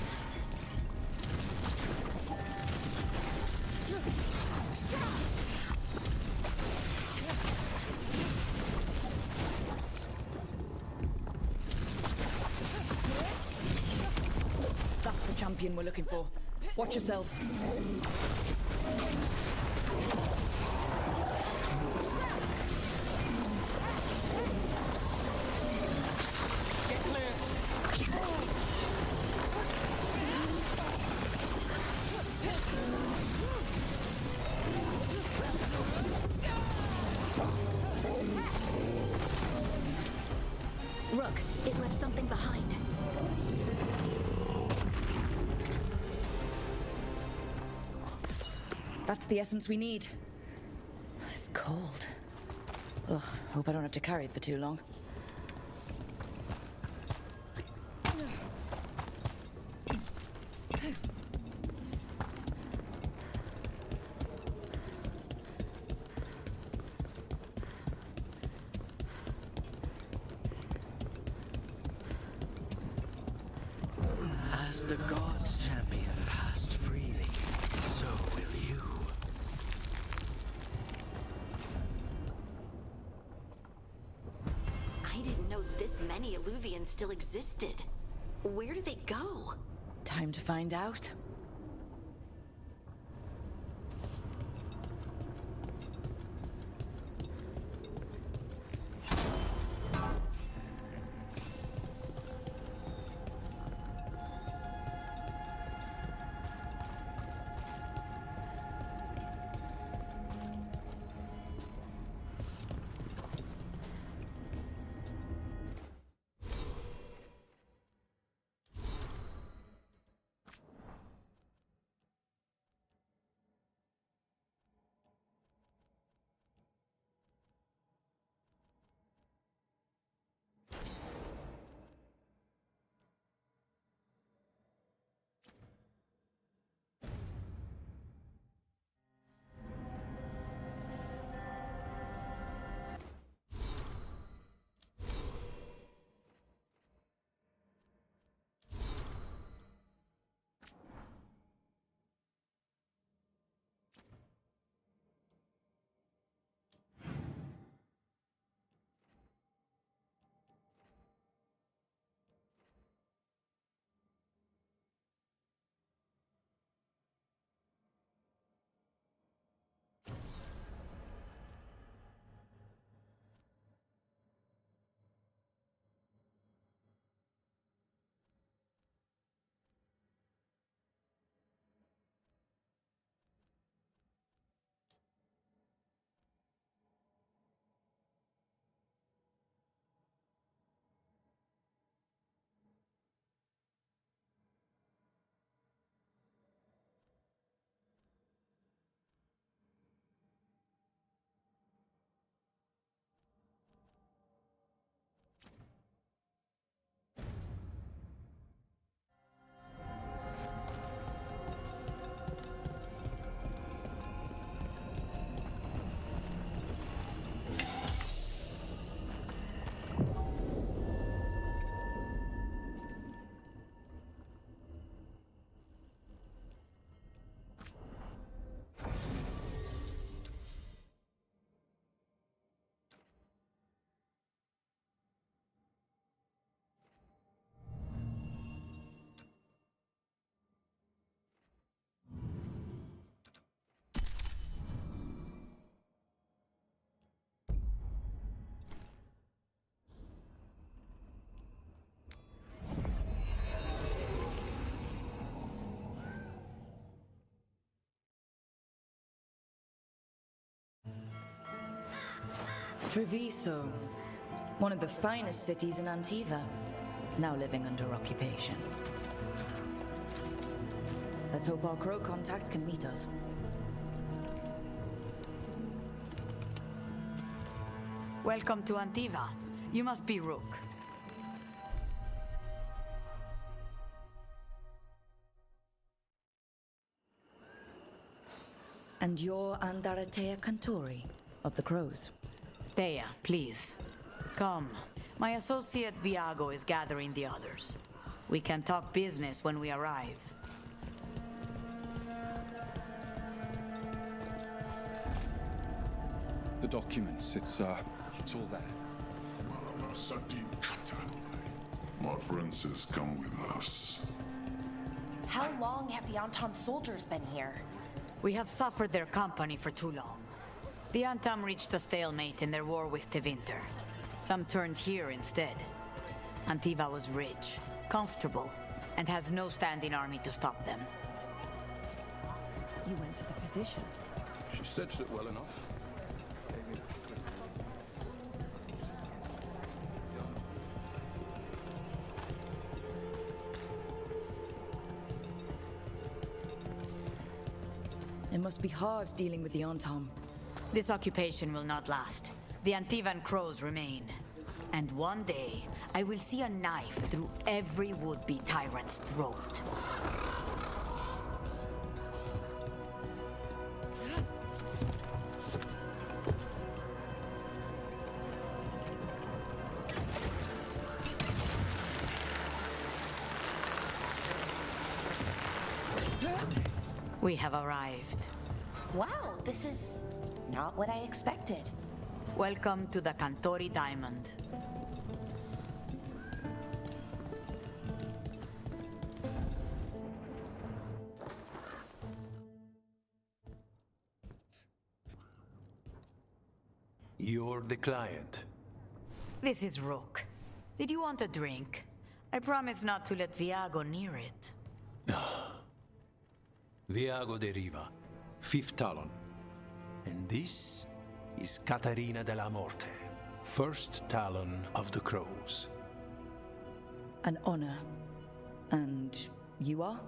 That's the champion we're looking for. Watch yourselves. Rook, it left something behind. That's the essence we need. It's cold. Ugh, hope I don't have to carry it for too long. As the gods' champion passed freely, so will you. I didn't know this many Illuvians still existed. Where do they go? Time to find out. Treviso, one of the finest cities in Antiva, now living under occupation. Let's hope our crow contact can meet us. Welcome to Antiva. You must be Rook. And you're Andaratea Cantori of the Crows. Thea, please. Come. My associate Viago is gathering the others. We can talk business when we arrive. The documents, it's all there. My friend says come with us. How long have the Antam soldiers been here? We have suffered their company for too long. The Antam reached a stalemate in their war with Tevinter. Some turned here instead. Antiva was rich, comfortable, and has no standing army to stop them. You went to the physician. She stitched it well enough. It must be hard dealing with the Antam. This occupation will not last. The Antivan crows remain. And one day, I will see a knife through every would-be tyrant's throat. We have arrived. Wow, this is not what I expected. Welcome to the Cantori Diamond. You're the client. This is Rook. Did you want a drink? I promise not to let Viago near it. Viago de Riva, 5th Talon. And this is Catarina della Morte, 1st Talon of the Crows. An honor. And you are?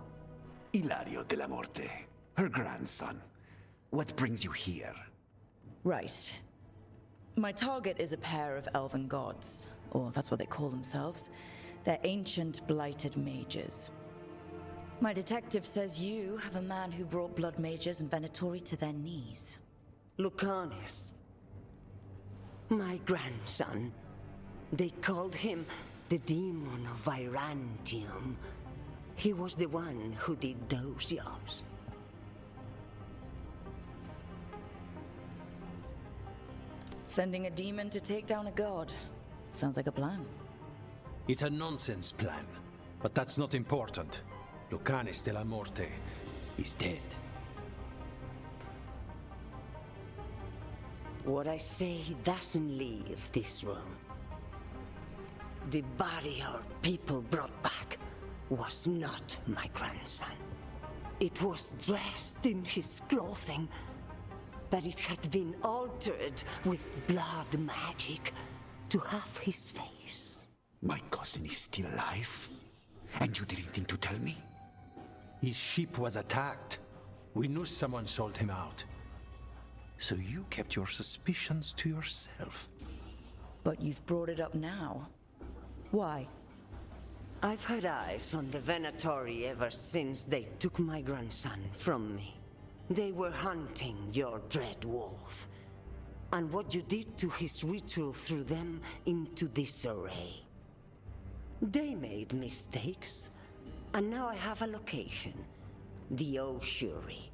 Ilario della Morte, her grandson. What brings you here? Right. My target is a pair of elven gods, or that's what they call themselves. They're ancient, blighted mages. My detective says you have a man who brought blood mages and Venatori to their knees. Lucanis. My grandson. They called him the Demon of Virantium. He was the one who did those jobs. Sending a demon to take down a god. Sounds like a plan. It's a nonsense plan, but that's not important. Lucanis della Morte is dead. What I say doesn't leave this room. The body our people brought back was not my grandson. It was dressed in his clothing, but it had been altered with blood magic to have his face. My cousin is still alive? And you didn't think to tell me? His ship was attacked. We knew someone sold him out. So you kept your suspicions to yourself. But you've brought it up now. Why? I've had eyes on the Venatori ever since they took my grandson from me. They were hunting your dread wolf. And what you did to his ritual threw them into disarray. They made mistakes. And now I have a location. The Ossuary,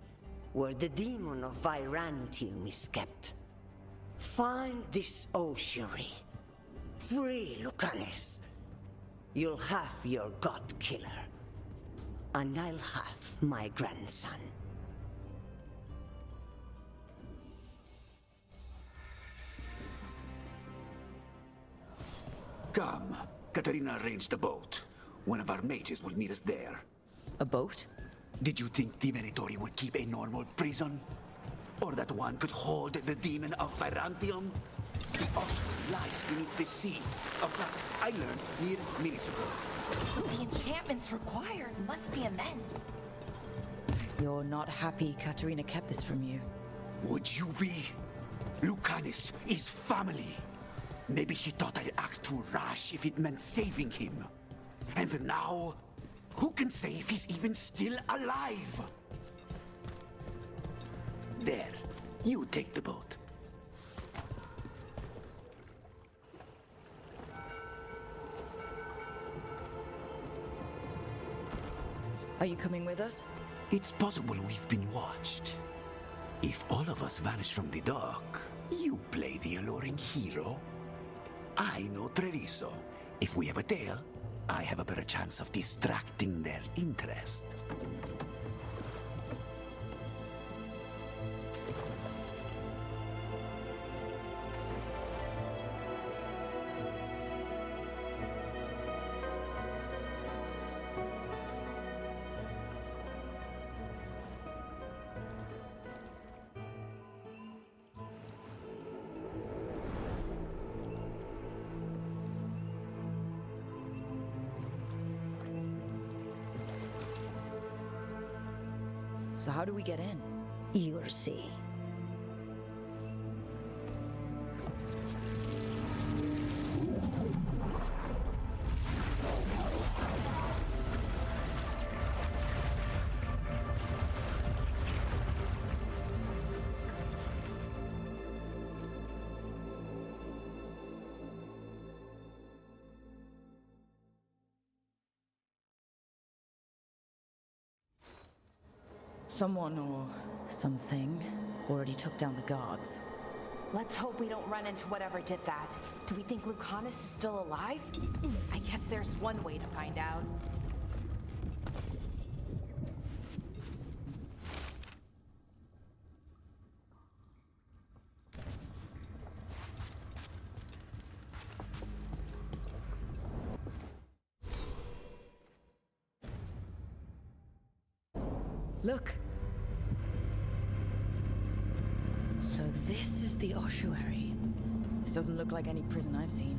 where the demon of Virantium is kept. Find this Ossuary. Free Lucanis. You'll have your god killer. And I'll have my grandson. Come. Katarina arranged a boat. One of our mages will meet us there. A boat? Did you think the Venatori would keep a normal prison? Or that one could hold the demon of Virantium? The ossuary lies beneath the sea. Of that I learned mere minutes ago. The enchantments required must be immense. You're not happy Katerina kept this from you. Would you be? Lucanus is family. Maybe she thought I'd act too rash if it meant saving him. And now, who can say if he's even still alive? There, you take the boat. Are you coming with us? It's possible we've been watched. If all of us vanish from the dock, you play the alluring hero. I know Treviso. If we have a tail, I have a better chance of distracting their interest. So how do we get in? You'll see. Someone or something already took down the guards. Let's hope we don't run into whatever did that. Do we think Lucanus is still alive? I guess there's one way to find out. Look. So this is the ossuary. This doesn't look like any prison I've seen.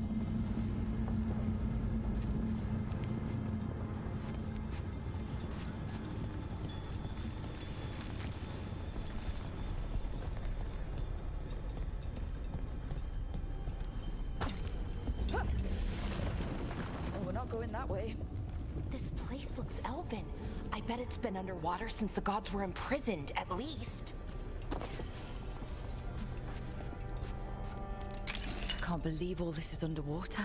Oh, we're not going that way. This place looks elven. I bet it's been underwater since the gods were imprisoned, at least. I can't believe all this is underwater.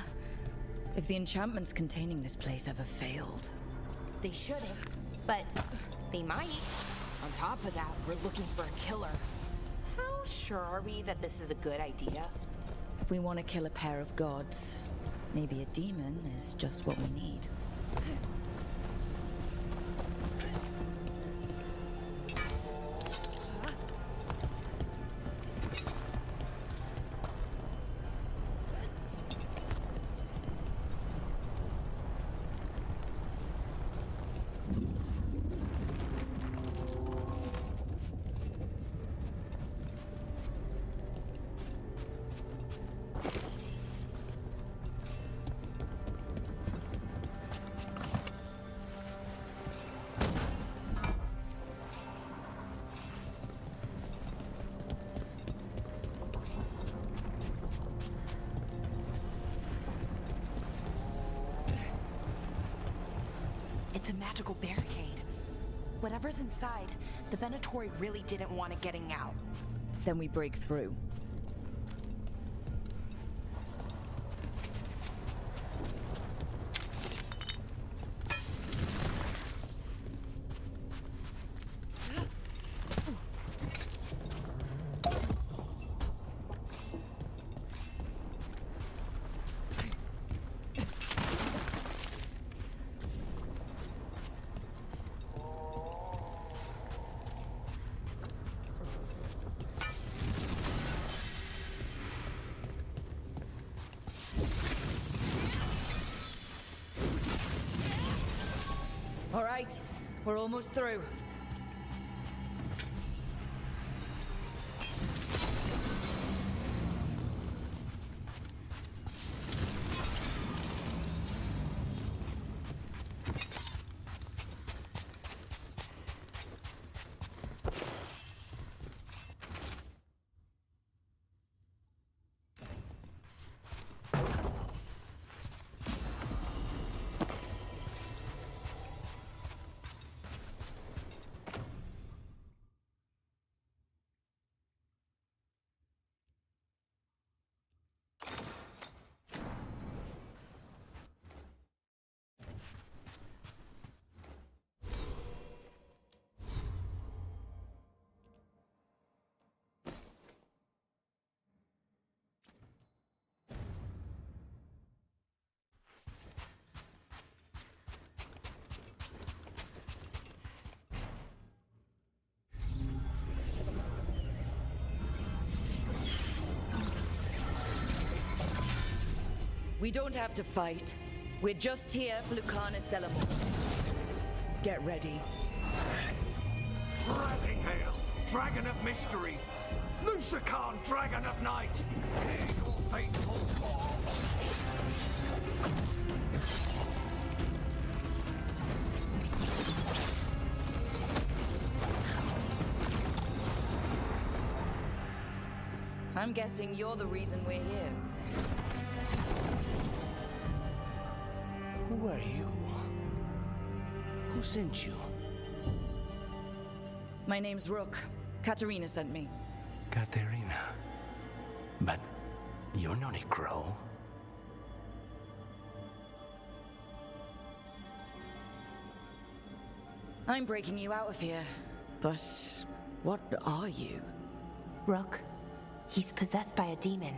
If the enchantments containing this place ever failed. They shouldn't, but they might. On top of that, we're looking for a killer. How sure are we that this is a good idea? If we want to kill a pair of gods, maybe a demon is just what we need. It's a magical barricade. Whatever's inside, the Venatori really didn't want it getting out. Then we break through. All right, we're almost through. We don't have to fight. We're just here for Lucanus Delamore. Get ready. Rising Hail, Dragon of Mystery, Lucican, Dragon of Night, hear your faithful call. I'm guessing you're the reason we're here. Who are you? Who sent you? My name's Rook. Katerina sent me. Katerina. But you're not a crow. I'm breaking you out of here. But what are you? Rook, he's possessed by a demon.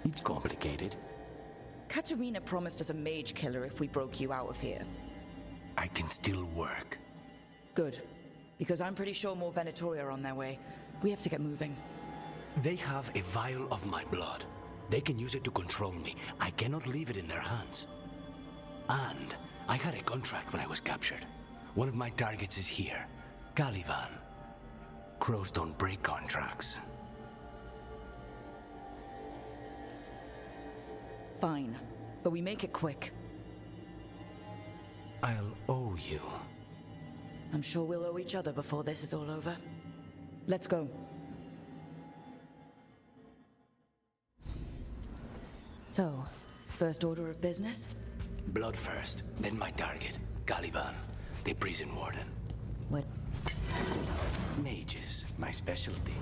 It's complicated. Katerina promised us a mage killer if we broke you out of here. I can still work. Good. Because I'm pretty sure more Venatori are on their way. We have to get moving. They have a vial of my blood. They can use it to control me. I cannot leave it in their hands. And I had a contract when I was captured. One of my targets is here, Caliban. Crows don't break contracts. Fine. But we make it quick. I'll owe you. I'm sure we'll owe each other before this is all over. Let's go. So, first order of business? Blood first, then my target, Caliban, the prison warden. What? Mages, my specialty.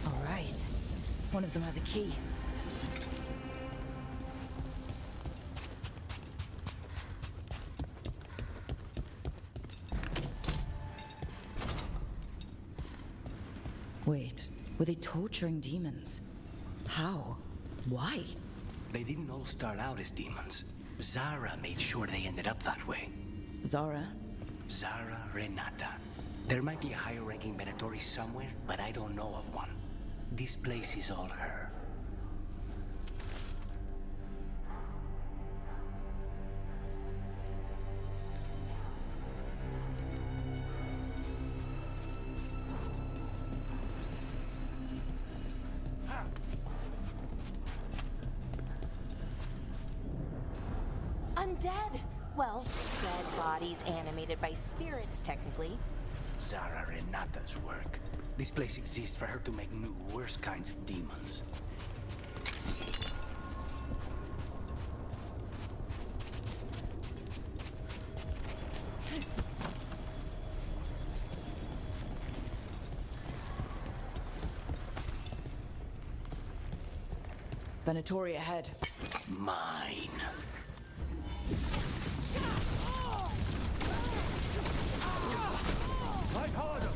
All right. One of them has a key. Wait, were they torturing demons? How? Why? They didn't all start out as demons. Zara made sure they ended up that way. Zara? Zara Renata. There might be a higher-ranking Venatori somewhere, but I don't know of one. This place is all her. Undead! Well, dead bodies animated by spirits, technically. Zara Renata's work. This place exists for her to make new, worse kinds of demons. Venatori ahead. Mine. Fight harder!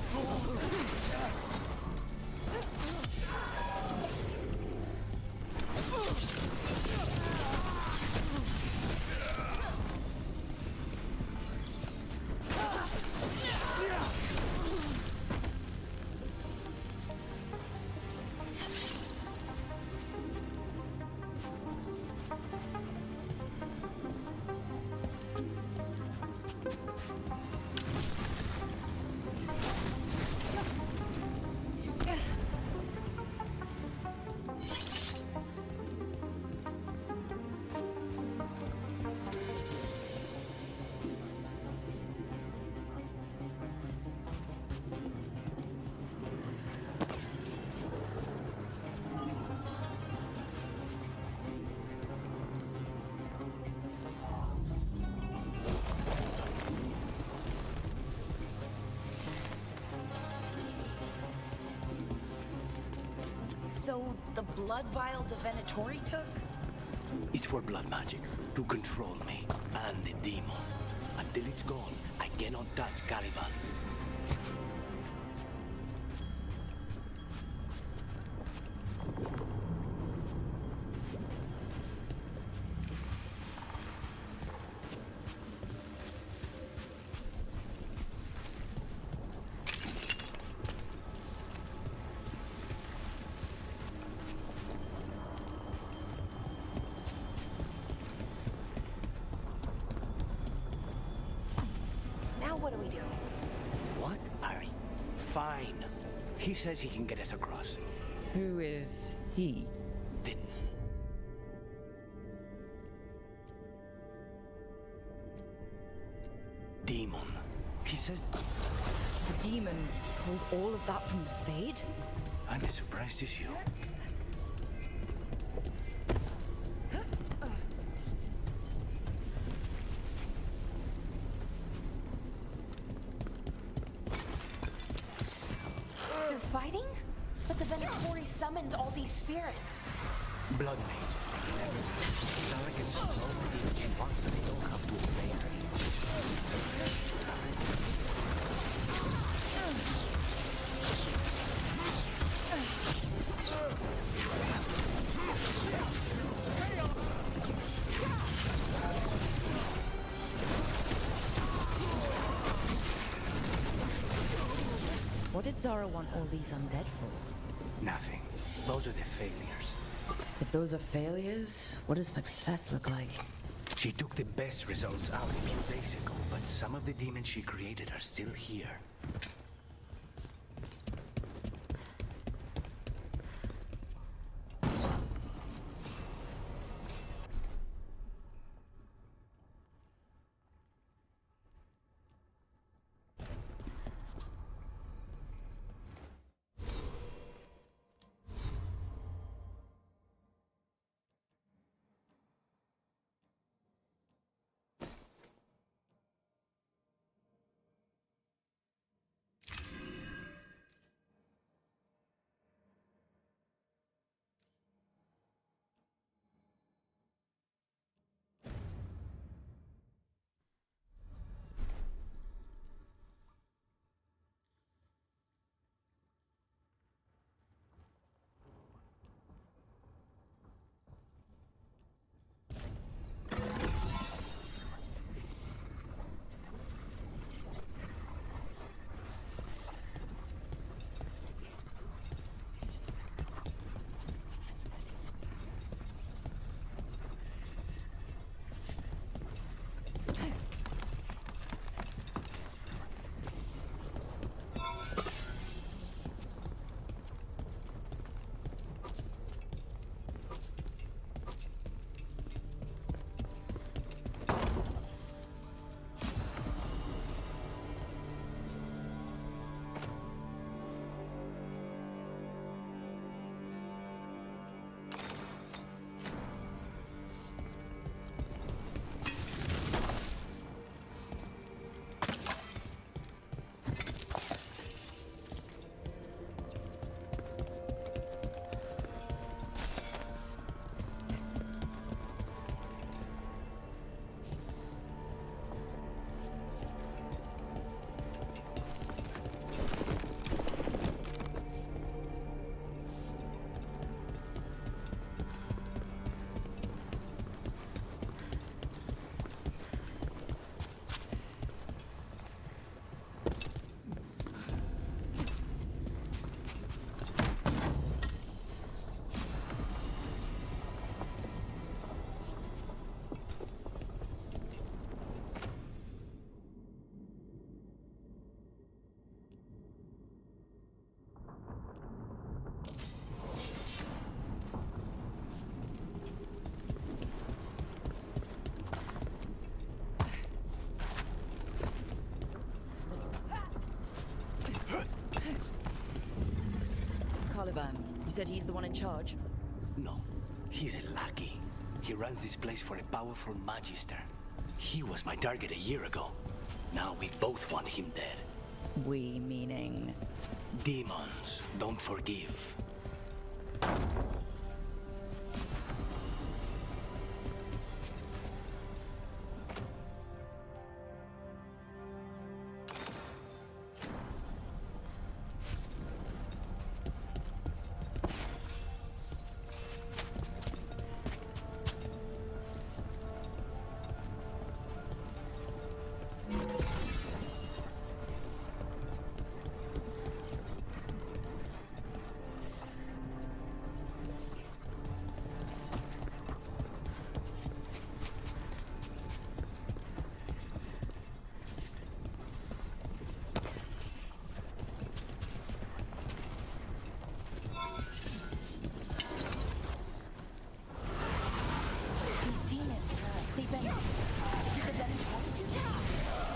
So, the blood vial the Venatori took? It's for blood magic, to control me, and the demon. Until it's gone, I cannot touch Caliban. radio. What? Harry? Fine. He says he can get us across. Who is he? The... demon. He says... The demon pulled all of that from the Fade? I'm as surprised as you. They're fighting? But the Venatori summoned all these spirits. Blood mages taking everything. Zara can summon all the demons she wants, but they don't have to obey her. What did Zara want all these undead for? Nothing. Those are the failures. If those are failures, what does success look like? She took the best results out a few days ago, but some of the demons she created are still here. Caliban, you said he's the one in charge? No, he's a lackey. He runs this place for a powerful magister. He was my target a year ago. Now we both want him dead. We meaning? Demons don't forgive.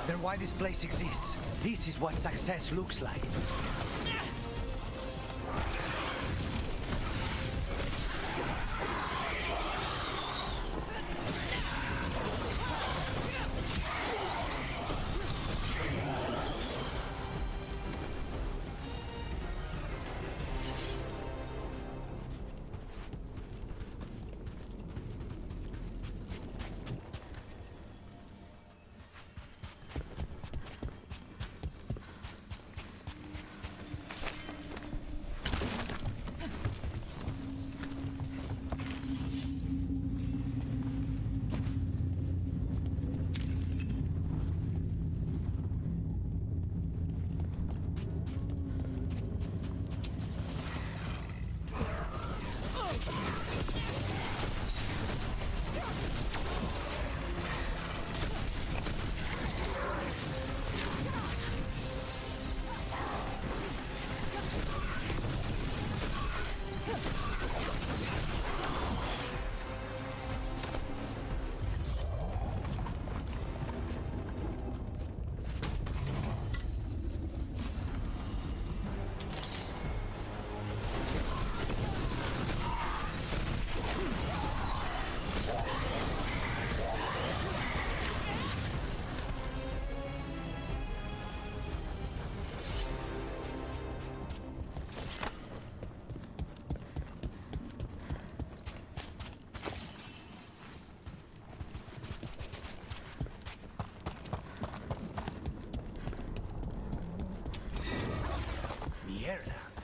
They're why this place exists. This is what success looks like.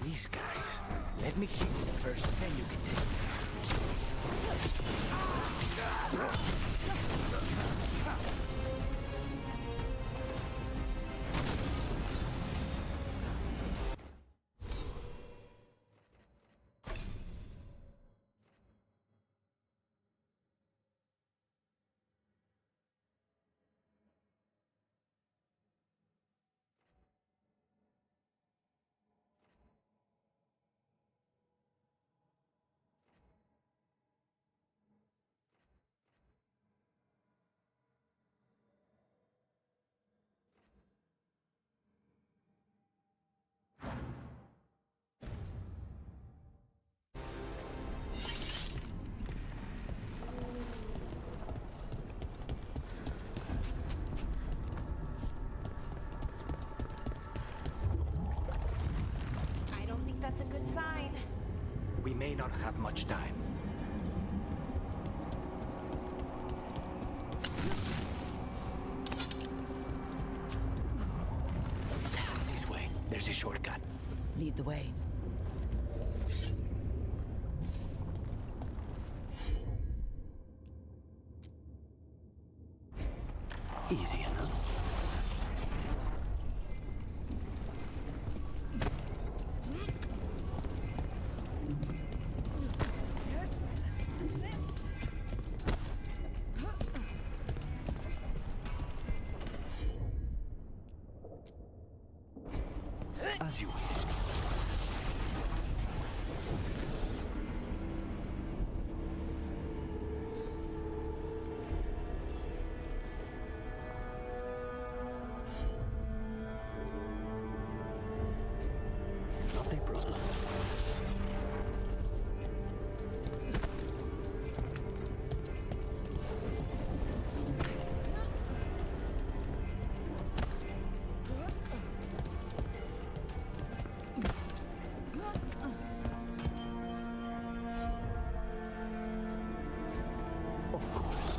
These guys. Let me hit you first, then you can take me. That's a good sign. We may not have much time. This way. There's a shortcut. Lead the way. Easy enough. As you wish. Not a problem. Of course.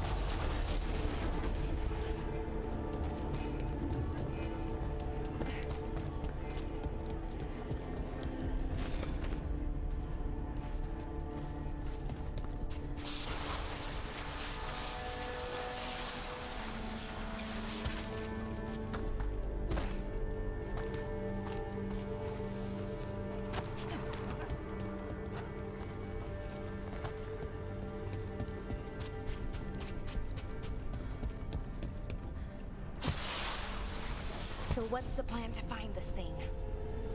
So what's the plan to find this thing?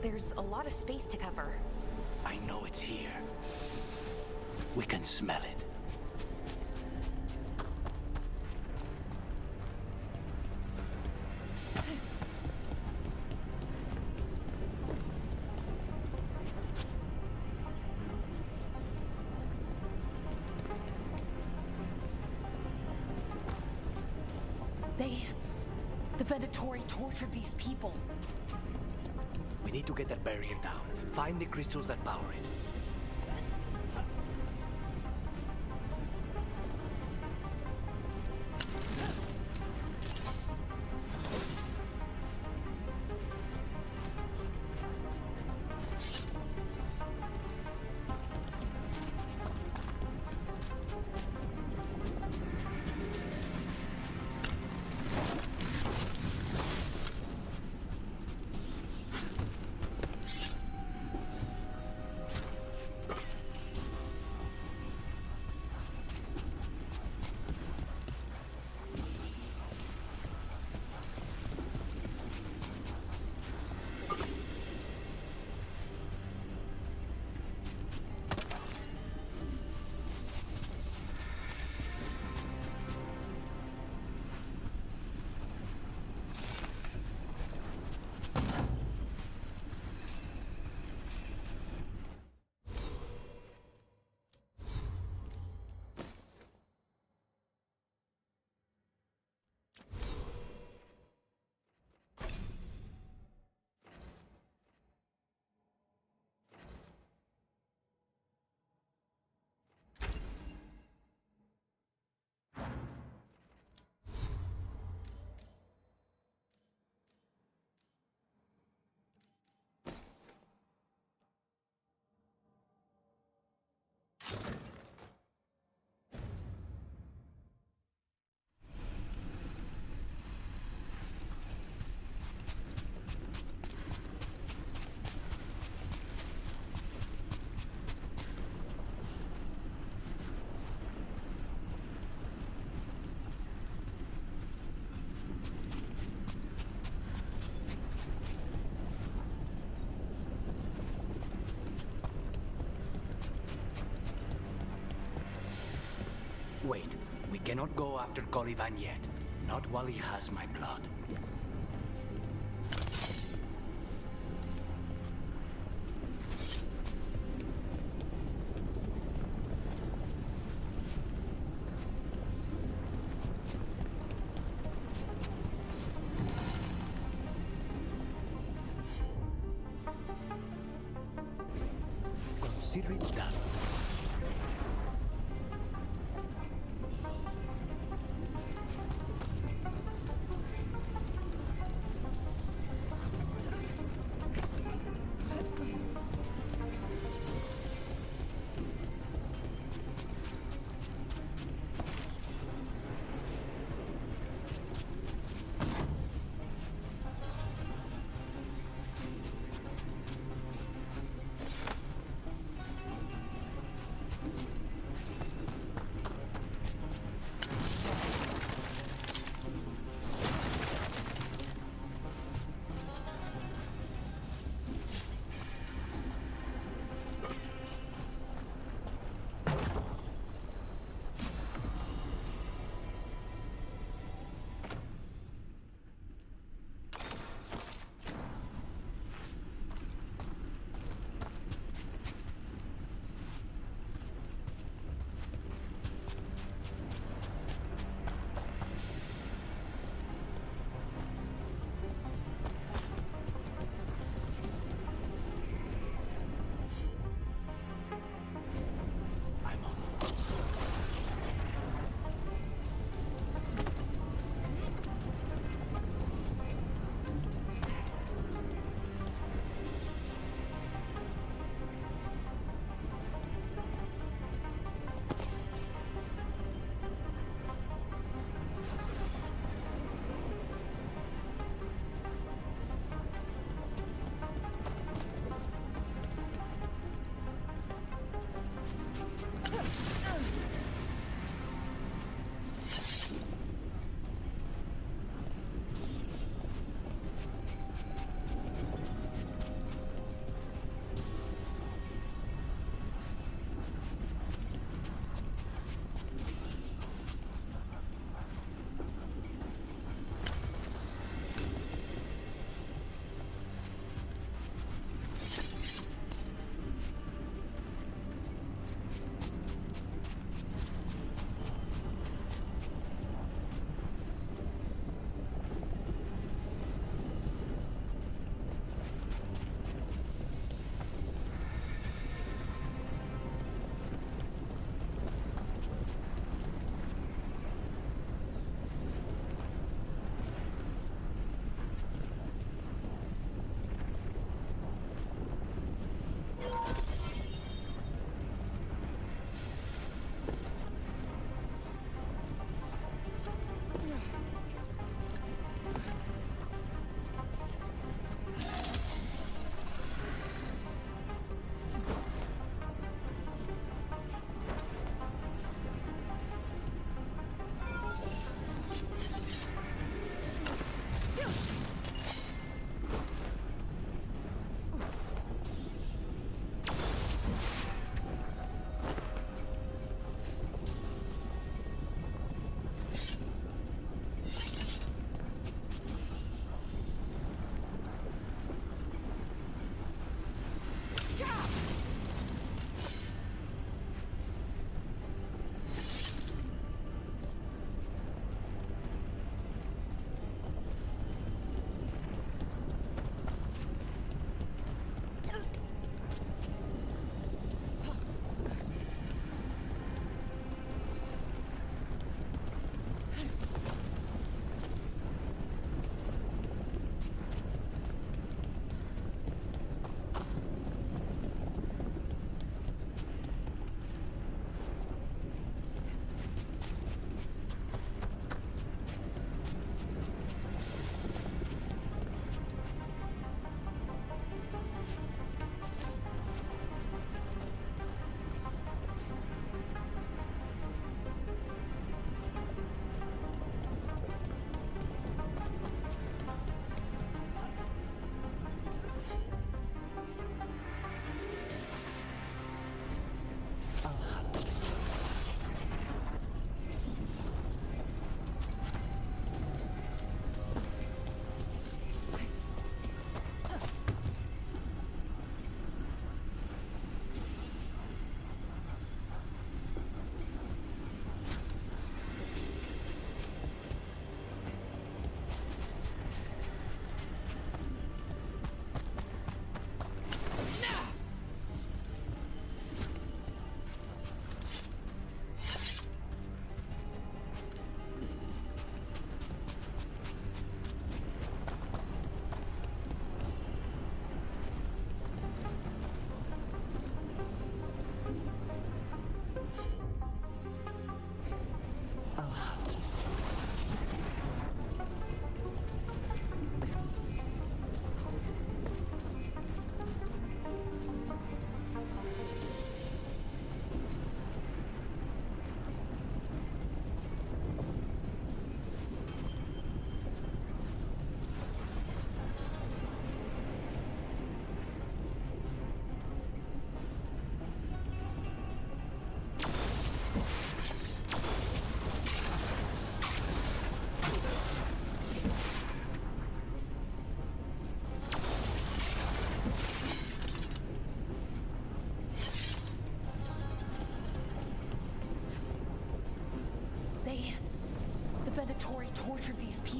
There's a lot of space to cover. I know it's here. We can smell it. The Venatori tortured these people. We need to get that barrier down. Find the crystals that power it. Wait, we cannot go after Colivan yet. Not while he has my blood. Consider it done.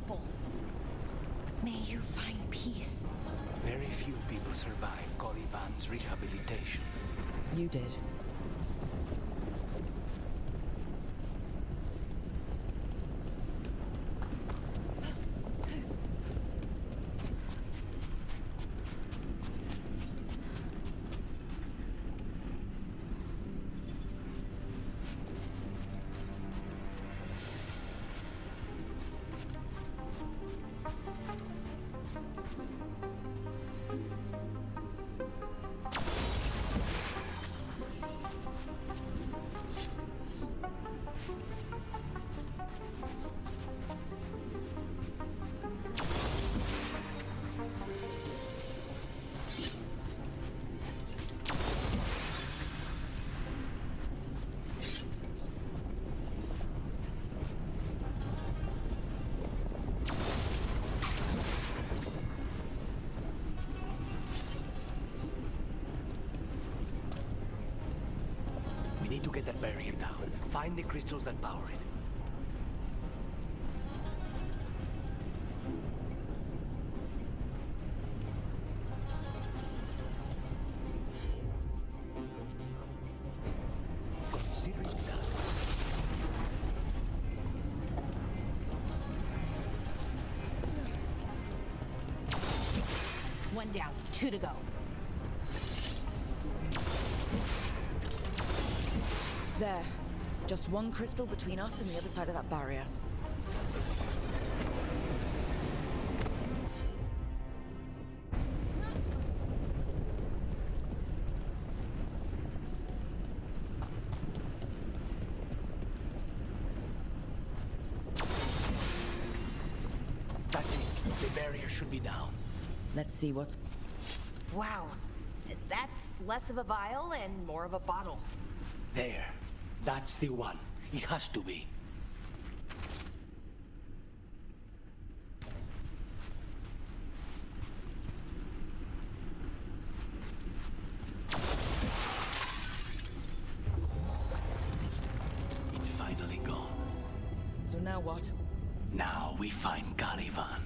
people. May you find peace. Very few people survive Calivan's rehabilitation. You did. We need to get that barrier down. Find the crystals that power it. Consider it done. One down, 2 to go. There. Just one crystal between us and the other side of that barrier. That's it. The barrier should be down. Let's see what's... Wow. That's less of a vial and more of a bottle. There. That's the one. It has to be. It's finally gone. So now what? Now we find Calivan.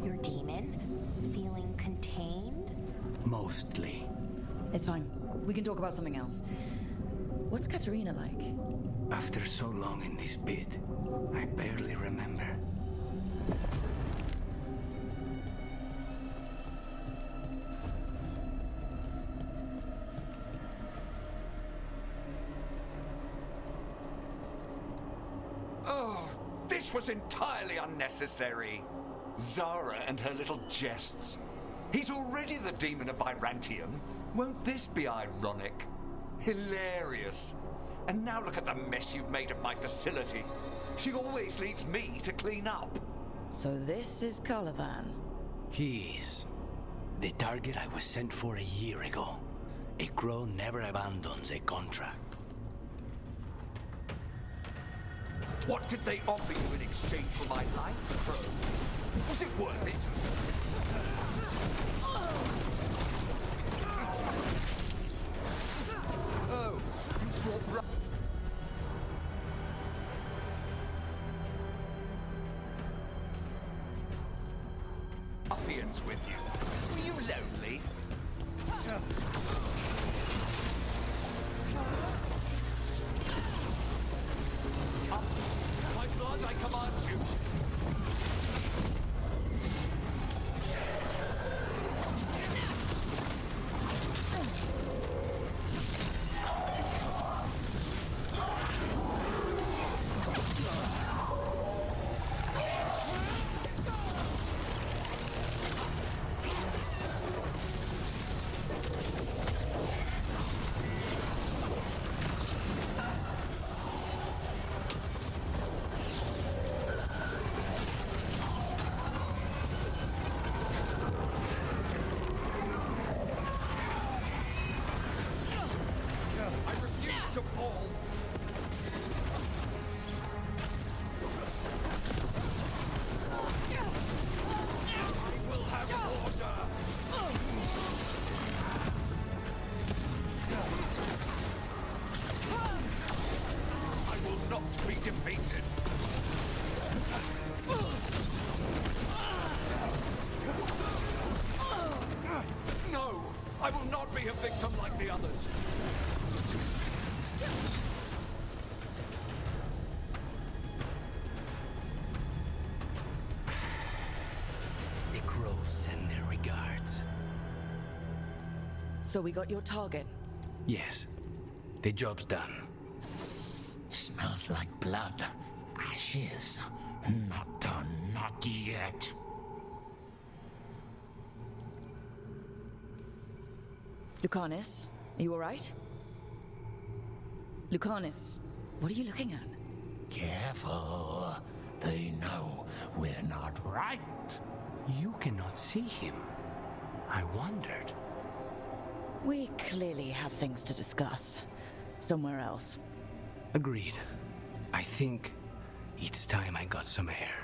Your demon? Feeling contained? Mostly. It's fine. We can talk about something else. What's Katerina like? After so long in this pit, I barely remember. Oh, this was entirely unnecessary. Zara and her little jests. He's already the demon of Virantium. Won't this be ironic? Hilarious. And now look at the mess you've made of my facility. She always leaves me to clean up. So this is Calivan. He is. The target I was sent for a year ago. A crow never abandons a contract. What did they offer you in exchange for my life, Crow? Was it worth it? Oh, you brought ruffians with you. Were you lonely? My blood, I command you. To fall. I will have order. I will not be defeated. No, I will not be a victim like the others. The crows send their regards. So we got your target. Yes. The job's done. Smells like blood. Ashes. Not done, not yet. Lucanus, are you alright? Lucanus, what are you looking at? Careful. They know we're not right. You cannot see him. I wondered. We clearly have things to discuss. Somewhere else. Agreed. I think it's time I got some air.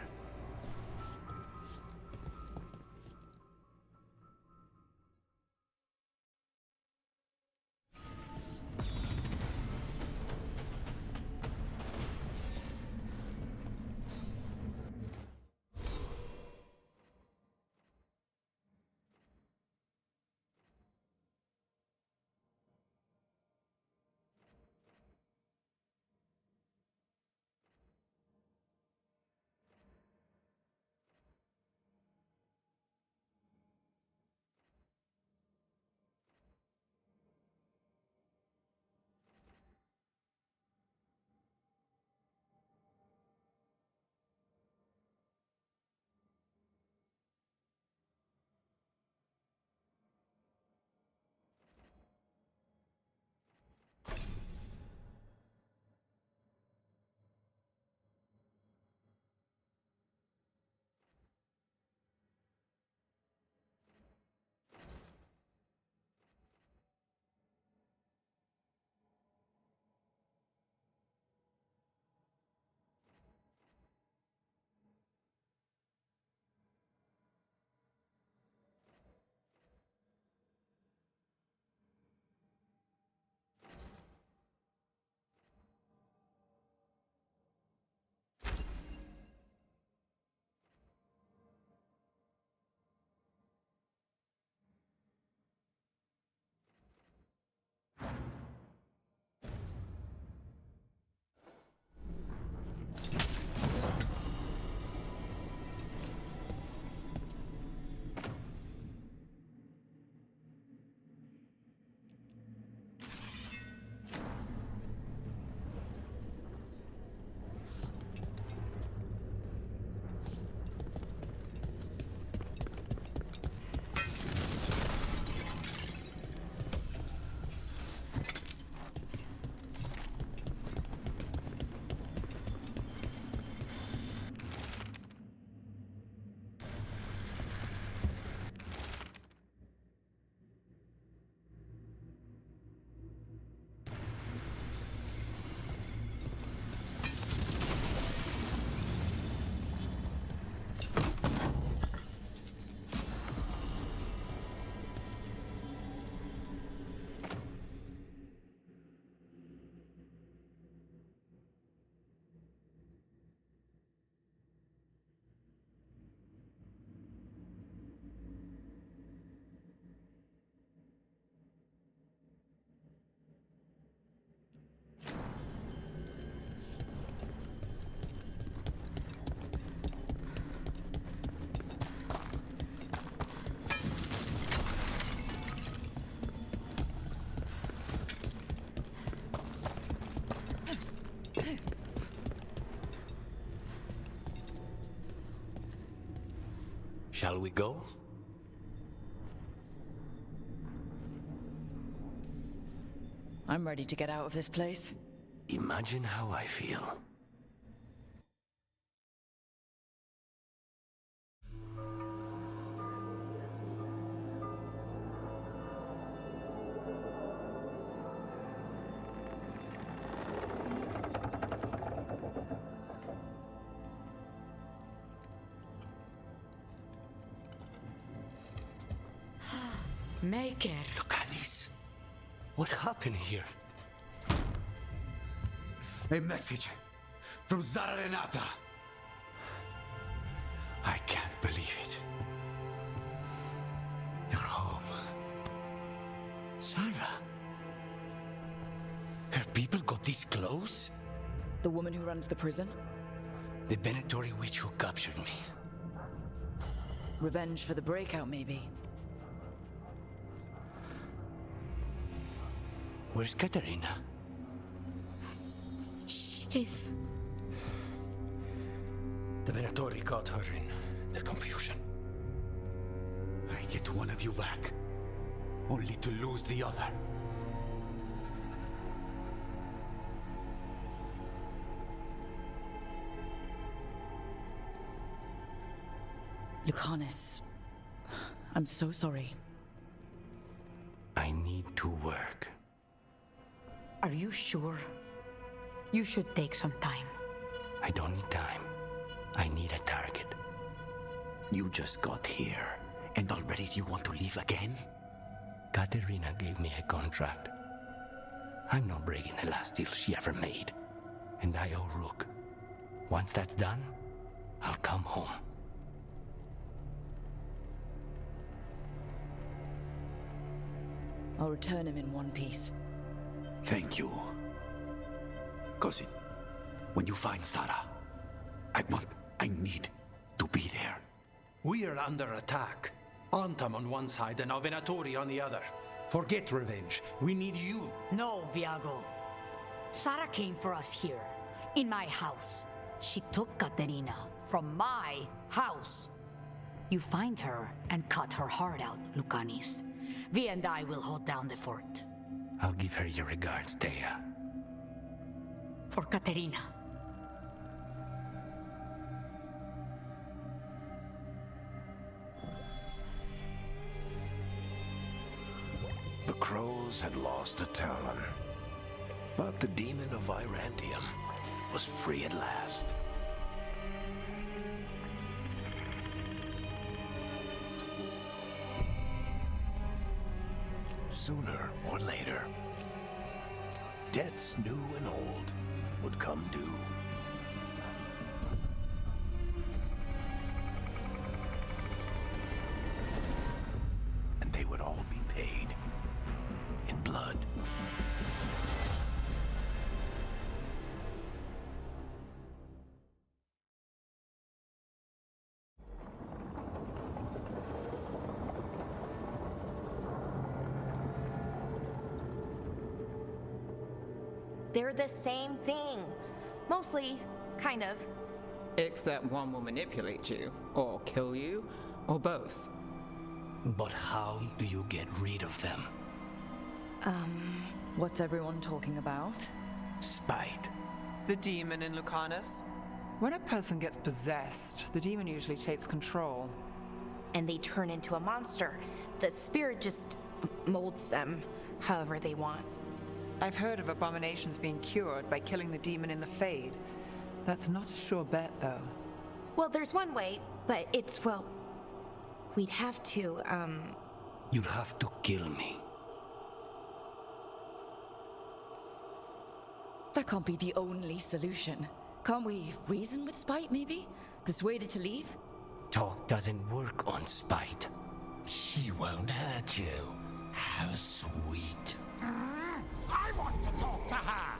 Shall we go? I'm ready to get out of this place. Imagine how I feel. Maker. Lucanis, what happened here? A message from Zara Renata. I can't believe it. You're home. Sarah? Her people got this close? The woman who runs the prison? The Venatori witch who captured me. Revenge for the breakout, maybe. Where's Katerina? She's... The Venatori caught her in their confusion. I get one of you back, only to lose the other. Lucanis, I'm so sorry. I need to work. Are you sure? You should take some time. I don't need time. I need a target. You just got here, and already you want to leave again? Katerina gave me a contract. I'm not breaking the last deal she ever made. And I owe Rook. Once that's done, I'll come home. I'll return him in one piece. Thank you. Cousin, when you find Sarah, I need to be there. We are under attack. Antam on one side and Venatori on the other. Forget revenge. We need you. No, Viago. Sara came for us here, in my house. She took Katerina from my house. You find her and cut her heart out, Lucanis. Vi and I will hold down the fort. I'll give her your regards, Thea. For Katerina. The crows had lost a talon, but the demon of Irantium was free at last. Sooner or later, debts new and old would come due. And they would all be paid in blood. They're the same thing. Mostly, kind of. Except one will manipulate you, or kill you, or both. But how do you get rid of them? What's everyone talking about? Spite. The demon in Lucanus. When a person gets possessed, the demon usually takes control. And they turn into a monster. The spirit just molds them however they want. I've heard of abominations being cured by killing the demon in the Fade. That's not a sure bet, though. Well, there's one way, but it's, well... We'd have to, You'll have to kill me. That can't be the only solution. Can't we reason with spite, maybe? Persuade it to leave? Talk doesn't work on spite. She won't hurt you. How sweet. I want to talk to her!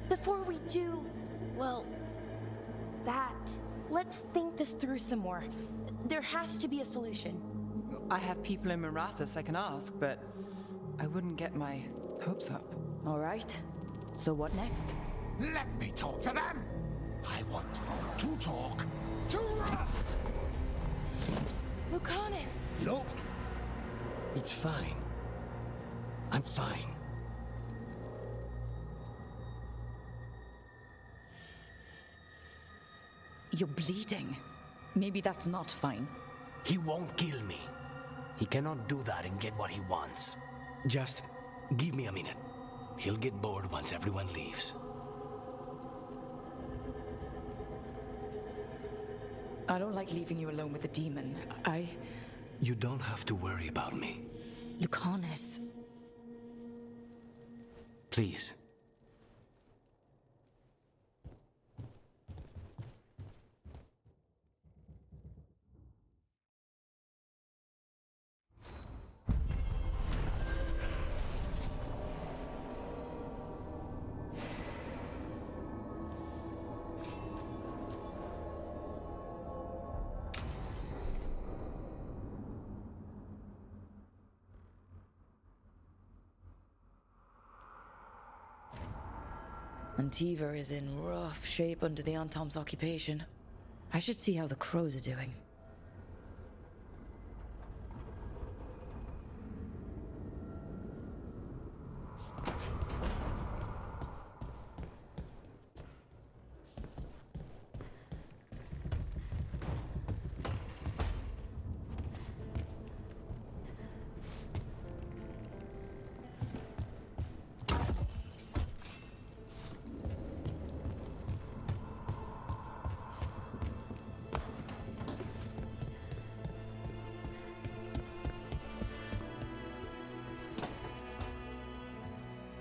Before we do, well, let's think this through some more. There has to be a solution. I have people in Marathas I can ask, but I wouldn't get my hopes up. All right. So what next? Let me talk to them! I want to talk to Lucanus! Nope. It's fine. I'm fine. You're bleeding. Maybe that's not fine. He won't kill me. He cannot do that and get what he wants. Just give me a minute. He'll get bored once everyone leaves. I don't like leaving you alone with the demon. You don't have to worry about me. Lucanus. Please. Antiva is in rough shape under the Antom's occupation. I should see how the crows are doing.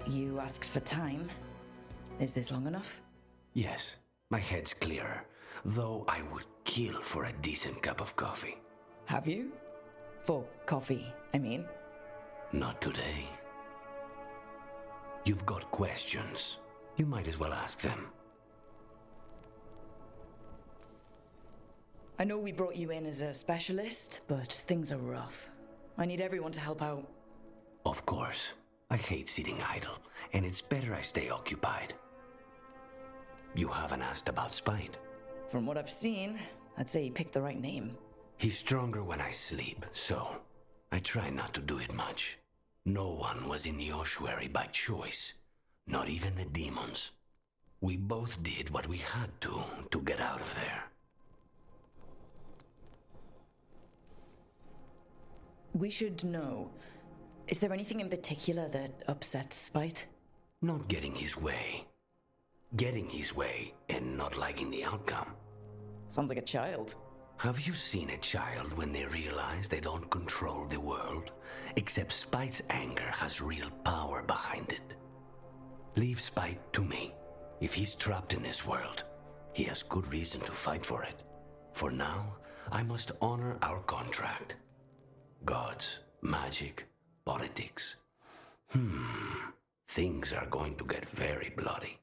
You asked for time. Is this long enough? Yes, my head's clearer. Though I would kill for a decent cup of coffee. Have you? For coffee, I mean. Not today. You've got questions. You might as well ask them. I know we brought you in as a specialist, but things are rough. I need everyone to help out. Of course. I hate sitting idle, and it's better I stay occupied. You haven't asked about Spite. From what I've seen, I'd say he picked the right name. He's stronger when I sleep, so I try not to do it much. No one was in the ossuary by choice, not even the demons. We both did what we had to get out of there. We should know. Is there anything in particular that upsets Spite? Not getting his way. Getting his way and not liking the outcome. Sounds like a child. Have you seen a child when they realize they don't control the world? Except Spite's anger has real power behind it. Leave Spite to me. If he's trapped in this world, he has good reason to fight for it. For now, I must honor our contract. Gods, magic, politics. Things are going to get very bloody.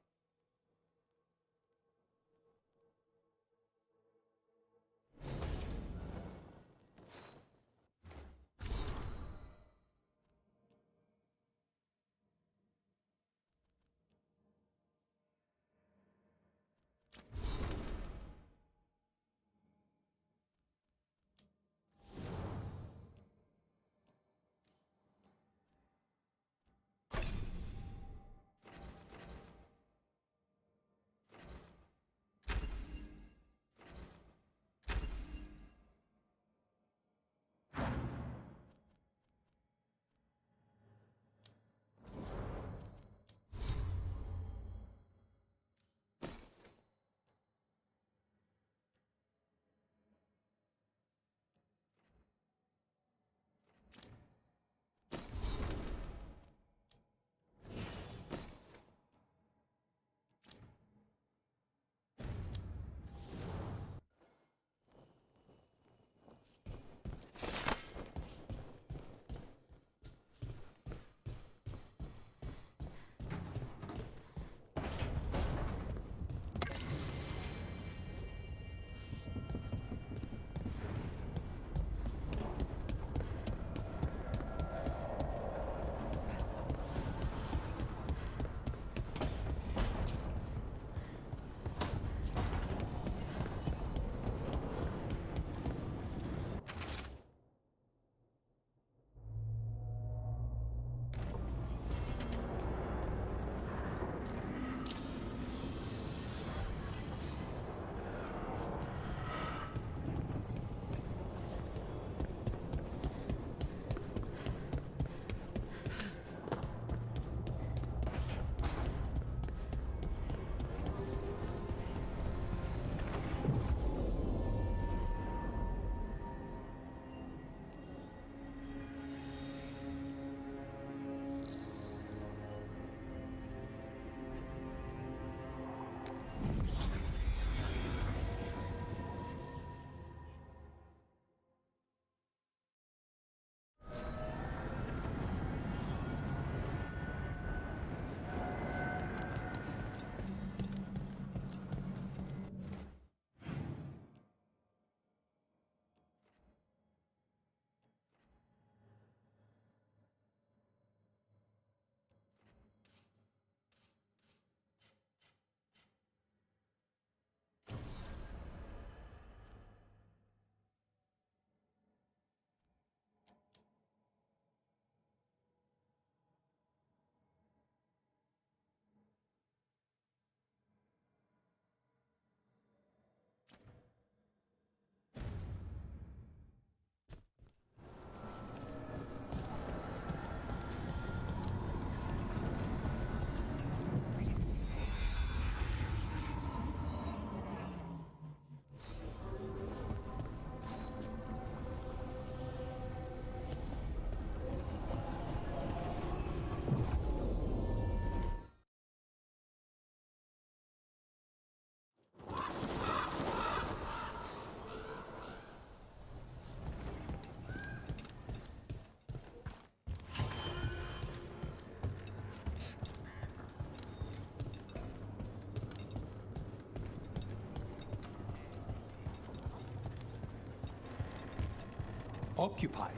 occupied.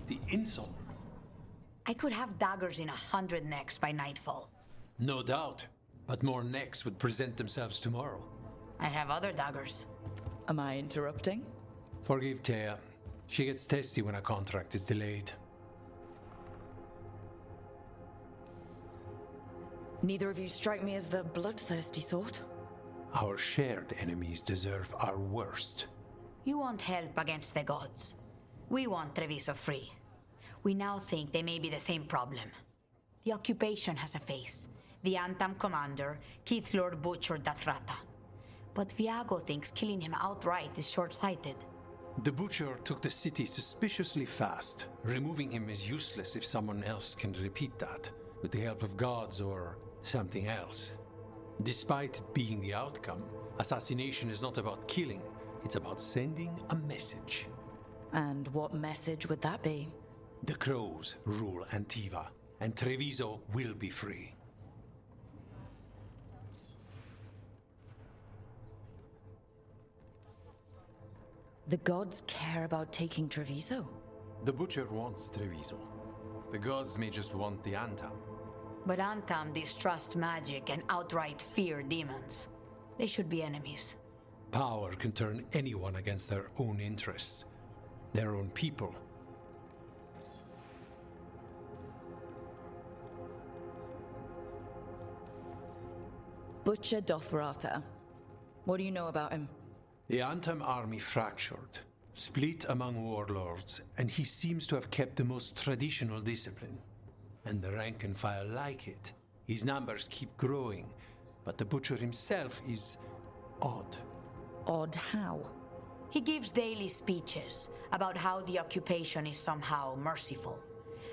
The insult. I could have daggers in 100 necks by nightfall. No doubt. But more necks would present themselves tomorrow. I have other daggers. Am I interrupting? Forgive Thea. She gets testy when a contract is delayed. Neither of you strike me as the bloodthirsty sort. Our shared enemies deserve our worst. You want help against the gods. We want Treviso free. We now think they may be the same problem. The occupation has a face. The Antam commander, Keith Lord Butcher Dathrata. But Viago thinks killing him outright is short-sighted. The Butcher took the city suspiciously fast. Removing him is useless if someone else can repeat that, with the help of gods or something else. Despite it being the outcome, assassination is not about killing, it's about sending a message. And what message would that be? The Crows rule Antiva, and Treviso will be free. The gods care about taking Treviso? The Butcher wants Treviso. The gods may just want the Antam. But Antam distrust magic and outright fear demons. They should be enemies. Power can turn anyone against their own interests, their own people. Butcher Dothrata. What do you know about him? The Antam army fractured, split among warlords, and he seems to have kept the most traditional discipline. And the rank and file like it. His numbers keep growing, but the Butcher himself is odd. Odd how? He gives daily speeches about how the occupation is somehow merciful.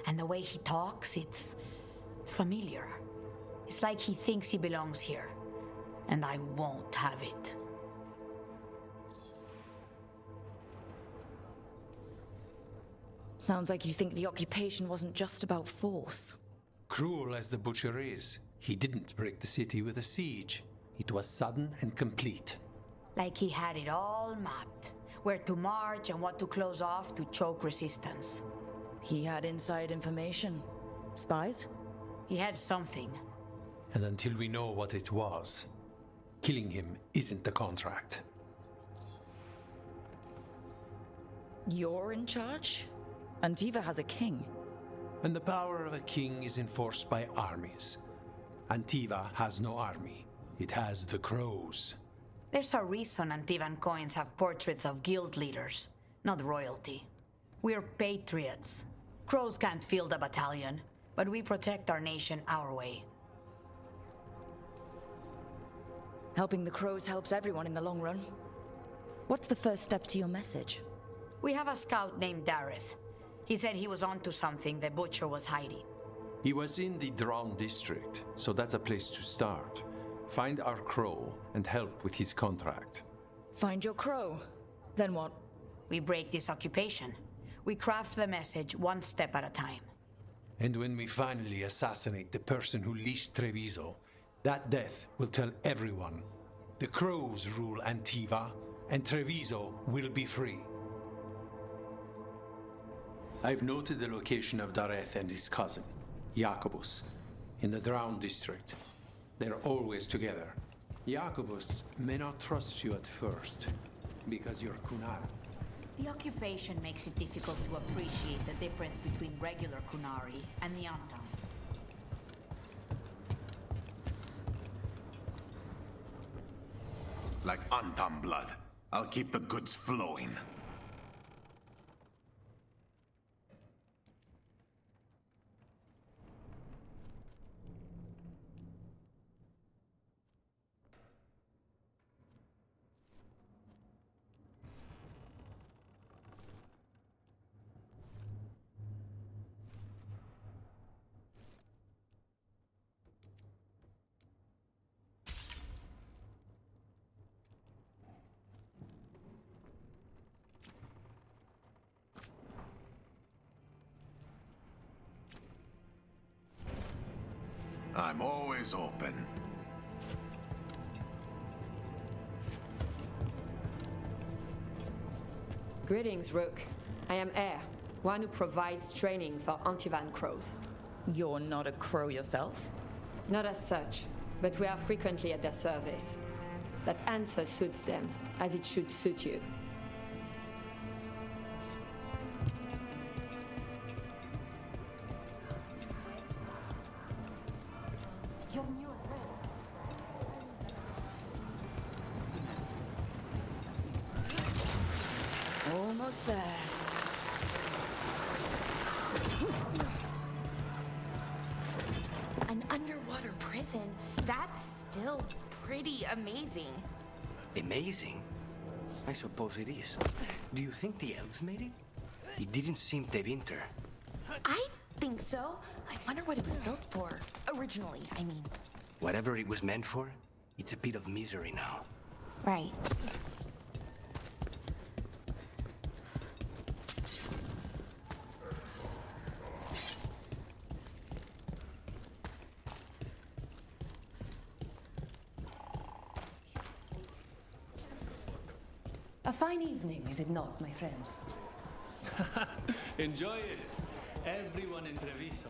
And the way he talks, it's familiar. It's like he thinks he belongs here. And I won't have it. Sounds like you think the occupation wasn't just about force. Cruel as the Butcher is, he didn't break the city with a siege. It was sudden and complete. Like he had it all mapped. Where to march and what to close off to choke resistance. He had inside information. Spies? He had something. And until we know what it was, killing him isn't the contract. You're in charge? Antiva has a king. And the power of a king is enforced by armies. Antiva has no army. It has the Crows. There's a reason Antivan coins have portraits of guild leaders, not royalty. We're patriots. Crows can't field a battalion, but we protect our nation our way. Helping the Crows helps everyone in the long run. What's the first step to your message? We have a scout named Dareth. He said he was onto something the Butcher was hiding. He was in the Drown district, so that's a place to start. Find our Crow and help with his contract. Find your Crow? Then what? We break this occupation. We craft the message one step at a time. And when we finally assassinate the person who leashed Treviso, that death will tell everyone. The Crows rule Antiva, and Treviso will be free. I've noted the location of Dareth and his cousin, Jacobus, in the Drown district. They're always together. Jacobus may not trust you at first, because you're Kunar. The occupation makes it difficult to appreciate the difference between regular Kunari and the Antam. Like Antam blood. I'll keep the goods flowing. I'm always open. Greetings, Rook. I am Air, one who provides training for Antivan crows. You're not a crow yourself? Not as such, but we are frequently at their service. That answer suits them, as it should suit you. Almost there. An underwater prison? That's still pretty amazing. Amazing? I suppose it is. Do you think the elves made it? It didn't seem Tevinter. I think so. I wonder what it was built for. Originally, I mean. Whatever it was meant for, it's a pit of misery now. Right. A fine evening, is it not, my friends? Enjoy it. Everyone in Treviso.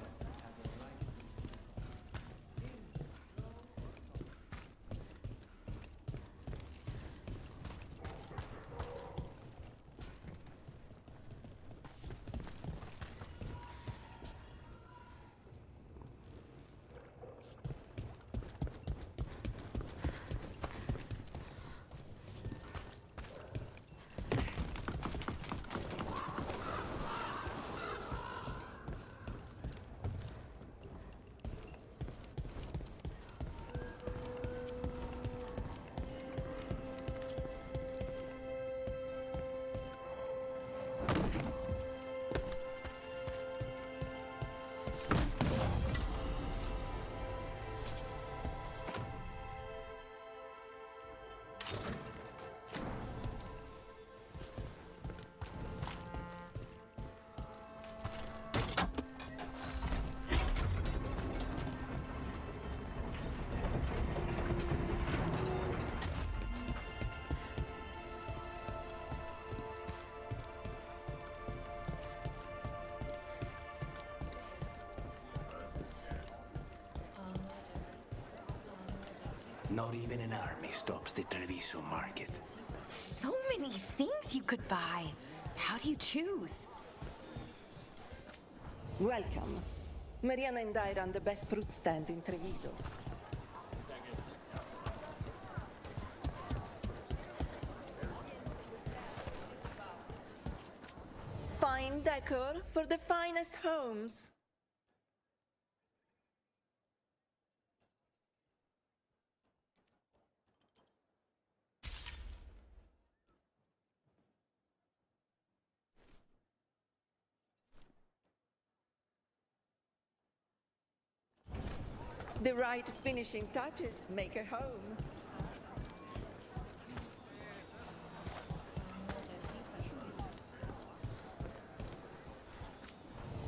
Not even an army stops the Treviso market. So many things you could buy. How do you choose? Welcome. Mariana and I run the best fruit stand in Treviso. Fine decor for the finest homes. The right finishing touches make a home.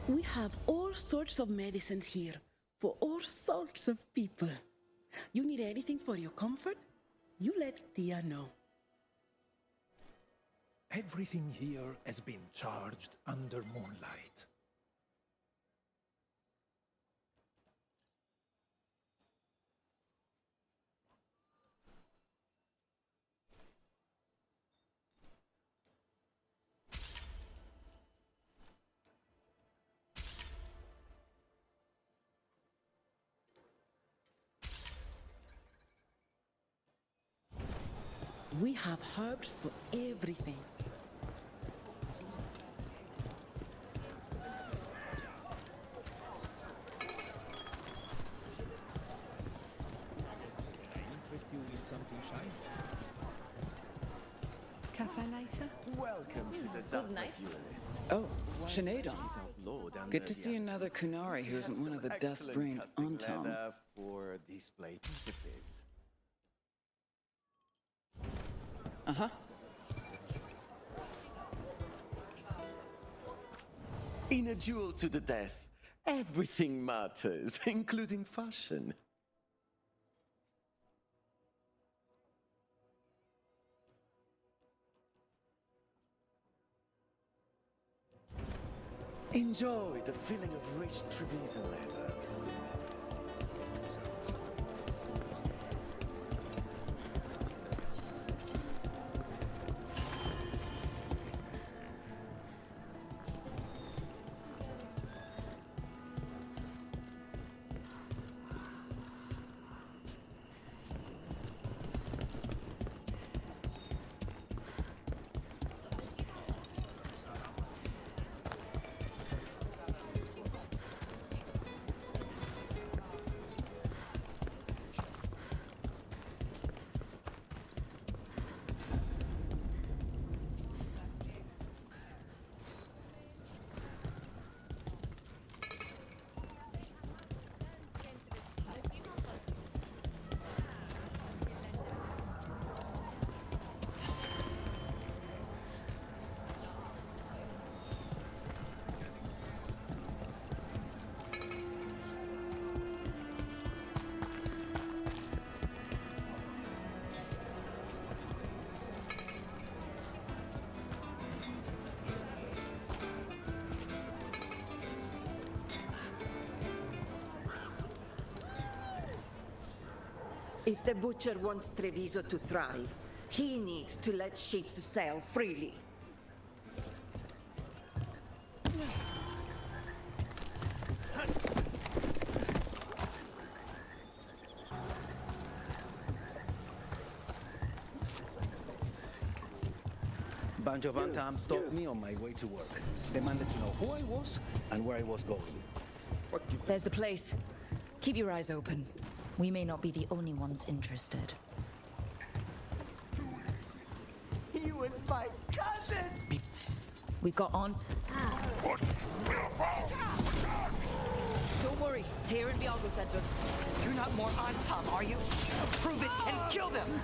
We have all sorts of medicines here for all sorts of people. You need anything for your comfort? You let Tia know. Everything here has been charged under moonlight. We have herbs for everything. Interest you in something shiny? Cafe later? Welcome to the Dark Duelist. Oh, Sineadon. Good to see another Kunari who isn't one of the dust-brained Antom. For display purposes. Uh-huh. In a duel to the death, everything matters, including fashion. Enjoy the feeling of rich Treviso leather. If the butcher wants Treviso to thrive, he needs to let sheep sell freely. Bunch of Antam stopped me on my way to work. Demanded to know who I was and where I was going. There's the place. Keep your eyes open. We may not be the only ones interested. He was my cousin! We've got on. Don't worry, Taya and Vialgo sent us. You're not more Antam, are you? Prove it and kill them!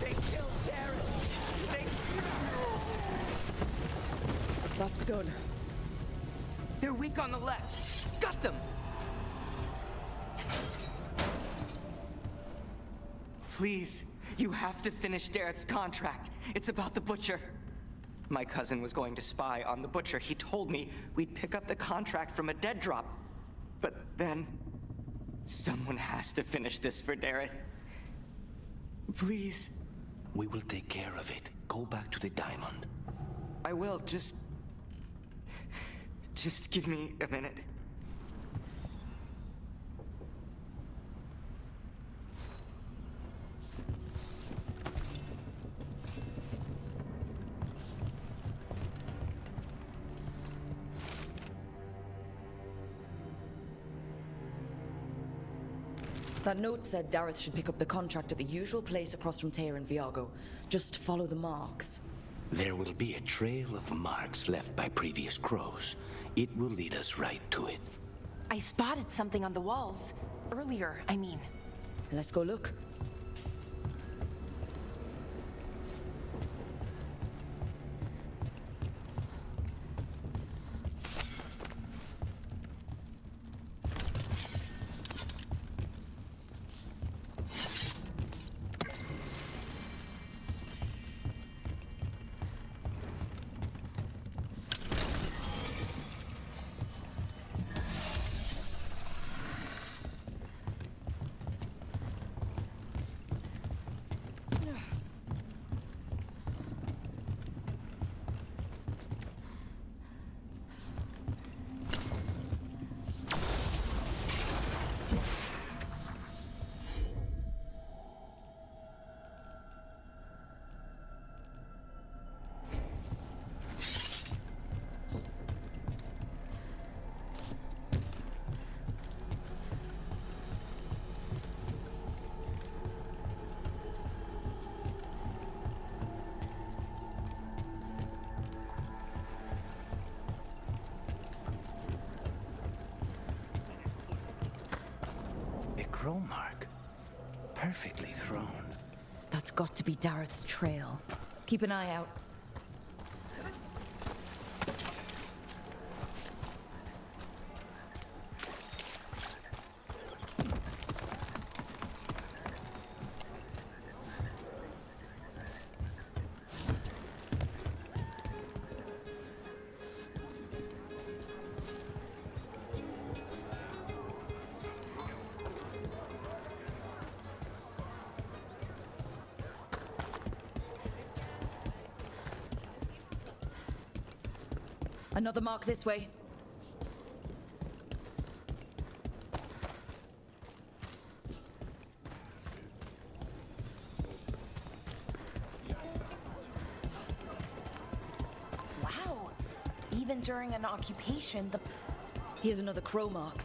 They killed Darren! They... That's done. They're weak on the left. Got them! Please, you have to finish Darrett's contract. It's about the butcher. My cousin was going to spy on the butcher. He told me we'd pick up the contract from a dead drop. But then, someone has to finish this for Darrett. Please. We will take care of it. Go back to the diamond. I will, just give me a minute. That note said Dareth should pick up the contract at the usual place across from Taya and Viago. Just follow the marks. There will be a trail of marks left by previous crows. It will lead us right to it. I spotted something on the walls. Earlier, I mean. Let's go look. Crow mark. Perfectly thrown. That's got to be Dareth's trail. Keep an eye out. Another mark this way. Wow. Even during an occupation, the... Here's another crow mark.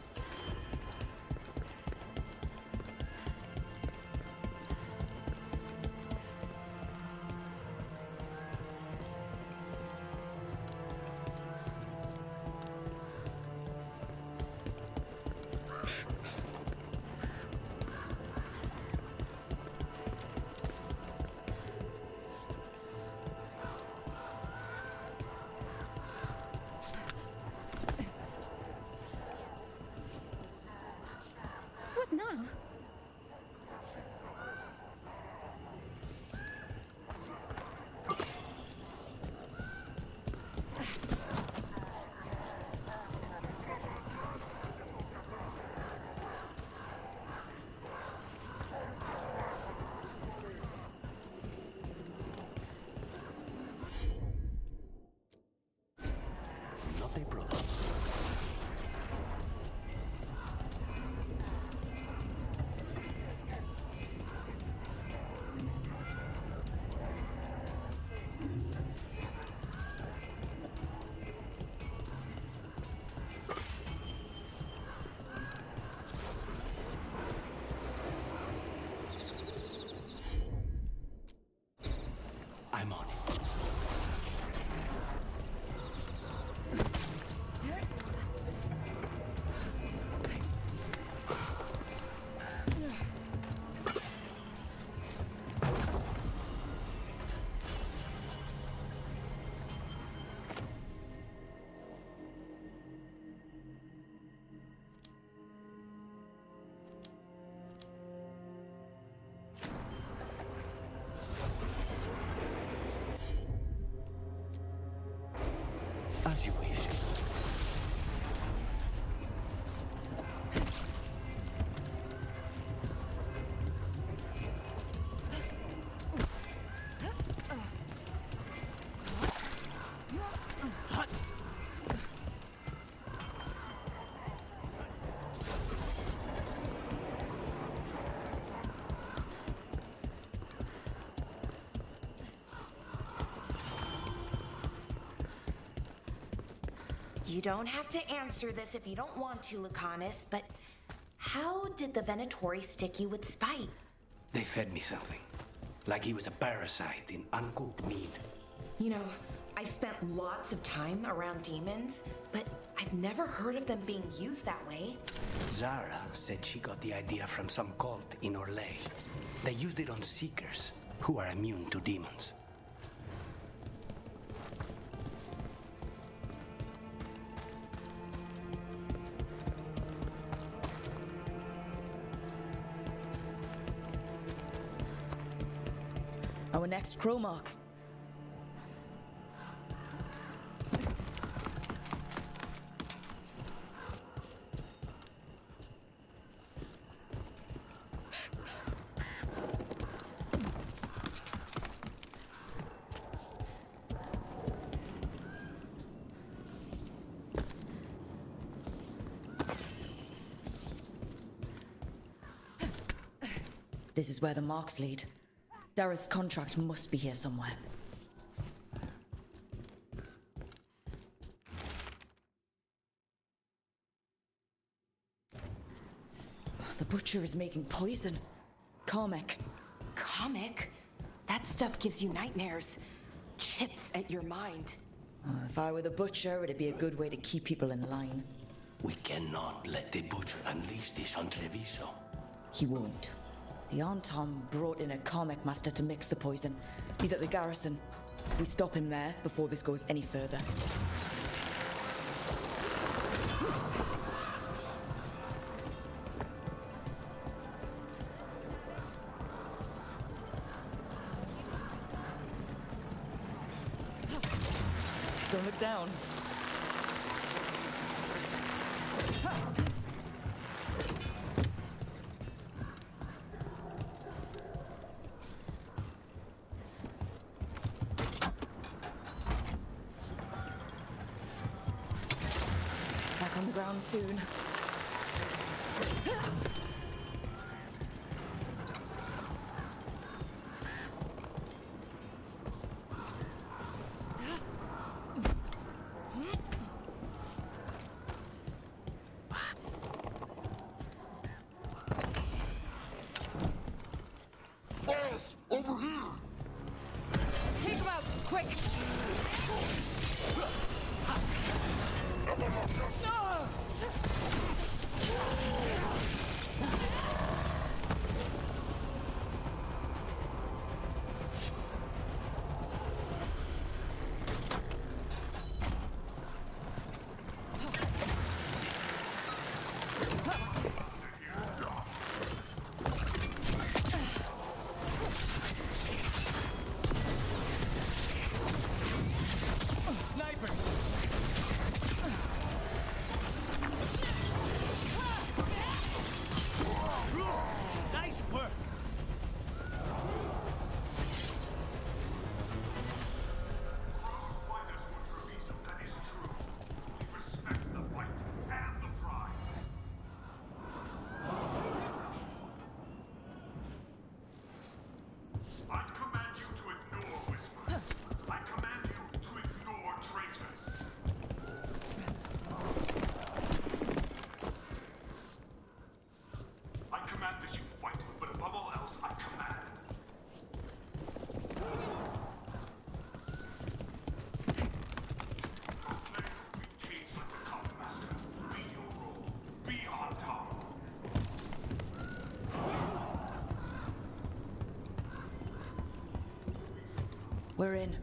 What now? Not a problem. I'm on it. As you wish. You don't have to answer this if you don't want to, Lucanus, but how did the Venatori stick you with spite? They fed me something. Like he was a parasite in uncooked meat. You know, I've spent lots of time around demons, but I've never heard of them being used that way. Zara said she got the idea from some cult in Orlais. They used it on seekers who are immune to demons. Our next crow mark. This is where the marks lead. Dareth's contract must be here somewhere. The butcher is making poison. Comic. Comic? That stuff gives you nightmares. Chips at your mind. If I were the butcher, it'd be a good way to keep people in line. We cannot let the butcher unleash this on Treviso. He won't. The Anton brought in a comic master to mix the poison. He's at the garrison. We stop him there before this goes any further. Don't look down. around soon. Boss, over here! Take him out, quick! Sniper! Nice work! I command you to ignore whispers. I command you to ignore traitors. I command that you fight, but above all else, I command. Be caged like the Cop Master. Be your role. Be on top. We're in.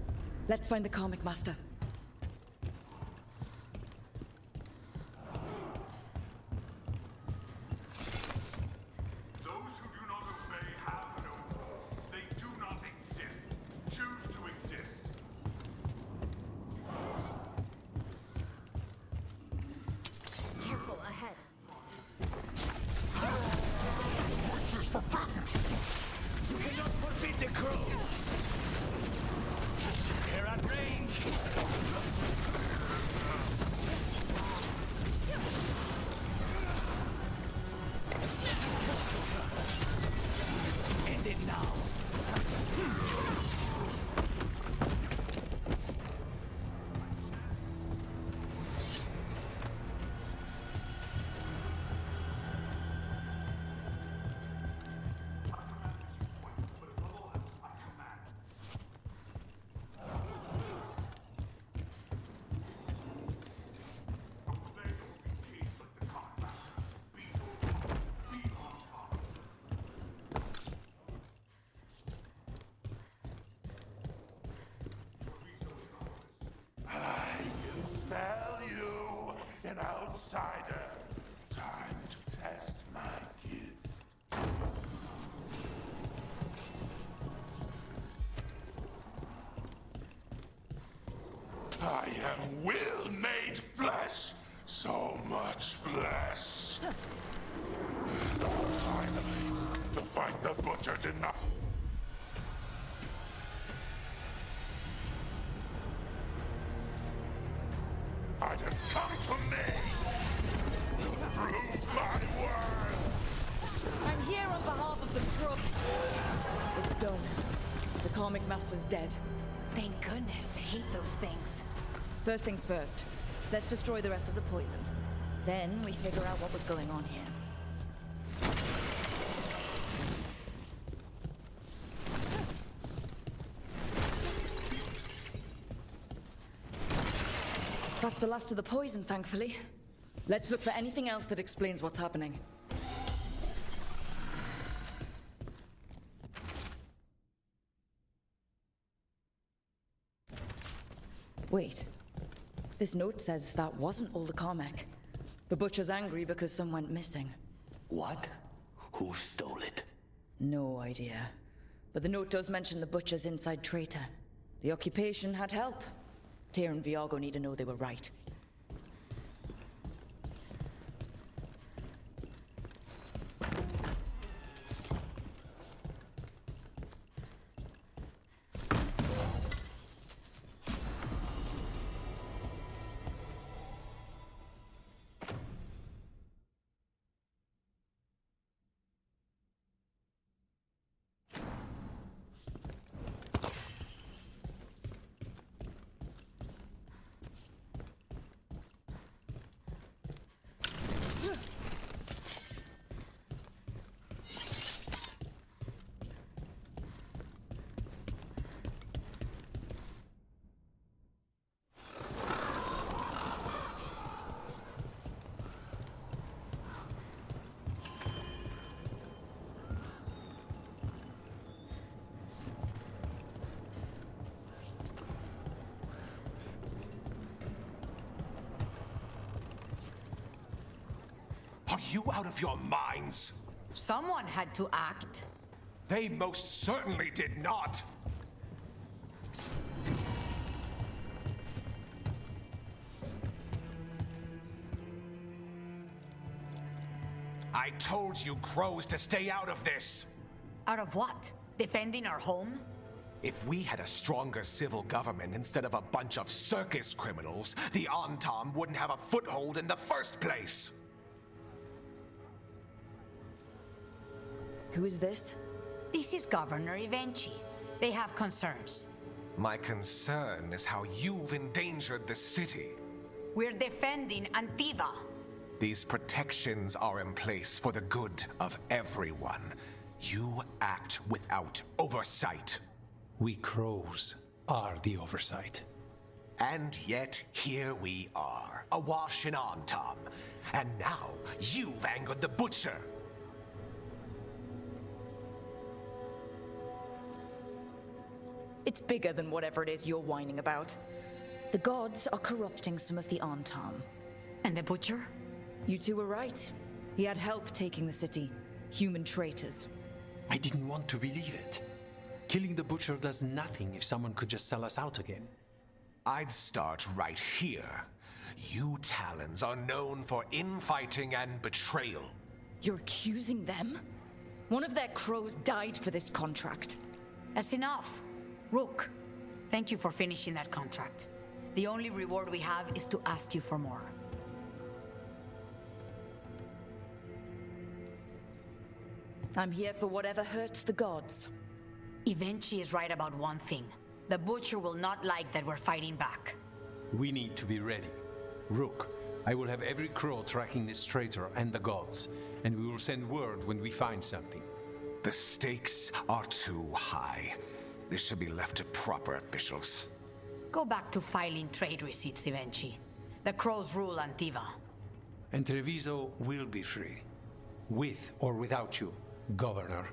Let's find the comic master. Those who do not obey have no role. They do not exist. Choose to exist. Careful ahead. Which is forbidden! You cannot forbid the crows! They're at range! End it now! I can smell you, an outsider. Time to test my gift. I am will made flesh. So much flesh. Finally, the fight the butcher did not. I just come to me. Prove my word. I'm here on behalf of the crook. It's done. The comic master's dead. Thank goodness. Hate those things. First things first. Let's destroy the rest of the poison. Then we figure out what was going on here. That's the last of the poison, thankfully. Let's look for anything else that explains what's happening. Wait. This note says that wasn't all the comic. The butcher's angry because some went missing. What? Who stole it? No idea. But the note does mention the butcher's inside traitor. The occupation had help. Tyr and Viago need to know they were right. Are you out of your minds? Someone had to act. They most certainly did not. I told you crows to stay out of this. Out of what? Defending our home? If we had a stronger civil government instead of a bunch of circus criminals, the Antam wouldn't have a foothold in the first place. Who is this? This is Governor Evenchi. They have concerns. My concern is how you've endangered the city. We're defending Antiva. These protections are in place for the good of everyone. You act without oversight. We crows are the oversight. And yet, here we are, awash in Antam. And now, you've angered the Butcher. It's bigger than whatever it is you're whining about. The gods are corrupting some of the Antam. And the Butcher? You two were right. He had help taking the city. Human traitors. I didn't want to believe it. Killing the Butcher does nothing if someone could just sell us out again. I'd start right here. You Talons are known for infighting and betrayal. You're accusing them? One of their crows died for this contract. That's enough. Rook, thank you for finishing that contract. The only reward we have is to ask you for more. I'm here for whatever hurts the gods. Evenchi is right about one thing. The Butcher will not like that we're fighting back. We need to be ready. Rook, I will have every crow tracking this traitor and the gods, and we will send word when we find something. The stakes are too high. This should be left to proper officials. Go back to filing trade receipts, Evenchi. The crows rule Antiva. And Treviso will be free. With or without you, Governor.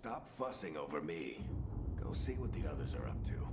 Stop fussing over me. Go see what the others are up to.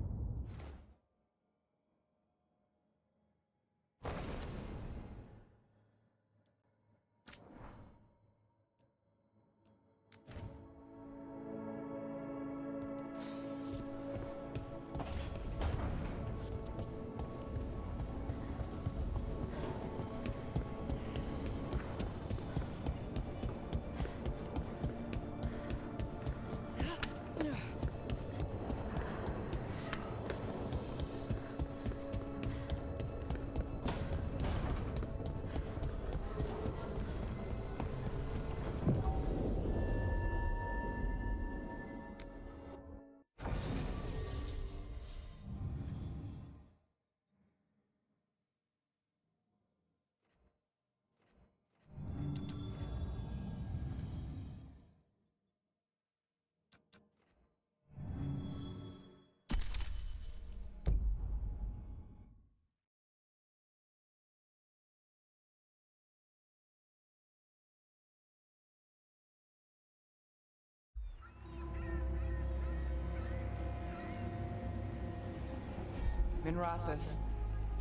Minrathus,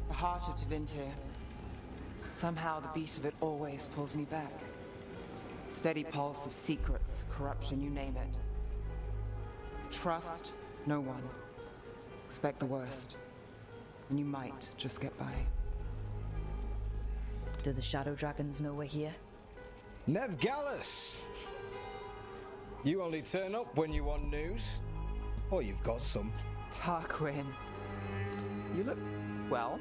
the heart of Tevinter. Somehow the beat of it always pulls me back. Steady pulse of secrets, corruption, you name it. Trust no one. Expect the worst. And you might just get by. Do the Shadow Dragons know we're here? Nev Gallus! You only turn up when you want news. Or you've got some. Tarquin. You look well.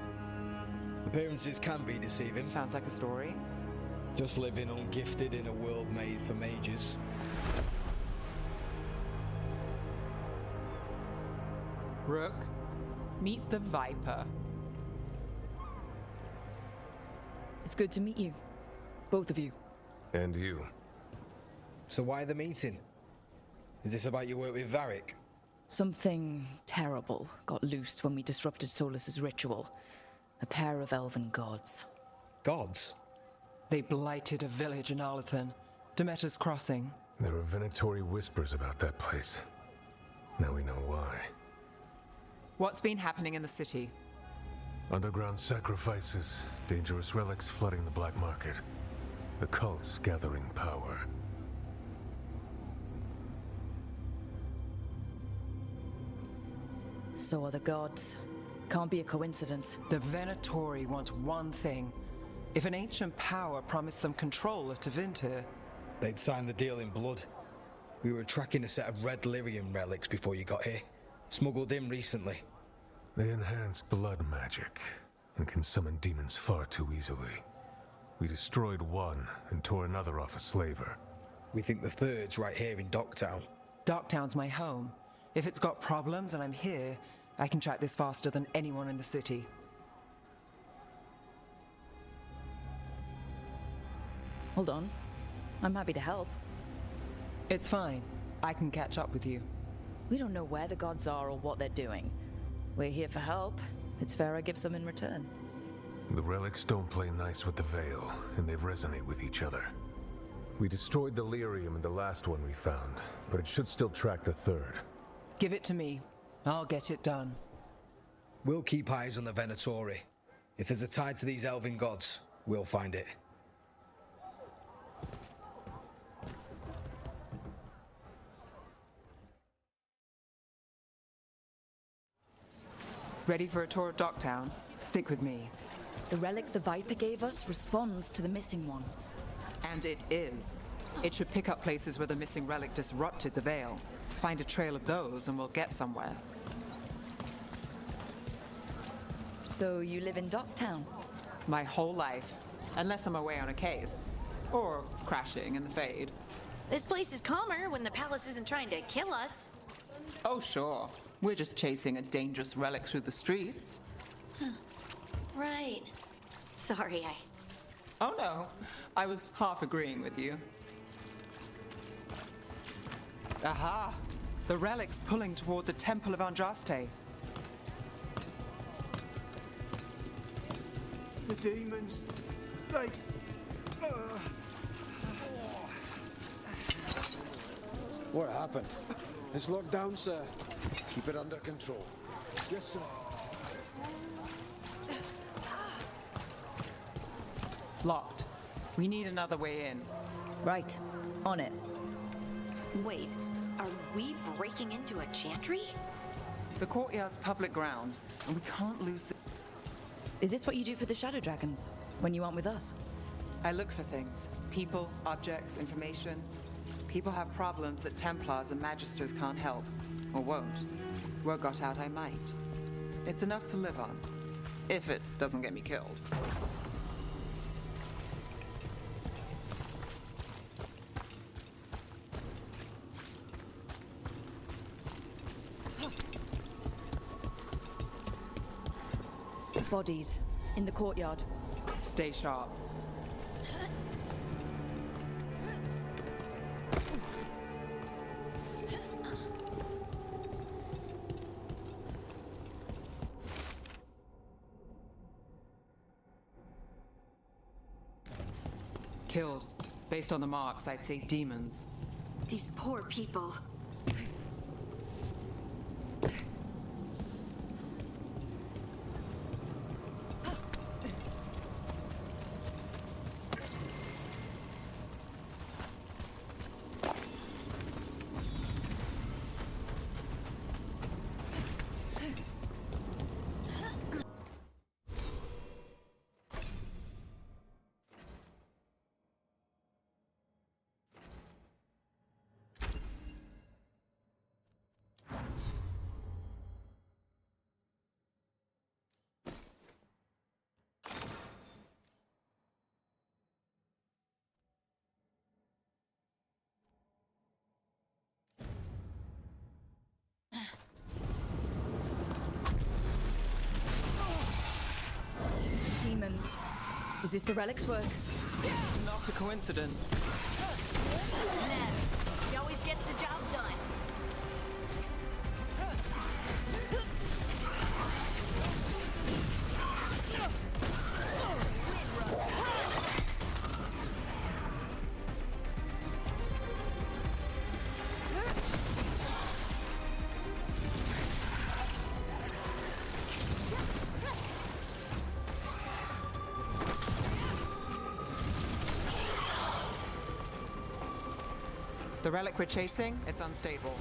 Appearances can be deceiving. Sounds like a story. Just living ungifted in a world made for mages. Rook, meet the Viper. It's good to meet you. Both of you. And you. So why the meeting? Is this about your work with Varric? Something terrible got loosed when we disrupted Solus's ritual. A pair of elven gods. Gods? They blighted a village in Arlethan, Demeter's Crossing. There were Venatori whispers about that place. Now we know why. What's been happening in the city? Underground sacrifices, dangerous relics flooding the black market. The cults gathering power. So are the gods. Can't be a coincidence. The Venatori want one thing. If an ancient power promised them control of Tevinter, they'd sign the deal in blood. We were tracking a set of red lyrium relics before you got here. Smuggled in recently. They enhance blood magic and can summon demons far too easily. We destroyed one and tore another off a slaver. We think the third's right here in Docktown. Docktown's my home. If it's got problems and I'm here, I can track this faster than anyone in the city. Hold on. I'm happy to help. It's fine. I can catch up with you. We don't know where the gods are or what they're doing. We're here for help. It's fair I give some in return. The relics don't play nice with the Veil, and they resonate with each other. We destroyed the lyrium in the last one we found, but it should still track the third. Give it to me. I'll get it done. We'll keep eyes on the Venatori. If there's a tie to these elven gods, we'll find it. Ready for a tour of Docktown? Stick with me. The relic the Viper gave us responds to the missing one. And it is. It should pick up places where the missing relic disrupted the Veil. Find a trail of those and we'll get somewhere. So you live in Docktown? My whole life. Unless I'm away on a case. Or crashing in the Fade. This place is calmer when the palace isn't trying to kill us. Oh, sure. We're just chasing a dangerous relic through the streets. Right. Sorry, Oh no, I was half agreeing with you. Aha! The relic's pulling toward the Temple of Andraste. The demons, they... What happened? It's locked down, sir. Keep it under control. Yes, sir. Locked. We need another way in. Right. On it. Wait, are we breaking into a chantry? The courtyard's public ground, and we can't lose the... Is this what you do for the Shadow Dragons, when you aren't with us? I look for things. People, objects, information. People have problems that Templars and Magisters can't help. Or won't. Word got out I might. It's enough to live on. If it doesn't get me killed. Bodies. In the courtyard. Stay sharp. Killed. Based on the marks, I'd say demons. These poor people. Demons. Is this the relic's work? Not a coincidence. He always gets the job done. The relic we're chasing, it's unstable.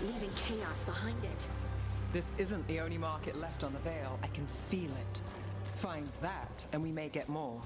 Leaving chaos behind it. This isn't the only market left on the Veil. I can feel it. Find that, and we may get more.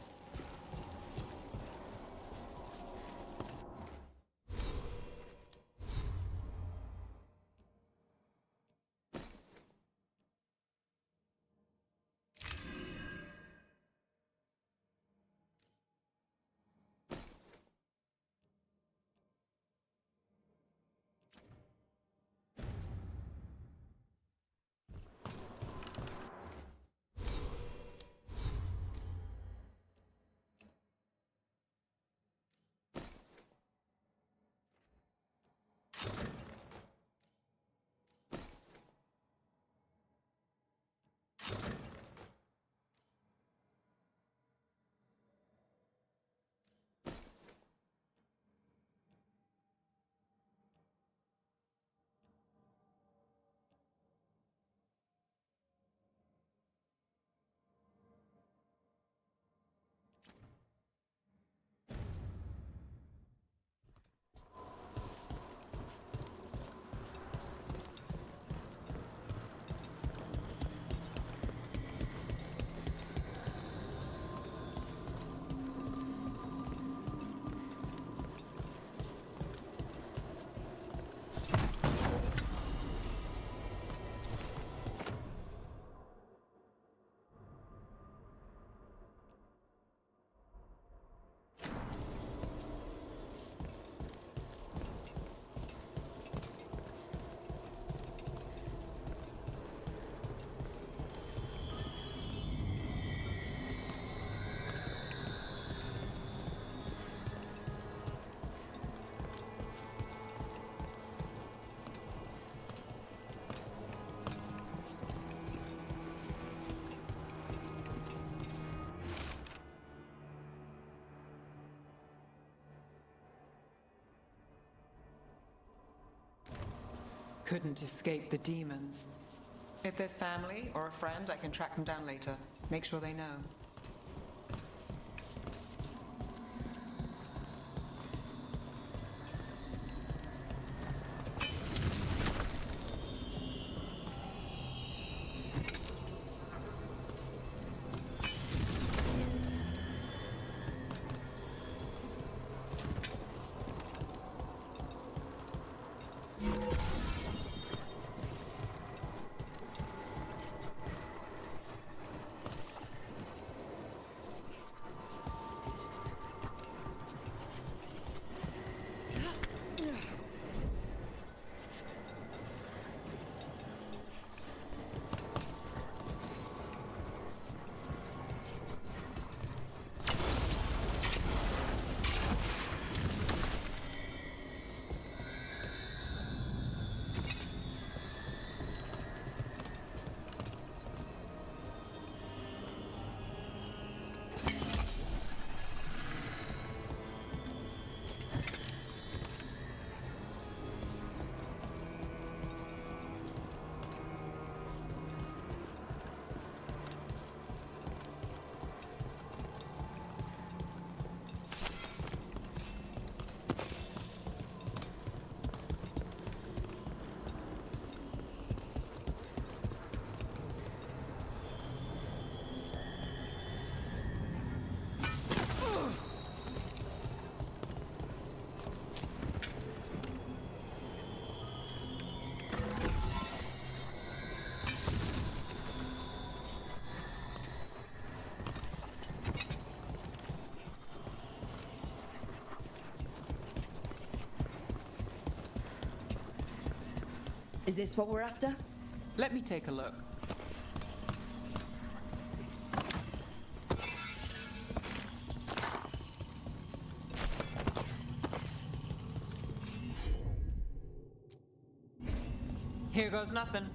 Couldn't escape the demons. If there's family or a friend, I can track them down later. Make sure they know. Is this what we're after? Let me take a look. Here goes nothing.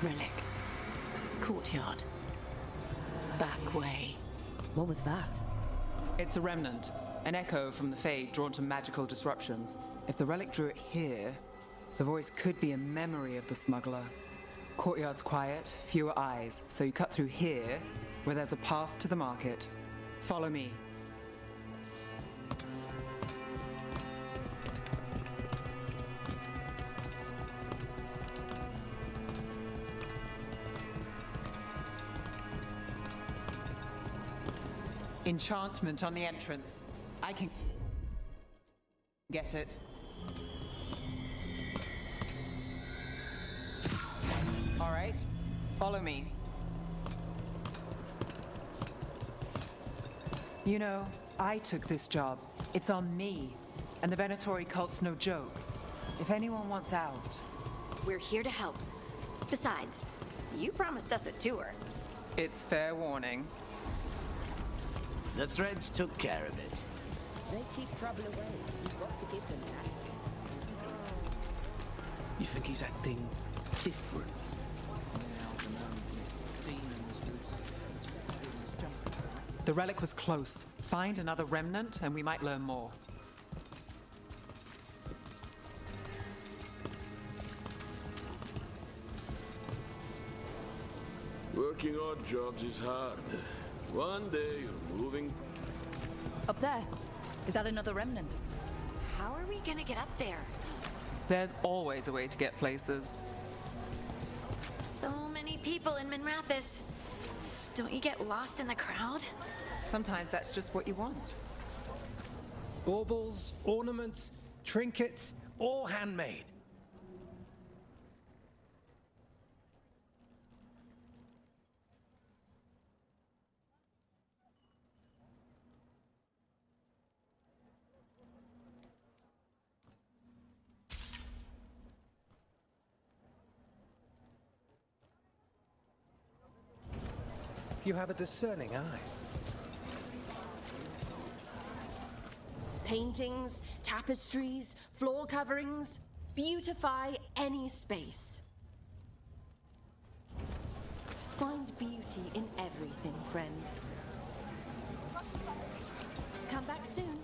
Relic. Courtyard. Back way. What was that? It's a remnant. An echo from the Fade drawn to magical disruptions. If the relic drew it here, the voice could be a memory of the smuggler. Courtyard's quiet, fewer eyes, so you cut through here, where there's a path to the market. Follow me. Enchantment on the entrance. I can get it. All right, follow me. You know, I took this job. It's on me. And the Venatori cult's no joke. If anyone wants out... We're here to help. Besides, you promised us a tour. It's fair warning. The threads took care of it. They keep trouble away. You've got to give them that. You think he's acting different? The relic was close. Find another remnant and we might learn more. Working odd jobs is hard. One day you're moving. Up there. Is that another remnant? How are we gonna get up there? There's always a way to get places. So many people in Minrathis. Don't you get lost in the crowd? Sometimes that's just what you want. Baubles, ornaments, trinkets, all handmade. You have a discerning eye. Paintings, tapestries, floor coverings. Beautify any space. Find beauty in everything, friend. Come back soon.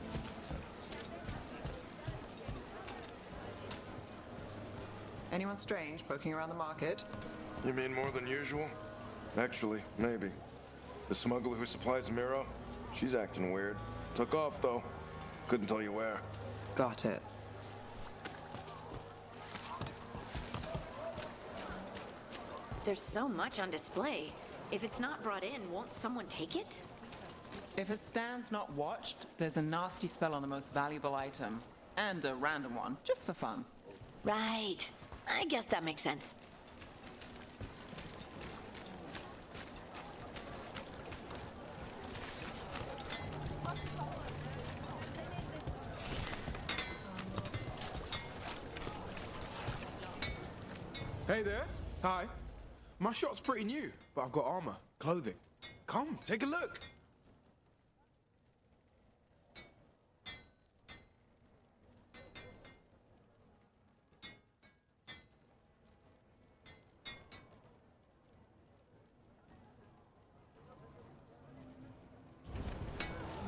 Anyone strange poking around the market? You mean more than usual? Actually, maybe. The smuggler who supplies Miro, she's acting weird. Took off, though. Couldn't tell you where. Got it. There's so much on display. If it's not brought in, won't someone take it? If a stand's not watched, there's a nasty spell on the most valuable item. And a random one, just for fun. Right. I guess that makes sense. Hey there. Hi. My shop's pretty new, but I've got armor, clothing. Come, take a look.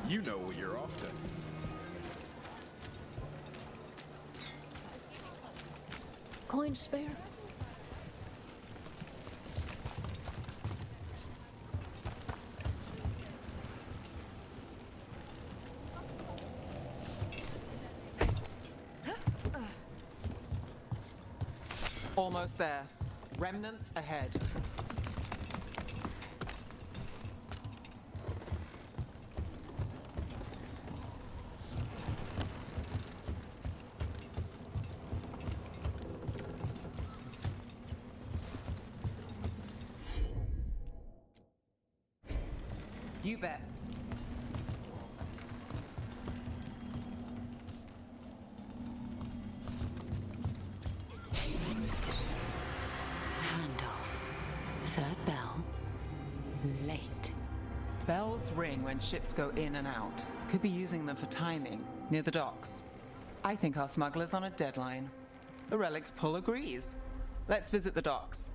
You know what you're after. Coin spare? Almost there. Remnants ahead. You bet. Handoff. Third bell. Late. Bells ring when ships go in and out. Could be using them for timing, near the docks. I think our smuggler's on a deadline. The relic's pull agrees. Let's visit the docks.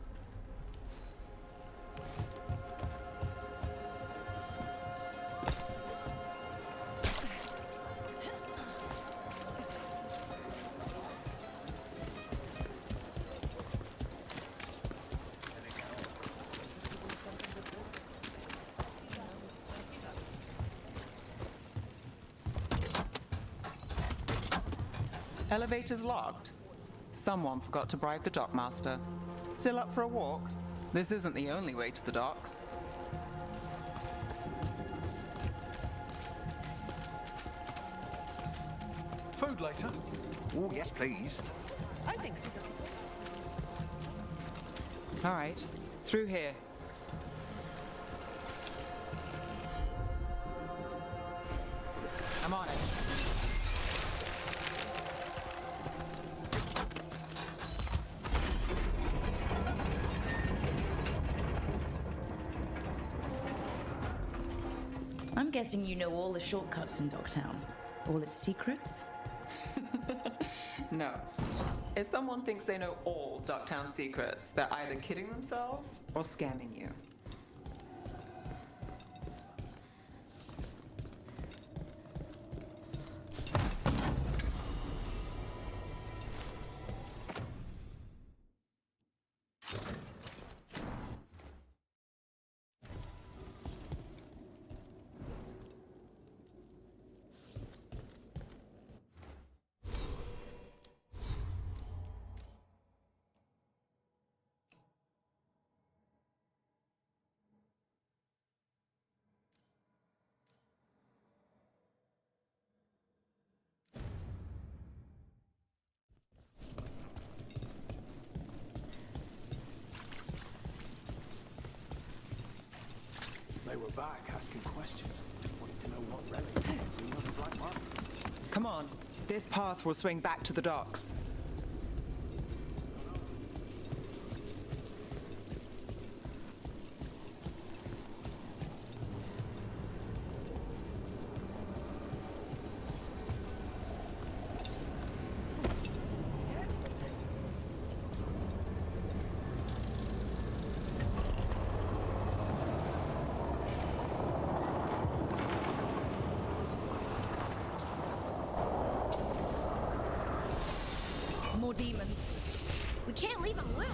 Elevator's locked. Someone forgot to bribe the dockmaster. Still up for a walk? This isn't the only way to the docks. Food later? Oh, yes, please. I think so. All right, through here. I'm on it. I'm guessing you know all the shortcuts in Docktown. All its secrets? No. If someone thinks they know all Ducktown secrets, they're either kidding themselves or scamming you. They were back asking questions. Wanting to know what relic had seen on the black market. Come on, this path will swing back to the docks. More demons. We can't leave him loose.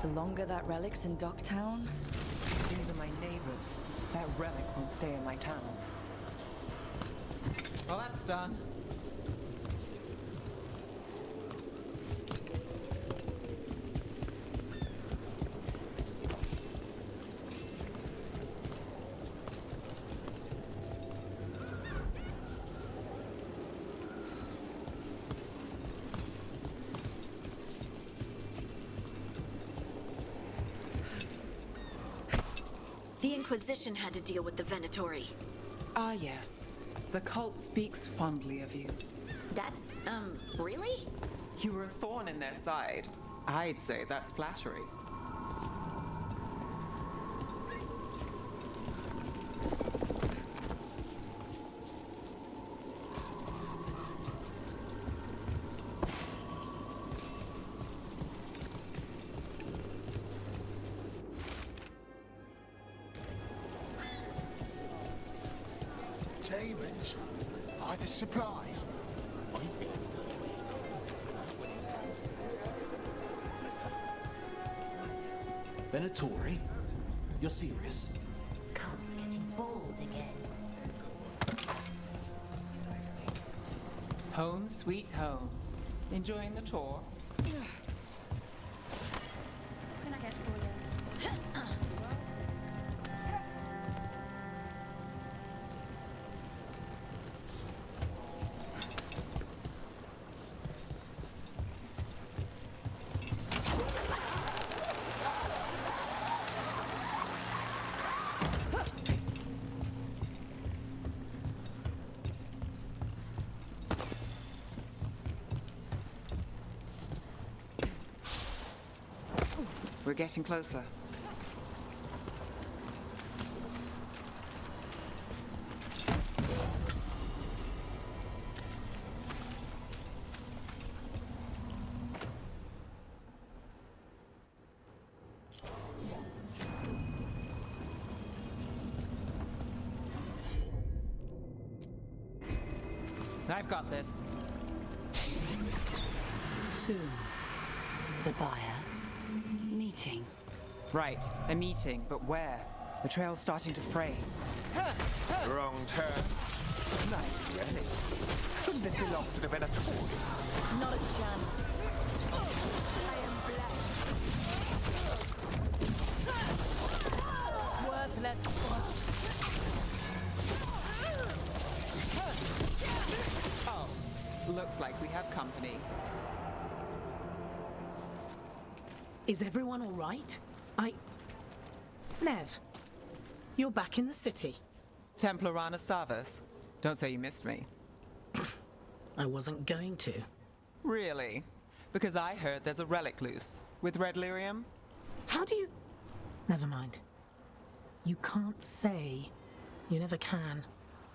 The longer that relic's in Docktown, These are my neighbors. That relic won't stay in my town. Well, that's done. The Inquisition had to deal with the Venatori. Ah, yes. The cult speaks fondly of you. That's, really? You were a thorn in their side. I'd say that's flattery. Demons? Are the supplies? Venatori? You're serious? Cult's getting bold again. Home sweet home. Enjoying the tour? What can I get for you? We're getting closer. I've got this. Soon. The buyer. Meeting. Right, a meeting, but where? The trail's starting to fray. Wrong turn. Nice relic. Shouldn't it belong to the Venatori? not a chance. I am blessed. Worthless. Oh, looks like we have company. Is everyone all right? Nev, you're back in the city. Templar Rana Savas. Don't say you missed me. I wasn't going to. Really? Because I heard there's a relic loose. With red lyrium? How do you... Never mind. You can't say. You never can.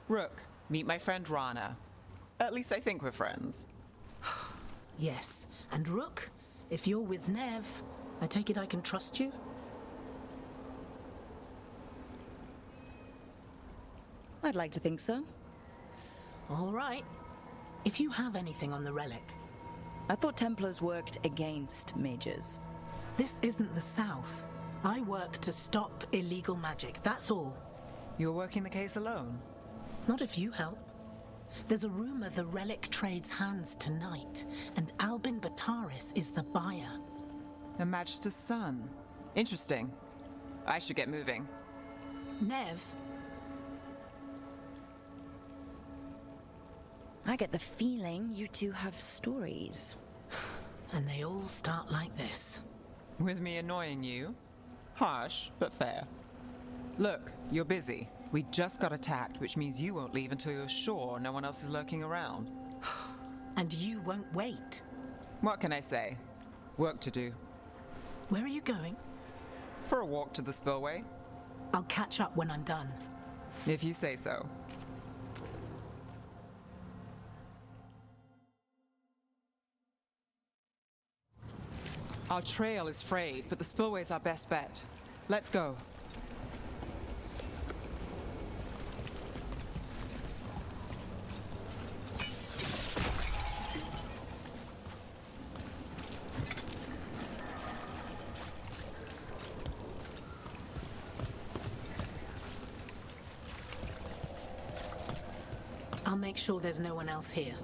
Rook, meet my friend Rana. At least I think we're friends. Yes. And Rook, if you're with Nev, I take it I can trust you? I'd like to think so. All right. If you have anything on the relic... I thought Templars worked against mages. This isn't the South. I work to stop illegal magic, that's all. You're working the case alone? Not if you help. There's a rumor the relic trades hands tonight, and Albin Bataris is the buyer. A Magister's son. Interesting. I should get moving. Nev? I get the feeling you two have stories. And they all start like this. With me annoying you? Harsh, but fair. Look, you're busy. We just got attacked, which means you won't leave until you're sure no one else is lurking around. And you won't wait. What can I say? Work to do. Where are you going? For a walk to the spillway. I'll catch up when I'm done. If you say so. Our trail is frayed, but the spillway's our best bet. Let's go. I'll make sure there's no one else here.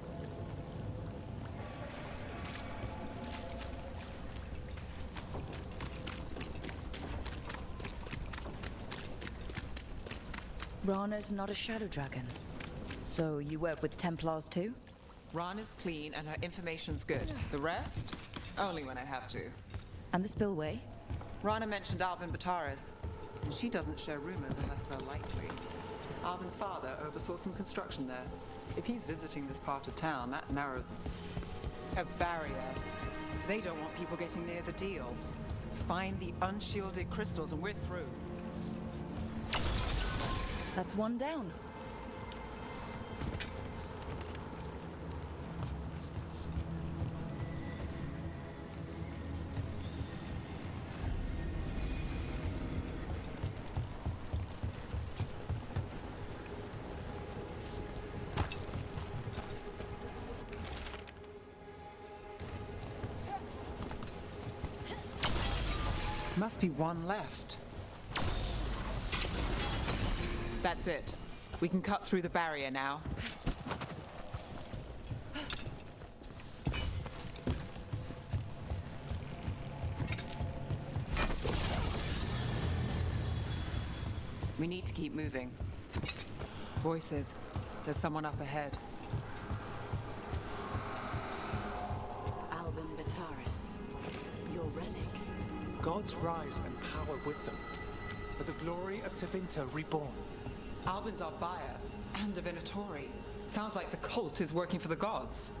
Rana's not a shadow dragon. So you work with Templars too? Rana's clean and her information's good. The rest? Only when I have to. And the spillway? Rana mentioned Albin Bataris, and she doesn't share rumors unless they're likely. Albin's father oversaw some construction there. If he's visiting this part of town, that narrows a barrier. They don't want people getting near the deal. Find the unshielded crystals and we're through. That's one down. Must be one left. That's it. We can cut through the barrier now. We need to keep moving. Voices. There's someone up ahead. Albin Bataris, your relic. Gods rise and power with them, for the glory of Tevinter reborn. Albin's our buyer, and a Venatori. Sounds like the cult is working for the gods.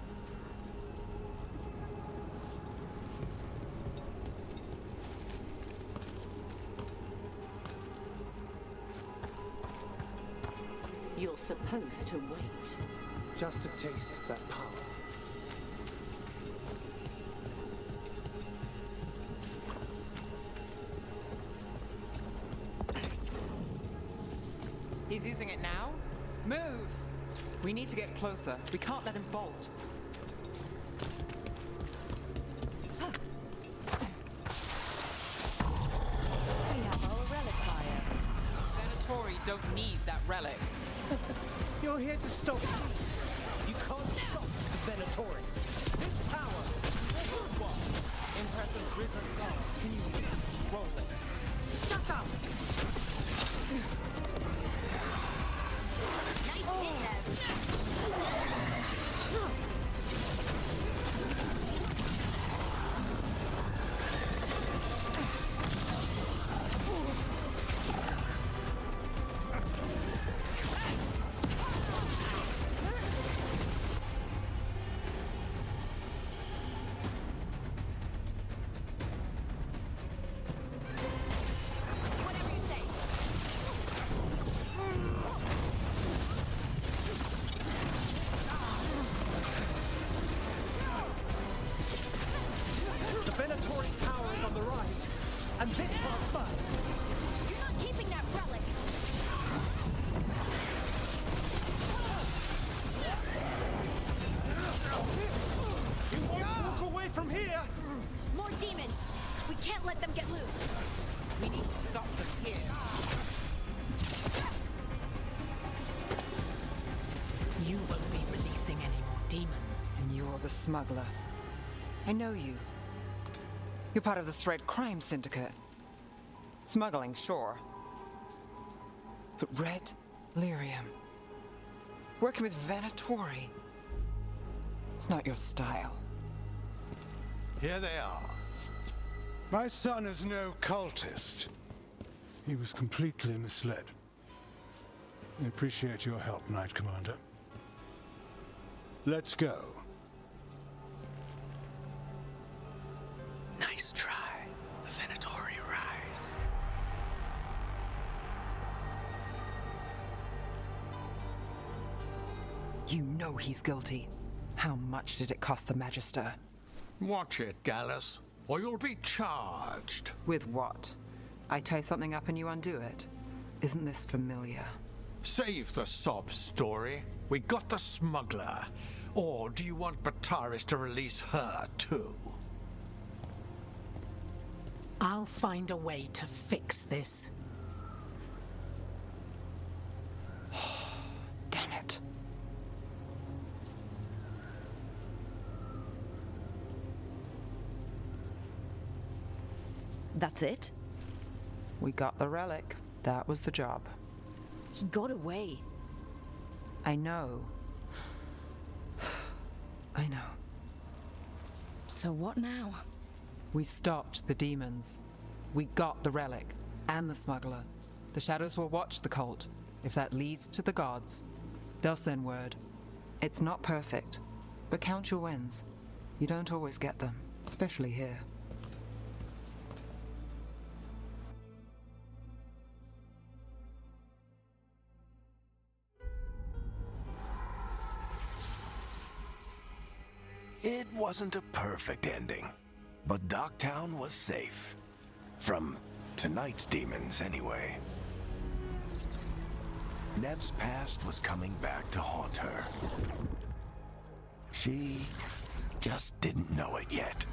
You're supposed to wait. Just a taste of that power. He's using it now? Move! We need to get closer. We can't let him bolt. We have our relic buyer. Venatori don't need that relic. You're here to stop me. You can't stop the Venatori. This power, this one. Impressive risen god. Can you control it? Shut up! And this part's mine. You're not keeping that relic. You won't walk away from here. More demons. We can't let them get loose. We need to stop them here. You won't be releasing any more demons. And you're the smuggler. I know you. You're part of the Thread Crime Syndicate. Smuggling, sure. But Red Lyrium. Working with Venatori. It's not your style. Here they are. My son is no cultist. He was completely misled. I appreciate your help, Knight Commander. Let's go. Nice try. The Venatori rise. You know he's guilty. How much did it cost the Magister? Watch it, Gallus, or you'll be charged. With what? I tie something up and you undo it. Isn't this familiar? Save the sob story. We got the smuggler. Or do you want Bataris to release her, too? I'll find a way to fix this. Damn it. That's it? We got the relic. That was the job. He got away. I know. I know. So what now? We stopped the demons. We got the relic and the smuggler. The shadows will watch the cult. If that leads to the gods, they'll send word. It's not perfect, but count your wins. You don't always get them, especially here. It wasn't a perfect ending, but Docktown was safe. From tonight's demons, anyway. Nev's past was coming back to haunt her. She just didn't know it yet.